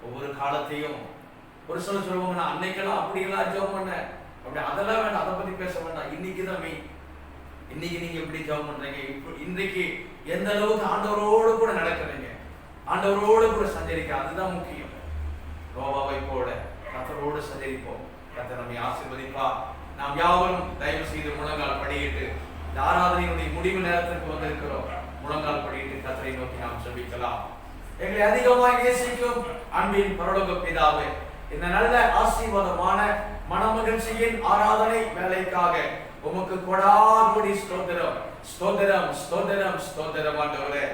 ஒவ்வொரு காலத்தையும் ஒரு சில சொல்லுவாங்க, நான் அன்னைக்கெல்லாம் அப்படியெல்லாம் ஜெபம் பண்ண, அப்படி அதெல்லாம் வேண்டாம், அதை பத்தி பேச வேண்டாம். இன்னைக்கு தான் மெயின். இன்னைக்கு நீங்க எப்படி ஜெபம் பண்றீங்க, இன்றைக்கு எந்த அளவுக்கு ஆண்டவரோடு கூட நடக்கிறீங்க, ஆண்டவரோடு கூட சஞ்சரிக்க, அதுதான் முக்கியம். நோவாவை போல கர்த்தரோடு சஞ்சரிப்போம். கர்த்தர் நம்மை ஆசீர்வதிப்பா. நாம் யாவரும் தயவு செய்து முழங்கால் படியிட்டு இந்த ஆராதனையினுடைய முடிவு நேரத்திற்கு வந்திருக்கிறோம். முழங்கால் படியிட்டு கர்த்தரை நோக்கி நாம் ஜெபிக்கலாம். எங்களை அதிகமாக நேசிக்கும் அன்பின் பரலோக பிதாவே, இந்த நல்ல ஆசீர்வாதமான மனமகிழ்ச்சியின் ஆராதனை வேலைக்காக உமக்கு கொடாகோடி ஸ்தோத்திரம், ஸ்தோத்திரம், ஸ்தோத்திரம், ஸ்தோத்திரம் ஆண்டவரே.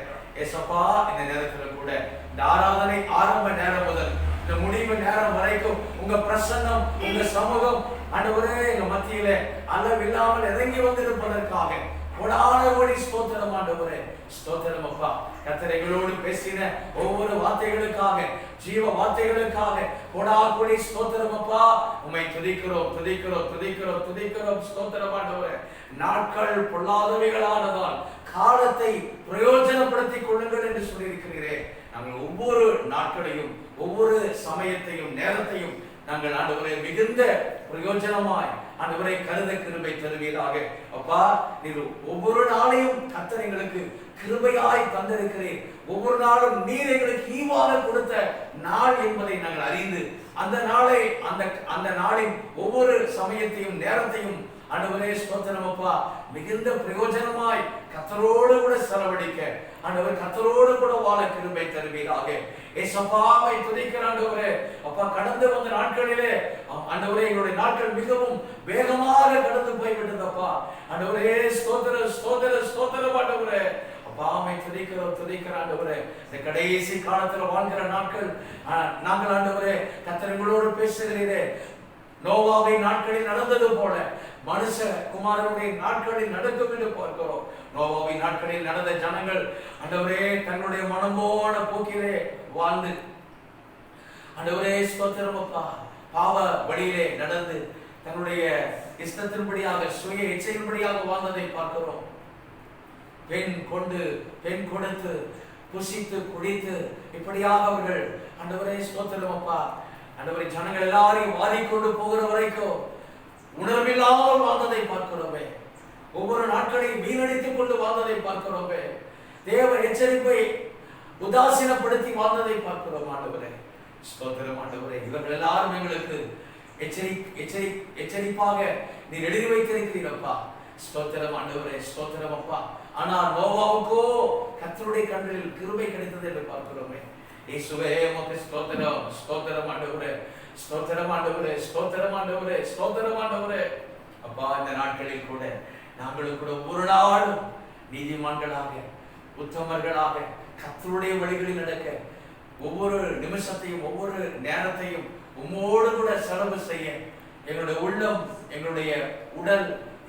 ஏசப்பா, இந்த நேரத்தில் கூட இந்த ஆராதனை ஆரம்ப நேரம் முதல் இந்த முடிவு நேரம் வரைக்கும் உங்க பிரசன்னம், உங்க சமூகம் ஆண்டவரே எங்க மத்தியிலே அளவில்லாமல் இறங்கி வந்திருப்பதற்காக கொடாகோடி ஸ்தோத்திரம் ஆண்டவரே. ஸ்தோத்திரம் அப்பா. கர்த்தர் எங்களோடு பேசின ஒவ்வொரு வார்த்தைகளுக்காக, ஜீவ வார்த்தைகளுக்காக கொடாகோடி ஸ்தோத்திரம் அப்பா. உம்மை துதிக்கிறோம், துதிக்கிறோம், துதிக்கிறோம், துதிக்கிறோம். ஸ்தோத்திரம் ஆண்டவரே. நாட்கள் பொல்லாதவைகளானதால் காலத்தை பிரயோஜனப்படுத்திக் கொள்ளுங்கள் என்று சொல்லியிருக்கிறீரே. நாங்கள் ஒவ்வொரு நாட்களையும் ஒவ்வொரு சமயத்தையும் நேரத்தையும் நாங்கள் ஆண்டவரே மிகுந்த பிரயோஜனமாய் ஆண்டவரை கருத கிருபை தருவீராக. அப்பா, நீர் ஒவ்வொரு நாளையும் கர்த்தர் எங்களுக்கு கிருபையாய் தந்திருக்கிறேன். ஒவ்வொரு நாளும் நீர் எங்களுக்கு ஈவாக கொடுத்த நாள் என்பதை நாங்கள் அறிந்து அந்த நாளை அந்த நாளின் ஒவ்வொரு சமயத்தையும் நேரத்தையும் ஆண்டவரே ஸ்தோத்திரம் அப்பா மிகுந்த பிரயோஜனமாய் கர்த்தரோடு கூட செலவழிக்க ஆண்டவர் கர்த்தரோடு கூட வாழ கிருபை தருவீராக. ஏசப்பாவை துதிக்கிற ஆண்டவரே அப்பா, கடந்து வந்த நாட்களிலே ஆண்டவரே எங்களுடைய நாட்கள் மிகவும் வேகமாக கடந்து போய்விட்டதப்பா. ஆண்டவரே ஸ்தோத்திரம் ஸ்தோத்திரம் ஸ்தோத்திரம் ஆண்டவரே அப்பாவை துதிக்கிற ஆண்டவரே. இந்த கடைசி காலத்துல வாழ்கிற நாட்கள் நாங்கள் ஆண்டவரே கர்த்தர் எங்களோடு பேசுகிறீரே. நோவாவின் நாட்களில் நடந்தது போல மனுஷ குமாரனுடைய நாட்களில் நடக்கும் என்று பார்க்கிறோம். நோவாவின் நாட்களில் நடந்த ஜனங்கள் ஆண்டவரே தங்களுடைய மனமோன போக்கிலே வாழ்ந்து ஆண்டவரே ஸ்தோத்திரம் அப்பா பாவ வழியிலே நடந்து தன்னுடைய இஷ்டத்தின்படியாக சுய இச்சையின்படியாக வாழ்ந்ததை பார்க்கிறோம். பெண் கொடுத்து புசித்து குடித்து இப்படியாக அவர்கள் ஆண்டவரே ஸ்தோத்திரம் அப்பா ஆண்டவரே ஜனங்கள் எல்லாரையும் வாரிக்கொண்டு போகிற வரைக்கும் உணர்வில்லாமல் வாழ்ந்ததை பார்க்கிறோமே. ஒவ்வொரு நாட்களையும் வீணடித்துக் கொண்டு வாழ்ந்ததை பார்க்கிறோமே. தேவ எச்சரிப்பை உதாசீனப்படுத்தி வாழ்ந்ததை பார்க்கிறோம் ஆண்டவரே. ஸ்தோத்திரம் ஆண்டவரே. இவர்கள் எல்லாரும் எங்களுக்கு எச்சரிப்பாக நீர் எழுதி வைத்திருக்கிறீரப்பா. ஸ்தோத்திரம் ஆண்டவரே ஸ்தோத்திரம் அப்பா. ஆனால் நோவாவுக்கோ கர்த்தருடைய கண்களில் கிருபை கிடைத்தது என்று பார்க்கிறோமே. இயேசுவே உமக்கு ஸ்தோத்திரம் ஸ்தோத்திரம் ஆண்டவரே ஸ்தோத்திரம் ஆண்டவரே ஸ்தோத்திரம் ஆண்டவரே ஸ்தோத்திரம் ஆண்டவரே. அப்பா, இந்த நாட்களில் கூட நாங்களும் கூட ஒரு நாளும் நீதிமான்களாக உத்தமர்களாக கர்த்தருடைய வழிகளில் நடக்க ஒவ்வொரு நிமிஷத்தையும் ஒவ்வொரு நேரத்தையும் உம்மோடு கூட செலவு செய்ய எங்களுடைய உள்ளம் எங்களுடைய உடல்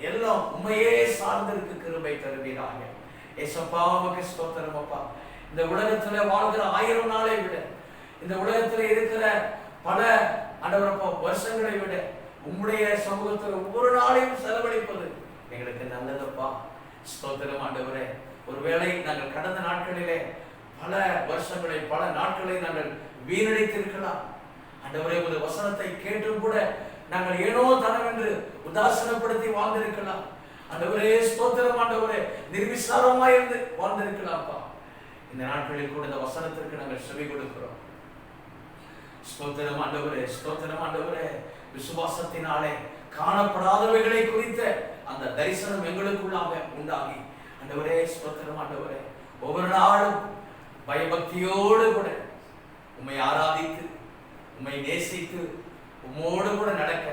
எல்லாம் உண்மையே சார்ந்திருக்கு கிருபை தருவீராக. ஏசப்பா உமக்கு ஸ்தோத்திரம் அப்பா. இந்த உலகத்துல வாழ்கிற 1000 நாளை விட இந்த உலகத்துல இருக்கிற பல ஆண்டவரப்பா வருஷங்களை விட உம்முடைய சமூகத்தில் ஒவ்வொரு நாளையும் செலவழிப்பது எங்களுக்கு நல்லதப்பா. ஸ்தோத்திரம் ஆண்டவரே. ஒருவேளை நாங்கள் கடந்த நாட்களிலே பல வருஷங்களை பல நாட்களை நாங்கள் வீணடித்திருக்கலாம் ஆண்டவரே. ஒரு வசனத்தை கேட்டும் கூட நாங்கள் ஏனோ தனவென்று உதாசனப்படுத்தி வாழ்ந்திருக்கலாம் ஆண்டவரே. ஸ்தோத்திரம் ஆண்டவரே. நிர்விசாரமாய் இருந்து வாழ்ந்திருக்கலாம்ப்பா. இந்த நாட்களில் கூட இந்த வசனத்திற்கு நாங்கள் செவி கொடுக்கிறோம். ஸ்தோத்திரம் ஆண்டவரே ஸ்தோத்திரம் ஆண்டவரே. விசுவாசத்தினாலே காணப்படாதவைகளை குறித்த அந்த தரிசனம் எங்களுக்குள்ளாக உண்டாகி ஆண்டவரே ஸ்தோத்திரம் ஆண்டவரே ஒவ்வொரு நாளும் பயபக்தியோடு கூட உம்மை ஆராதித்து உம்மை நேசித்து உம்மோடு கூட நடக்க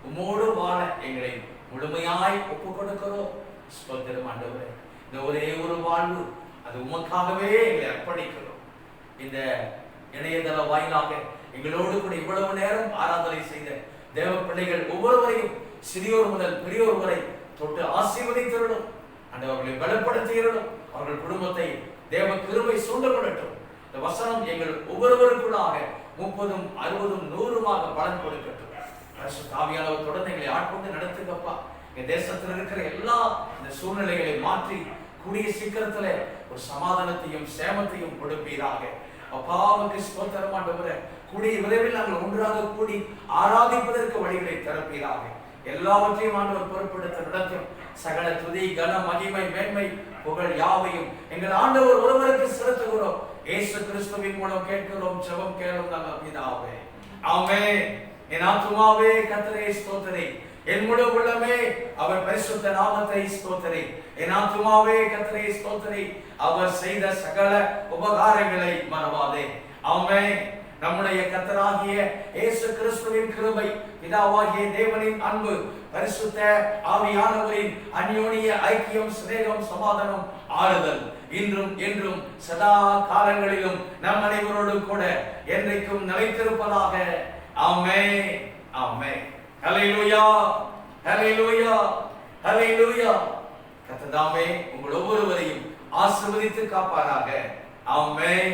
உம்மோடு வாழ எங்களை முழுமையாய் ஒப்புக் கொடுக்கிறோம். ஸ்தோத்திரம் ஆண்டவரே. இந்த ஒரே ஒரு வாழ்வு அது உமக்காகவே எங்களை அர்ப்பணிக்கிறோம். இந்த இணையதள வாயிலாக எங்களோடு கூட இவ்வளவு நேரம் ஆராதனை செய்த தேவ பிள்ளைகள் ஒவ்வொருவரையும் சிறியோர் முதல் பெரியோர் வரை தொட்டு ஆசீர்வதித்திரணும். அவர்களை பலப்படுத்திடணும். அவர்கள் குடும்பத்தை தேவ கிருபை சூழப்படட்டும். இந்த வசனம் எங்கள் ஒவ்வொருவருக்குள்ளாக 30, 60, 100 பலன் கொடுக்கட்டும். ஆவியானவர் தொடர்ந்து எங்களை ஆட்கொண்டு நடத்துங்கப்பா. எங்க தேசத்தில் இருக்கிற எல்லா இந்த சூழ்நிலைகளை மாற்றி கூடிய சீக்கிரத்துல ஒரு சமாதானத்தையும் சேமத்தையும் கொடுப்பீராக. அப்பாவுக்கு ஸ்தோத்திரம் ஆண்டவரே. கூடிய விரைவில் நாங்கள் ஒன்றாக கூடி ஆராதிப்பதற்கு வழிகளை திறப்பீராக. எல்லாவற்றையும் ஆண்டவர் பொறுப்படுத்த நடத்தும். சகல துதி கன மகிமை மேன்மை புகழ் யாவையும் எங்கள் ஆண்டவர் ஒருவருக்கு செலுத்துகிறோம். இயேசு கிறிஸ்துவின் மூலம் கேட்கிறோம். ஜெபம் கேளும் நல்ல பிதாவே. ஆமென். என் ஆத்துமாவே கர்த்தரை ஸ்தோத்திரி. என் முழு உள்ளமே அவர் பரிசுத்த நாமத்தை ஸ்தோத்திரி. என் ஆத்துமாவே கர்த்தரை ஸ்தோத்திரி. அவர் செய்த சகல உபகாரங்களை மறவாதே. ஆமென். நம்முடைய கர்த்தராகிய இயேசு கிறிஸ்துவின் கிருபை, பிதாவாகிய தேவனின் அன்பு, பரிசுத்த ஆவியானவரின் அந்யோன்ய ஐக்கியம், சிநேகம், சமாதானம், ஆறுதல் இன்றும் என்றும் சதா காலங்களிலும் நம் அனைவரோடு கூட என்றைக்கும் நிலைத்திருப்பதாக. ஆமென். ஆமென். ஹல்லேலூயா. ஹல்லேலூயா. ஹல்லேலூயா. கர்த்தர் தாமே உங்கள் ஒவ்வொருவரையும் ஆசீர்வதித்து காப்பாராக. ஆமென்.